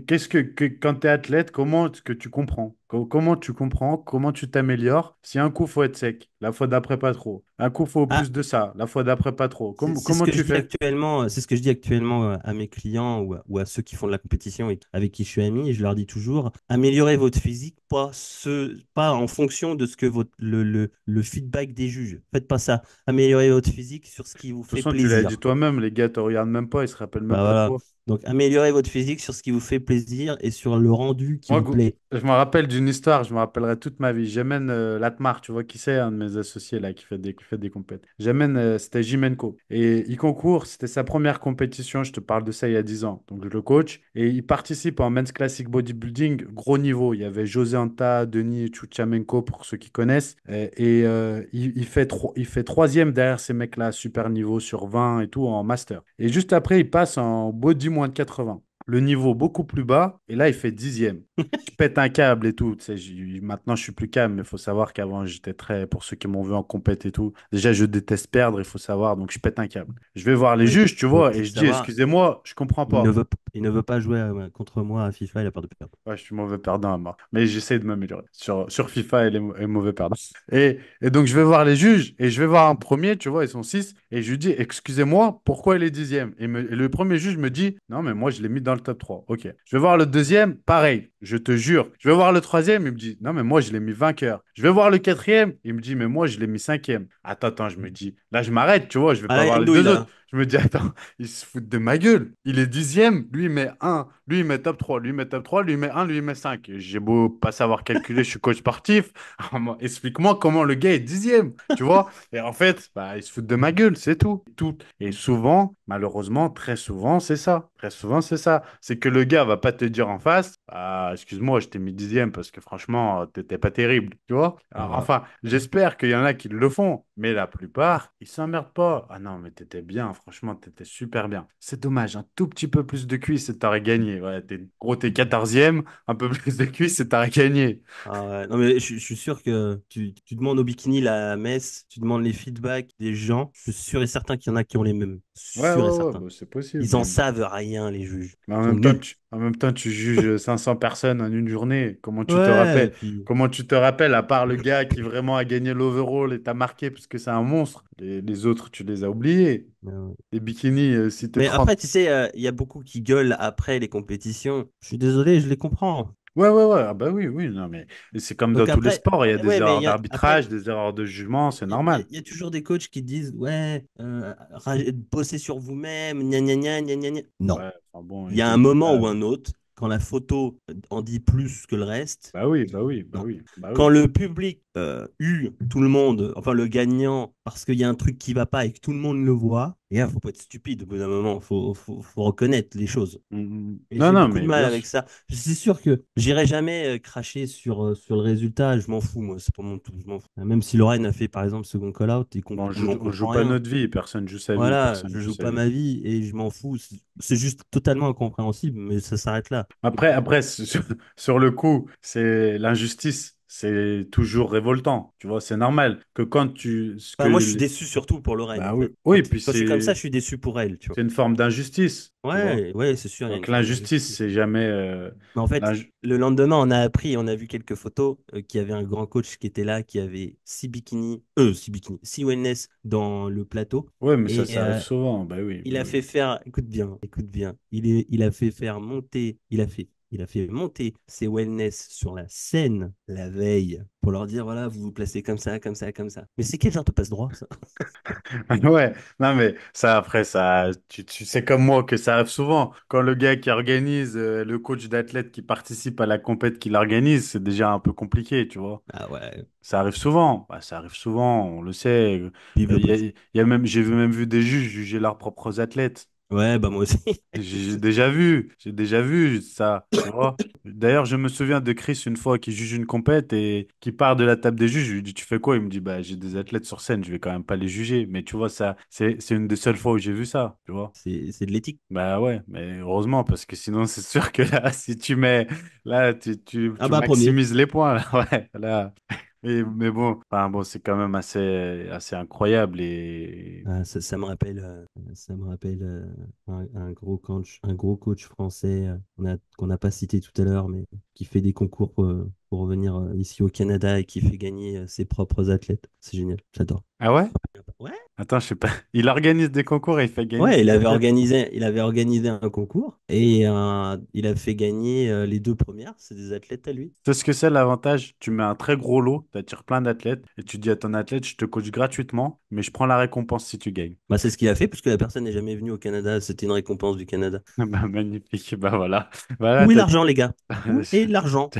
Speaker 2: tu es athlète, comment est-ce que tu comprends? Comment tu comprends? Comment tu t'améliores? Si un coup, faut être sec, la fois d'après, pas trop. Un coup, faut
Speaker 1: Ah,
Speaker 2: plus de ça, la fois d'après, pas trop.
Speaker 1: c'est ce
Speaker 2: Comment
Speaker 1: que je
Speaker 2: tu
Speaker 1: dis
Speaker 2: fais?
Speaker 1: actuellement, c'est ce que je dis actuellement à mes clients ou à ceux qui font de la compétition et avec qui je suis ami. Et je leur dis toujours, améliorez votre physique, pas en fonction de ce que le feedback des juges. Faites pas ça. Améliorez votre physique sur ce qui vous
Speaker 2: De toute
Speaker 1: fait
Speaker 2: façon, tu l'as dit
Speaker 1: plaisir.
Speaker 2: toi-même, les gars te regardent même pas, ils se rappellent même
Speaker 1: Bah
Speaker 2: pas de
Speaker 1: voilà.
Speaker 2: toi.
Speaker 1: Donc améliorez votre physique sur ce qui vous fait plaisir et sur le rendu qui
Speaker 2: Moi,
Speaker 1: vous plaît.
Speaker 2: je me rappelle d'une histoire, je me rappellerai toute ma vie. J'amène Latmar, tu vois qui c'est, un de mes associés là qui fait des compètes. J'amène, c'était Jimenko. Et il concourt, c'était sa première compétition, je te parle de ça il y a 10 ans. Donc je le coach et il participe en Men's Classic Bodybuilding, gros niveau. Il y avait José Anta, Denis Chuchamenko pour ceux qui connaissent. Il fait troisième derrière ces mecs-là, super niveau sur 20 et tout en master. Et juste après, il passe en body moins de 80, le niveau beaucoup plus bas, et là, il fait dixième. Je pète un câble et tout. Tu sais, maintenant, je suis plus calme, mais il faut savoir qu'avant, j'étais très, pour ceux qui m'ont vu en compète et tout, déjà, je déteste perdre, il faut savoir, donc je pète un câble. Je vais voir les
Speaker 1: Oui,
Speaker 2: juges, tu
Speaker 1: bon,
Speaker 2: vois,
Speaker 1: il
Speaker 2: et
Speaker 1: faut
Speaker 2: je dis,
Speaker 1: savoir,
Speaker 2: excusez-moi, je comprends pas.
Speaker 1: il ne veut pas jouer contre moi à FIFA, il a peur de perdre.
Speaker 2: Ouais, je suis mauvais perdant à mort. Mais j'essaie de m'améliorer sur FIFA et les mauvais perdants. Et donc, je vais voir les juges et je vais voir un premier, tu vois, ils sont six. Et je lui dis, excusez-moi, pourquoi il est dixième? Et le premier juge me dit, non, mais moi, je l'ai mis dans le top 3. Ok. Je vais voir le deuxième, pareil. Je te jure. Je vais voir le troisième, il me dit, non, mais moi, je l'ai mis vainqueur. Je vais voir le quatrième, il me dit, mais moi, je l'ai mis cinquième. Attends, attends, je me dis, là, je m'arrête, tu vois, je vais
Speaker 1: Ah,
Speaker 2: pas
Speaker 1: là, il y a
Speaker 2: voir
Speaker 1: une
Speaker 2: les
Speaker 1: douille,
Speaker 2: deux autres.
Speaker 1: là.
Speaker 2: Je me dis, attends, ils se foutent de ma gueule. Il est dixième, lui, il met un. Lui, il met top 3. Lui, il met top 3. Lui, il met un. Lui, il met 5. J'ai beau pas savoir calculer, je suis coach sportif. Explique-moi comment le gars est dixième, tu vois? Et en fait, bah, ils se foutent de ma gueule, c'est tout. Tout. Et souvent, malheureusement, très souvent, c'est ça. Très souvent, c'est ça. C'est que le gars va pas te dire en face, ah, excuse-moi, je t'ai mis dixième parce que franchement, t'étais pas terrible, tu vois? Alors,
Speaker 1: Ah,
Speaker 2: enfin, j'espère qu'il y en a qui le font, mais la plupart, ils s'emmerdent pas. Ah non, mais t'étais bien, franchement, t'étais super bien. C'est dommage, un tout petit peu plus de cuisse et t'aurais gagné. Ouais, gros, t'es quatorzième, un peu plus de cuisse et t'aurais gagné.
Speaker 1: ah ouais. Non, mais je suis sûr que tu demandes au bikini la messe, tu demandes les feedbacks des gens. Je suis sûr et certain qu'il y en a qui ont les mêmes.
Speaker 2: Ouais,
Speaker 1: Sûr et
Speaker 2: ouais, ouais,
Speaker 1: certain.
Speaker 2: bah, c'est possible.
Speaker 1: Ils en savent rien, les juges.
Speaker 2: Mais
Speaker 1: Ils sont nuls.
Speaker 2: en même temps, tu juges 500 personnes en une journée. Comment tu te
Speaker 1: Ouais, et
Speaker 2: rappelles?
Speaker 1: puis.
Speaker 2: Comment tu te rappelles, à part le gars qui vraiment a gagné l'overall et t'a marqué parce que c'est un monstre, les autres, tu les as oubliés.
Speaker 1: Ouais.
Speaker 2: Les bikinis, si t'es
Speaker 1: Mais
Speaker 2: 30.
Speaker 1: après, tu sais, il y a beaucoup qui gueulent après les compétitions. Je suis désolé, je les comprends.
Speaker 2: Ouais, ouais, ouais. Ah bah oui, oui. Non, mais c'est comme dans
Speaker 1: Donc
Speaker 2: tous les
Speaker 1: après,
Speaker 2: sports. Il y a des
Speaker 1: ouais, mais
Speaker 2: erreurs
Speaker 1: après,
Speaker 2: d'arbitrage, des erreurs de jugement, c'est normal.
Speaker 1: il y a toujours des coachs qui disent, ouais, bossez sur vous-même, gna gna gna gna gna gna. Non.
Speaker 2: Ouais, enfin bon,
Speaker 1: Il y a un moment
Speaker 2: bah,
Speaker 1: ou un autre, quand la photo en dit plus que le reste,
Speaker 2: bah oui, bah oui, bah
Speaker 1: non.
Speaker 2: oui, bah
Speaker 1: Quand
Speaker 2: oui.
Speaker 1: le public hue tout le monde, enfin le gagnant, parce qu'il y a un truc qui va pas et que tout le monde le voit, et là, faut pas être stupide au bout d'un moment, faut reconnaître les choses. Et
Speaker 2: Non,
Speaker 1: j'ai
Speaker 2: non,
Speaker 1: beaucoup de
Speaker 2: mais
Speaker 1: mal
Speaker 2: bien
Speaker 1: avec
Speaker 2: sûr.
Speaker 1: ça. Je suis sûr que j'irai jamais cracher sur le résultat. Je m'en fous, moi. C'est pas mon tout. Je m'en fous. Même si Lorraine a fait, par exemple, second call-out,
Speaker 2: Bon,
Speaker 1: on n'en
Speaker 2: on joue
Speaker 1: comprend
Speaker 2: pas
Speaker 1: rien.
Speaker 2: notre vie, personne joue sa vie,
Speaker 1: Voilà,
Speaker 2: personne
Speaker 1: je
Speaker 2: joue
Speaker 1: joue
Speaker 2: sa
Speaker 1: pas
Speaker 2: vie.
Speaker 1: ma vie et je m'en fous. C'est juste totalement incompréhensible, mais ça s'arrête là.
Speaker 2: Après, sur le coup, c'est l'injustice, c'est toujours révoltant. Tu vois, c'est normal que quand tu, ce que,
Speaker 1: Enfin, moi, je suis déçu surtout pour Lorraine, en
Speaker 2: bah oui,
Speaker 1: fait.
Speaker 2: oui, puis
Speaker 1: Quand c'est comme ça, je suis déçu pour elle, tu vois.
Speaker 2: c'est une forme d'injustice, tu vois.
Speaker 1: Ouais, ouais, c'est sûr, il y a une
Speaker 2: Donc
Speaker 1: forme
Speaker 2: l'injustice,
Speaker 1: d'injustice.
Speaker 2: c'est jamais,
Speaker 1: Mais en fait,
Speaker 2: l'inju-
Speaker 1: le lendemain, on a appris, on a vu quelques photos qu'il y avait un grand coach qui était là, qui avait six wellness dans le plateau.
Speaker 2: ouais, mais
Speaker 1: Et
Speaker 2: ça arrive souvent. Bah oui,
Speaker 1: il
Speaker 2: bah
Speaker 1: a
Speaker 2: oui.
Speaker 1: fait faire, écoute bien, il a fait faire monter, il a fait monter ses wellness sur la scène la veille pour leur dire, voilà, vous vous placez comme ça, comme ça, comme ça. Mais c'est quel genre de passe-droit, ça?
Speaker 2: Ouais, non mais ça après ça, tu sais comme moi que ça arrive souvent. Quand le gars qui organise, le coach d'athlète qui participe à la compète qui l'organise, c'est déjà un peu compliqué, tu vois.
Speaker 1: Ah ouais,
Speaker 2: Ça arrive souvent. Bah, ça arrive souvent, on le sait.
Speaker 1: vive le président.
Speaker 2: Il y a même, même vu des juges juger leurs propres athlètes.
Speaker 1: Ouais, bah moi aussi.
Speaker 2: J'ai déjà vu ça, tu vois. D'ailleurs, je me souviens de Chris une fois qui juge une compète et qui part de la table des juges. Je lui dis, tu fais quoi? Il me dit, bah, j'ai des athlètes sur scène, je vais quand même pas les juger. Mais tu vois, ça, c'est une des seules fois où j'ai vu ça, tu vois.
Speaker 1: C'est de l'éthique.
Speaker 2: Bah ouais, mais heureusement, parce que sinon, c'est sûr que là, si tu mets, là,
Speaker 1: Ah
Speaker 2: tu
Speaker 1: bah premier.
Speaker 2: maximises les points, là, ouais, là. Mais bon, enfin, bon, c'est quand même assez incroyable et
Speaker 1: Ah, ça me rappelle un gros coach français qu'on n'a pas cité tout à l'heure, mais qui fait des concours pour revenir ici au Canada et qui fait gagner ses propres athlètes. C'est génial, j'adore.
Speaker 2: ah ouais?
Speaker 1: Ouais,
Speaker 2: Attends, je sais pas. Il organise des concours et il fait gagner
Speaker 1: ouais,
Speaker 2: ses athlètes.
Speaker 1: il avait organisé un concours et il a fait gagner les deux premières. C'est des athlètes à lui.
Speaker 2: Tu sais ce que c'est l'avantage? Tu mets un très gros lot, tu attires plein d'athlètes et tu dis à ton athlète, je te coach gratuitement, mais je prends la récompense si tu gagnes.
Speaker 1: Bah, c'est ce qu'il a fait puisque la personne n'est jamais venue au Canada. C'était une récompense du Canada.
Speaker 2: Bah, magnifique, bah voilà. Voilà,
Speaker 1: Où est l'argent, les gars? Où est
Speaker 2: je-
Speaker 1: l'argent?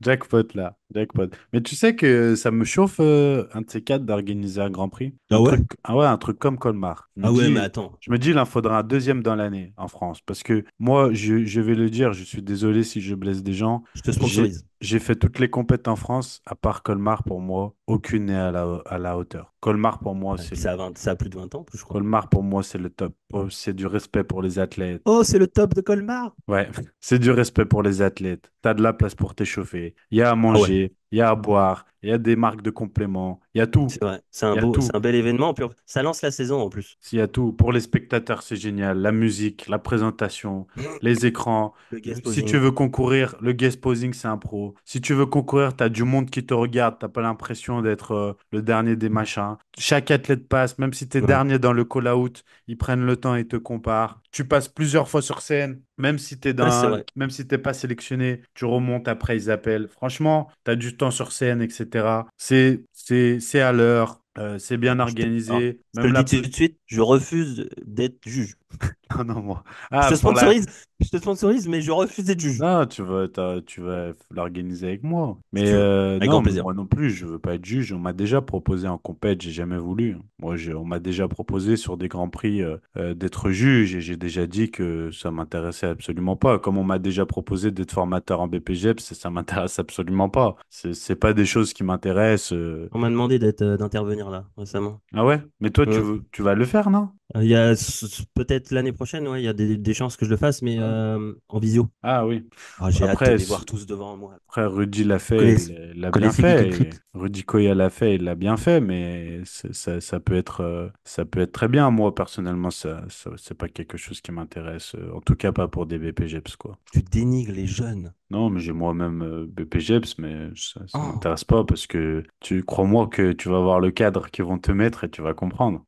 Speaker 2: Jackpot là, jackpot. Mais tu sais que ça me chauffe un de ces quatre d'organiser un Grand Prix.
Speaker 1: Ah ouais?
Speaker 2: Ah ouais, un truc comme Colmar.
Speaker 1: Ah ouais, mais attends.
Speaker 2: Je me dis, il en faudra un deuxième dans l'année en France. Parce que moi, je vais le dire, je suis désolé si je blesse des gens.
Speaker 1: Je te
Speaker 2: J'ai,
Speaker 1: sponsorise.
Speaker 2: j'ai fait toutes les compètes en France, à part Colmar pour moi, aucune n'est à la hauteur. Colmar pour moi,
Speaker 1: Et
Speaker 2: c'est
Speaker 1: puis
Speaker 2: le,
Speaker 1: ça a plus de 20 ans, plus, je crois.
Speaker 2: Colmar pour moi, c'est le top. Oh, c'est du respect pour les athlètes.
Speaker 1: Oh, c'est le top de Colmar.
Speaker 2: Ouais, c'est du respect pour les athlètes. T'as de la place pour t'échauffer. Il y a à
Speaker 1: Ah ouais.
Speaker 2: manger, il y a à boire, il y a des marques de compléments, il y a tout.
Speaker 1: C'est vrai.
Speaker 2: Il y a
Speaker 1: C'est
Speaker 2: tout.
Speaker 1: un bel événement. Puis ça lance la saison en plus.
Speaker 2: S'il y a tout. Pour les spectateurs, c'est génial. La musique, la présentation, les écrans.
Speaker 1: Le guest
Speaker 2: Si tu
Speaker 1: posing.
Speaker 2: veux concourir, le guest posing, c'est un pro. Si tu veux concourir, tu as du monde qui te regarde. T'as pas l'impression d'être le dernier des machins. Chaque athlète passe, même si tu es
Speaker 1: Ouais.
Speaker 2: dernier dans le call-out, ils prennent le temps et te comparent. Tu passes plusieurs fois sur scène,
Speaker 1: Ouais, c'est vrai.
Speaker 2: même si t'es pas sélectionné, tu remontes après, ils appellent. Franchement, tu as du temps sur scène, etc. C'est à l'heure. C'est bien
Speaker 1: Alors,
Speaker 2: organisé.
Speaker 1: je te
Speaker 2: Même
Speaker 1: le
Speaker 2: la,
Speaker 1: dis tout de suite, je refuse d'être juge.
Speaker 2: Ah non, moi.
Speaker 1: Je
Speaker 2: Ah,
Speaker 1: te
Speaker 2: pour la.
Speaker 1: sponsorise, je te sponsorise, mais je refuse d'être juge.
Speaker 2: Non, tu vas l'organiser avec moi.
Speaker 1: Si
Speaker 2: Mais
Speaker 1: tu veux. Avec
Speaker 2: non,
Speaker 1: grand
Speaker 2: mais
Speaker 1: plaisir.
Speaker 2: moi non plus, je veux pas être juge. On m'a déjà proposé en compète, j'ai jamais voulu. Moi, on m'a déjà proposé sur des grands prix d'être juge et j'ai déjà dit que ça m'intéressait absolument pas. Comme on m'a déjà proposé d'être formateur en BPGEPS, ça m'intéresse absolument pas. C'est pas des choses qui m'intéressent.
Speaker 1: On m'a demandé d'intervenir là récemment.
Speaker 2: Ah ouais? Mais toi,
Speaker 1: Hum.
Speaker 2: tu vas le faire, non?
Speaker 1: Il y a peut-être l'année prochaine, ouais, il y a des chances que je le fasse, mais
Speaker 2: Ouais.
Speaker 1: en visio.
Speaker 2: Ah oui.
Speaker 1: Ah, j'ai hâte de
Speaker 2: Après,
Speaker 1: les voir tous devant moi.
Speaker 2: Après, Rudy l'a fait,
Speaker 1: Connaissez,
Speaker 2: il l'a bien
Speaker 1: connaissez Geek and
Speaker 2: fait.
Speaker 1: Crit?
Speaker 2: Et Rudy Koya l'a fait, il l'a bien fait, mais ça peut être très bien. Moi, personnellement, c'est pas quelque chose qui m'intéresse. En tout cas, pas pour des BPGEPS, quoi.
Speaker 1: Tu dénigres les jeunes.
Speaker 2: Non, mais j'ai moi-même BPGEPS, mais ça
Speaker 1: Oh.
Speaker 2: m'intéresse pas parce que crois-moi que tu vas voir le cadre qu'ils vont te mettre et tu vas comprendre.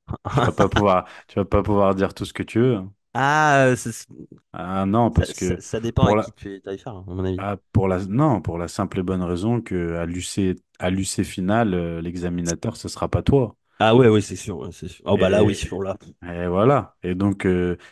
Speaker 2: Tu vas pas pouvoir dire tout ce que tu veux.
Speaker 1: Ah,
Speaker 2: Ah non, parce que
Speaker 1: ça dépend
Speaker 2: pour
Speaker 1: à
Speaker 2: la,
Speaker 1: qui tu es faire, à mon avis.
Speaker 2: non, pour la simple et bonne raison que à l'UC final, l'examinateur, ce sera pas toi.
Speaker 1: Ah ouais, oui, c'est sûr, ouais, c'est sûr. Oh bah là, oui,
Speaker 2: Et,
Speaker 1: sur là.
Speaker 2: et voilà. Et donc,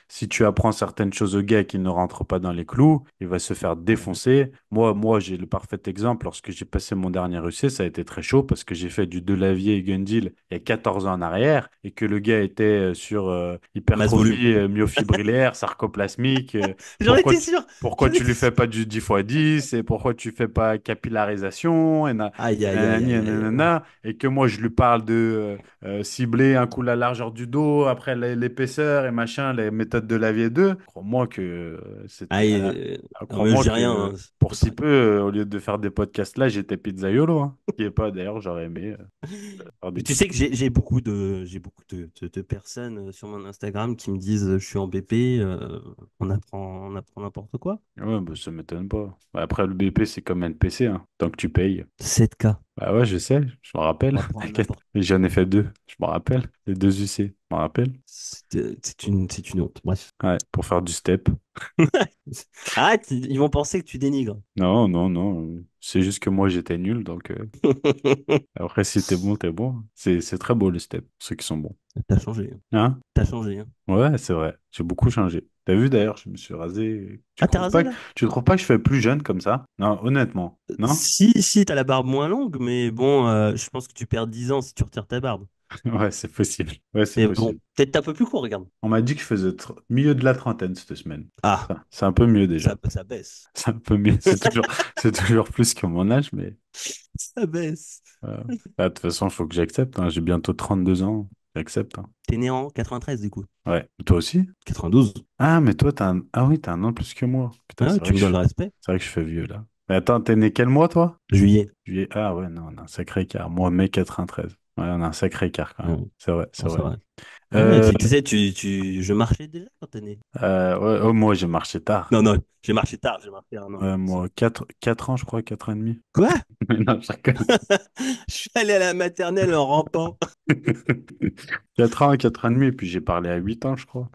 Speaker 2: si tu apprends certaines choses au gars qui ne rentre pas dans les clous, il va se faire défoncer. Moi, j'ai le parfait exemple. Lorsque j'ai passé mon dernier UC, ça a été très chaud parce que j'ai fait du Delavier et Gundil il y a 14 ans en arrière et que le gars était sur
Speaker 1: Masse volume.
Speaker 2: hypertrophie myofibrillaire, sarcoplasmique.
Speaker 1: J'en étais sûr!
Speaker 2: Pourquoi
Speaker 1: J'en
Speaker 2: tu
Speaker 1: étais
Speaker 2: lui fais
Speaker 1: sûr!
Speaker 2: pas du 10 x 10 et pourquoi tu fais pas capillarisation
Speaker 1: Aïe,
Speaker 2: et
Speaker 1: aïe, aïe,
Speaker 2: nanani, et
Speaker 1: aïe, aïe, aïe.
Speaker 2: nanana, et que moi je lui parle de cibler un coup la largeur du dos, après l'épaisseur et machin, les méthodes de Lavier 2. Crois-moi que
Speaker 1: Aïe, non, mais je
Speaker 2: crois-moi
Speaker 1: dis rien,
Speaker 2: que
Speaker 1: hein.
Speaker 2: pour
Speaker 1: C'est
Speaker 2: si
Speaker 1: pas-
Speaker 2: peu, au lieu de faire des podcasts là, j'étais pizzaiolo, hein. Qui est pas d'ailleurs, j'aurais aimé faire
Speaker 1: Mais
Speaker 2: des
Speaker 1: tu sais que
Speaker 2: podcasts.
Speaker 1: j'ai beaucoup de personnes sur mon Instagram qui me disent je suis en BP, on apprend n'importe quoi.
Speaker 2: Ouais, bah, ça m'étonne pas. Bah, après, le BP, c'est comme NPC, hein, tant que tu payes.
Speaker 1: 7K
Speaker 2: Bah ouais, je sais, je me rappelle.
Speaker 1: pour apprendre
Speaker 2: T'inquiète.
Speaker 1: n'importe
Speaker 2: Mais j'en ai fait deux, je me rappelle. Les deux UC, je me rappelle.
Speaker 1: c'est une honte. Bref.
Speaker 2: Ouais, pour faire du step.
Speaker 1: Arrête, ils vont penser que tu dénigres.
Speaker 2: Non, non, non. C'est juste que moi, j'étais nul, donc après, si t'es bon, t'es bon. C'est très beau, le step, ceux qui sont bons.
Speaker 1: T'as changé, hein.
Speaker 2: Hein?
Speaker 1: T'as changé, hein.
Speaker 2: Ouais, c'est vrai. J'ai beaucoup changé. T'as vu, d'ailleurs, je me suis rasé.
Speaker 1: Ah, t'es rasé là?
Speaker 2: Tu trouves pas que je fais plus jeune comme ça? Non, honnêtement. Non?
Speaker 1: Si, t'as la barbe moins longue, mais bon, je pense que tu perds 10 ans si tu retires ta barbe.
Speaker 2: Ouais, c'est possible. Ouais, c'est
Speaker 1: Mais bon,
Speaker 2: possible.
Speaker 1: peut-être un peu plus court, regarde.
Speaker 2: On m'a dit que je faisais milieu de la trentaine cette semaine.
Speaker 1: Ah,
Speaker 2: C'est un peu mieux déjà.
Speaker 1: ça baisse.
Speaker 2: C'est un peu mieux. C'est toujours plus que mon âge, mais
Speaker 1: Ça baisse.
Speaker 2: bah, de toute façon, il faut que j'accepte, hein. J'ai bientôt 32 ans. J'accepte, hein.
Speaker 1: T'es né en 93, du coup.
Speaker 2: Ouais. Toi aussi?
Speaker 1: 92.
Speaker 2: Ah, mais toi, Ah oui, t'as un an de plus que moi. Putain,
Speaker 1: Ah, tu me dois le respect.
Speaker 2: c'est vrai que je fais vieux, là. Mais attends, t'es né quel mois, toi?
Speaker 1: Juillet.
Speaker 2: Juillet. Ah ouais, non, on a un sacré écart. Moi, mai 93. Ouais, on a un sacré écart quand même.
Speaker 1: Non,
Speaker 2: C'est vrai, c'est
Speaker 1: non, c'est
Speaker 2: vrai.
Speaker 1: vrai. Ouais,
Speaker 2: Euh,
Speaker 1: tu sais, je marchais déjà quand t'es né.
Speaker 2: ouais, oh, moi, j'ai marché tard.
Speaker 1: Non, non, j'ai marché tard, j'ai marché un an et
Speaker 2: Ouais,
Speaker 1: demi
Speaker 2: moi,
Speaker 1: seulement.
Speaker 2: 4 ans, je crois, 4 ans et demi.
Speaker 1: Quoi?
Speaker 2: Non, je rigole.
Speaker 1: Je suis allé à la maternelle en rampant.
Speaker 2: 4 ans, 4 ans et demi, et puis j'ai parlé à 8 ans, je crois.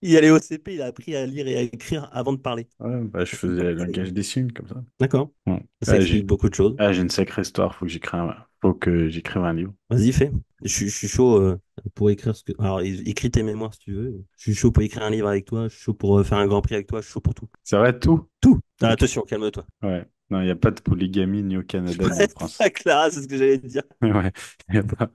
Speaker 1: Il allait au CP, il a appris à lire et à écrire avant de parler.
Speaker 2: Ouais, bah, je faisais le langage des signes, comme ça.
Speaker 1: D'accord.
Speaker 2: Ouais.
Speaker 1: Ça explique beaucoup de choses.
Speaker 2: J'ai une sacrée histoire, faut que j'écrive un livre.
Speaker 1: Vas-y, fais. Je suis chaud pour écrire ce que. Alors, écris tes mémoires si tu veux. Je suis chaud pour écrire un livre avec toi. Je suis chaud pour faire un grand prix avec toi. Je suis chaud pour tout.
Speaker 2: C'est vrai, tout?
Speaker 1: Tout. Ah,
Speaker 2: Ok.
Speaker 1: attention, calme-toi.
Speaker 2: Ouais. Non, il n'y a pas de polygamie ni au Canada ni en France.
Speaker 1: Ah, Clara, c'est ce que j'allais te dire.
Speaker 2: Ouais, il n'y a pas.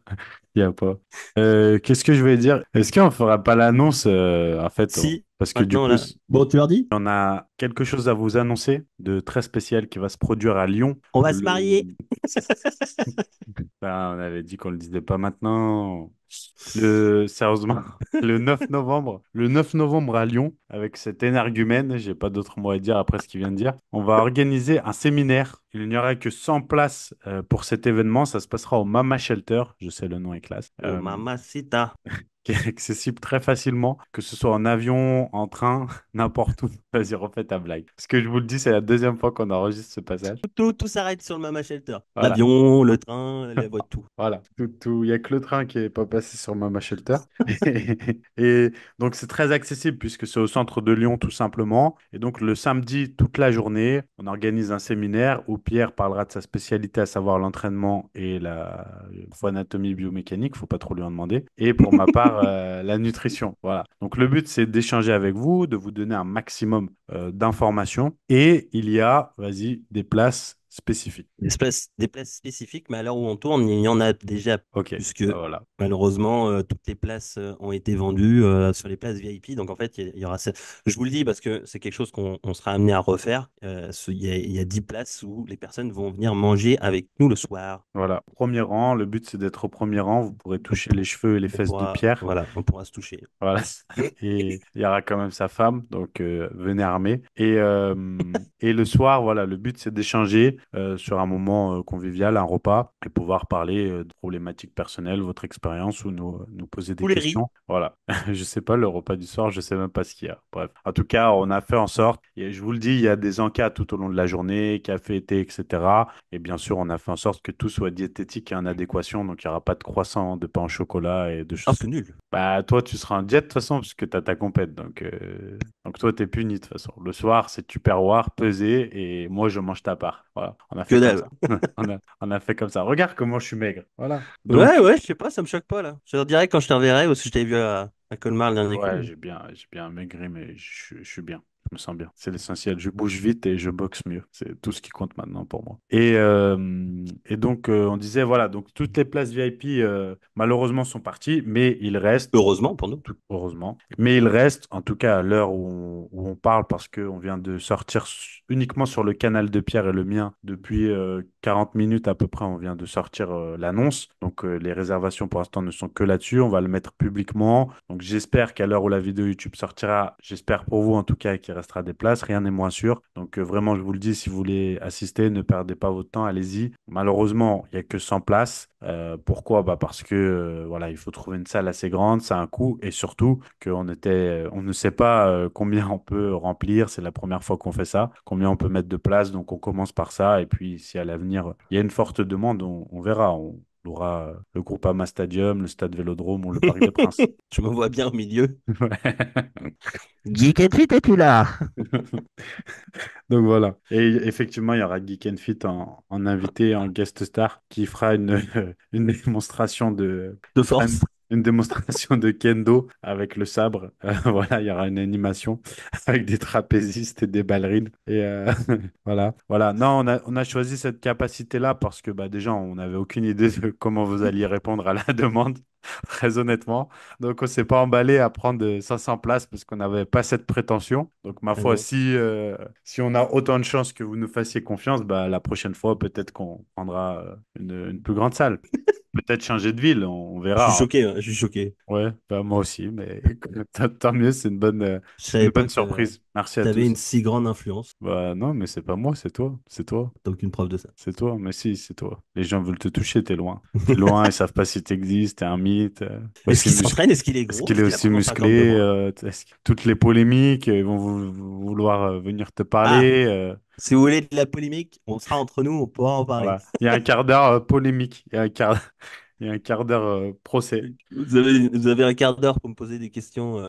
Speaker 2: Y a pas. Qu'est-ce que je vais dire? Est-ce qu'on fera pas l'annonce, en fait,
Speaker 1: Si.
Speaker 2: parce que du
Speaker 1: Maintenant,
Speaker 2: coup,
Speaker 1: là. Bon, tu leur dis?
Speaker 2: on a quelque chose à vous annoncer de très spécial qui va se produire à Lyon.
Speaker 1: On va se marier.
Speaker 2: Le... Ben, on avait dit qu'on le disait pas maintenant. Sérieusement, le 9 novembre à Lyon, avec cet énergumène, j'ai pas d'autre mot à dire après ce qu'il vient de dire, on va organiser un séminaire. Il n'y aura que 100 places pour cet événement. Ça se passera au Mama Shelter. Je sais, le nom est classe.
Speaker 1: Oh, mamacita.
Speaker 2: Qui est accessible très facilement, que ce soit en avion, en train, n'importe où. Vas-y, refais ta blague. Parce que je vous le dis, c'est la deuxième fois qu'on enregistre ce passage.
Speaker 1: Tout s'arrête sur le Mama Shelter.
Speaker 2: Voilà.
Speaker 1: L'avion, le train, la voiture, tout.
Speaker 2: Voilà, il y a que le train qui est pas passé sur Mama Shelter. Et donc c'est très accessible puisque c'est au centre de Lyon tout simplement. Et donc le samedi, toute la journée, on organise un séminaire où Pierre parlera de sa spécialité, à savoir l'entraînement et la anatomie biomécanique, faut pas trop lui en demander. Et pour ma part, la nutrition. Voilà. Donc le but c'est d'échanger avec vous, de vous donner un maximum d'informations. Et il y a, vas-y, des places spécifiques.
Speaker 1: Des places spécifiques, mais à l'heure où on tourne, il y en a déjà,
Speaker 2: Ok,
Speaker 1: puisque
Speaker 2: bah voilà.
Speaker 1: malheureusement, toutes les places ont été vendues sur les places VIP. Donc en fait, il y aura ça. Je vous le dis parce que c'est quelque chose qu'on sera amené à refaire. Il y a 10 places où les personnes vont venir manger avec nous le soir.
Speaker 2: Voilà, premier rang. Le but, c'est d'être au premier rang. Vous pourrez toucher les cheveux et les fesses de Pierre.
Speaker 1: Voilà, on pourra se toucher.
Speaker 2: Voilà. Et il y aura quand même sa femme, donc venez armé. Et le soir, voilà, le but, c'est d'échanger sur un moment convivial, un repas, et pouvoir parler de problématiques personnelles, votre expérience ou nous poser des
Speaker 1: Tous les riz.
Speaker 2: questions. Voilà. Je sais pas, le repas du soir, je sais même pas ce qu'il y a. Bref. En tout cas, on a fait en sorte, et je vous le dis, il y a des encas tout au long de la journée, café, thé, etc. Et bien sûr, on a fait en sorte que tout soit diététique et en adéquation. Donc, il n'y aura pas de croissant, de pain au chocolat et de
Speaker 1: Ah,
Speaker 2: choses.
Speaker 1: c'est nul.
Speaker 2: Bah, toi, tu seras en jet de toute façon, parce que tu as ta compète. Donc toi, t'es puni de toute façon. Le soir, c'est tupperware, pesé, et moi, je mange ta part. Voilà, on a
Speaker 1: Que
Speaker 2: fait comme
Speaker 1: dalle.
Speaker 2: ça. On a fait comme ça. Regarde comment je suis maigre. Voilà.
Speaker 1: Ouais,
Speaker 2: Donc,
Speaker 1: ouais, je sais pas, ça me choque pas là. Je te dirais quand je te reverrai, parce que je t'avais vu à Colmar le dernier
Speaker 2: ouais,
Speaker 1: coup.
Speaker 2: j'ai bien maigri, mais je suis bien. Je me sens bien. C'est l'essentiel. Je bouge vite et je boxe mieux. C'est tout ce qui compte maintenant pour moi. Et donc, on disait, voilà, donc toutes les places VIP, malheureusement, sont parties, mais il reste,
Speaker 1: Heureusement pour nous.
Speaker 2: heureusement, mais il reste, en tout cas à l'heure où on parle, parce qu'on vient de sortir uniquement sur le canal de Pierre et le mien depuis 40 minutes à peu près, on vient de sortir l'annonce. Donc, les réservations pour l'instant ne sont que là-dessus. On va le mettre publiquement. Donc j'espère qu'à l'heure où la vidéo YouTube sortira, j'espère pour vous en tout cas qu'il restera des places, rien n'est moins sûr. Donc vraiment je vous le dis, si vous voulez assister, ne perdez pas votre temps, allez-y. Malheureusement, il n'y a que 100 places. Pourquoi? Bah parce que voilà, il faut trouver une salle assez grande, ça a un coût et surtout on ne sait pas combien on peut remplir, c'est la première fois qu'on fait ça, combien on peut mettre de place, donc on commence par ça et puis si à l'avenir il y a une forte demande, on verra. On aura le Groupama Stadium, le Stade Vélodrome ou le Parc des Princes.
Speaker 1: Je me vois bien au milieu.
Speaker 2: Ouais.
Speaker 1: Geek et Fit, es-tu là?
Speaker 2: Donc voilà. Et effectivement, il y aura Geek and Fit en invité, en guest star, qui fera une démonstration
Speaker 1: De
Speaker 2: il fera
Speaker 1: force.
Speaker 2: une démonstration de kendo avec le sabre. Voilà, il y aura une animation avec des trapézistes et des ballerines. Et voilà. Voilà. Non, on a choisi cette capacité-là parce que bah, déjà, on n'avait aucune idée de comment vous alliez répondre à la demande, très honnêtement. Donc, on s'est pas emballé à prendre 500 places parce qu'on n'avait pas cette prétention. Donc, ma
Speaker 1: Ah
Speaker 2: foi,
Speaker 1: non.
Speaker 2: si on a autant de chances que vous nous fassiez confiance, bah, la prochaine fois, peut-être qu'on prendra une plus grande salle. Peut-être changer de ville, on
Speaker 1: Je suis
Speaker 2: verra, hein.
Speaker 1: choqué, hein, je suis choqué.
Speaker 2: Ouais, bah, moi aussi, mais tant mieux,
Speaker 1: Je
Speaker 2: c'est une
Speaker 1: savais
Speaker 2: bonne
Speaker 1: pas que
Speaker 2: surprise. Merci à
Speaker 1: tu avais
Speaker 2: tous.
Speaker 1: une si grande influence.
Speaker 2: Bah, non, mais c'est pas moi, c'est toi. C'est toi.
Speaker 1: T'as aucune preuve de ça.
Speaker 2: C'est toi. Mais si, c'est toi. Les gens veulent te toucher, t'es loin. T'es loin, ils savent pas si t'existes, t'es un mythe.
Speaker 1: Est-ce
Speaker 2: Aussi
Speaker 1: qu'il s'entraîne? Est-ce qu'il est
Speaker 2: Est-ce
Speaker 1: gros?
Speaker 2: qu'il
Speaker 1: Est-ce
Speaker 2: est
Speaker 1: qu'il a
Speaker 2: aussi
Speaker 1: vraiment 50 de
Speaker 2: musclé?
Speaker 1: moins?
Speaker 2: Toutes les polémiques, ils vont vouloir venir te
Speaker 1: Ah,
Speaker 2: parler.
Speaker 1: si vous voulez de la polémique, on sera entre nous, on pourra en parler.
Speaker 2: Voilà. Il y a un quart d'heure polémique. Il y a un quart d'heure procès.
Speaker 1: Vous avez un quart d'heure pour me poser des questions.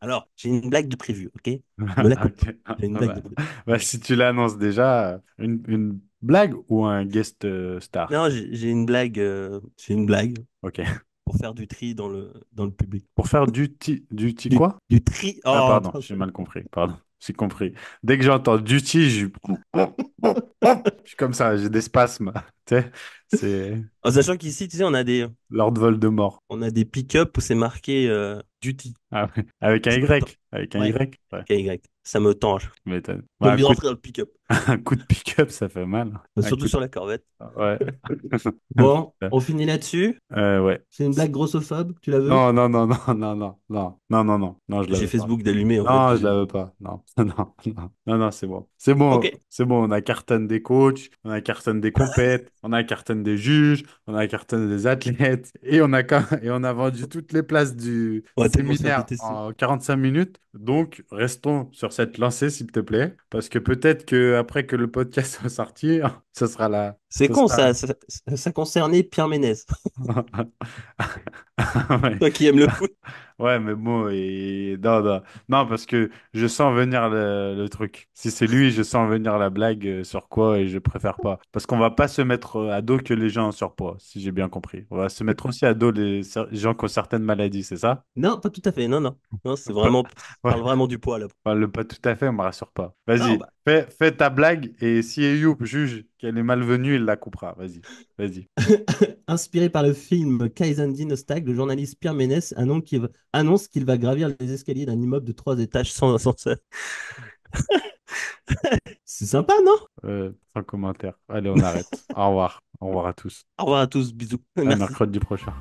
Speaker 1: Alors, j'ai une blague de prévu, ok? Me la coupe pas.
Speaker 2: Ok.
Speaker 1: J'ai une
Speaker 2: Ah
Speaker 1: blague
Speaker 2: bah,
Speaker 1: de prévu.
Speaker 2: bah, si tu l'annonces déjà, une blague ou un guest star?
Speaker 1: Non, j'ai une blague
Speaker 2: Ok.
Speaker 1: pour faire du tri dans le public.
Speaker 2: Pour faire du quoi?
Speaker 1: Du tri.
Speaker 2: Ah,
Speaker 1: Oh,
Speaker 2: pardon, j'ai mal compris. Pardon, j'ai compris. Dès que j'entends duty, je suis comme ça, j'ai des spasmes. Tu sais, c'est
Speaker 1: en sachant qu'ici, tu sais,
Speaker 2: Lord Voldemort.
Speaker 1: on a des pick-up où c'est marqué duty.
Speaker 2: Ah, ouais. Avec un
Speaker 1: C'est pour,
Speaker 2: Y. Avec un
Speaker 1: Ouais.
Speaker 2: Y? Ouais,
Speaker 1: KY. Ça me tend.
Speaker 2: tu m'étonnes. Ouais,
Speaker 1: J'aime bien rentrer dans le pick-up.
Speaker 2: un coup de pick-up, ça fait mal. Un
Speaker 1: Surtout
Speaker 2: coup de...
Speaker 1: sur la corvette.
Speaker 2: Ouais.
Speaker 1: Bon, on finit là-dessus.
Speaker 2: Ouais.
Speaker 1: C'est une blague grossophobe, tu la veux?
Speaker 2: Non, non, non, non, non, non, non, non, non, non, non, je la
Speaker 1: J'ai
Speaker 2: veux pas.
Speaker 1: Facebook d'allumé, en fait.
Speaker 2: Non, je la veux pas. Non, non, non, non, non, c'est bon. C'est
Speaker 1: Ok.
Speaker 2: bon, c'est bon. On a cartonne des coachs, on a cartonne des compètes, on a cartonne des juges, on a cartonne des athlètes et on a vendu toutes les places du
Speaker 1: On va tellement se faire
Speaker 2: séminaire
Speaker 1: détester.
Speaker 2: en 45 minutes. Donc, restons sur cette lancée, s'il te plaît, parce que peut-être que après que le podcast soit sorti, ce sera là.
Speaker 1: C'est
Speaker 2: Ce
Speaker 1: con,
Speaker 2: sera...
Speaker 1: ça concernait Pierre Ménès.
Speaker 2: Ouais.
Speaker 1: Toi qui aimes le foot.
Speaker 2: Ouais, mais bon, non, non, non, parce que je sens venir le truc. Si c'est lui, je sens venir la blague sur quoi et je préfère pas. Parce qu'on va pas se mettre à dos que les gens en surpoids, si j'ai bien compris. On va se mettre aussi à dos les gens qui ont certaines maladies, c'est ça?
Speaker 1: Non, pas tout à fait. Non, non. Non, c'est
Speaker 2: Ouais,
Speaker 1: vraiment. Je
Speaker 2: ouais.
Speaker 1: parle vraiment du poids, là.
Speaker 2: Enfin, pas tout à fait, on me rassure pas.
Speaker 1: Non,
Speaker 2: Vas-y,
Speaker 1: bah.
Speaker 2: fais ta blague et si Eyüp juge qu'elle est malvenue, il la coupera. Vas-y, vas-y.
Speaker 1: Inspiré par le film Kaizen Dynasty, le journaliste Pierre Ménès annonce qu'il va gravir les escaliers d'un immeuble de 3 étages sans ascenseur. C'est sympa, non?
Speaker 2: Sans commentaire. Allez, on arrête. Au revoir. Au revoir à tous.
Speaker 1: Au revoir à tous, bisous.
Speaker 2: À
Speaker 1: Merci.
Speaker 2: mercredi prochain.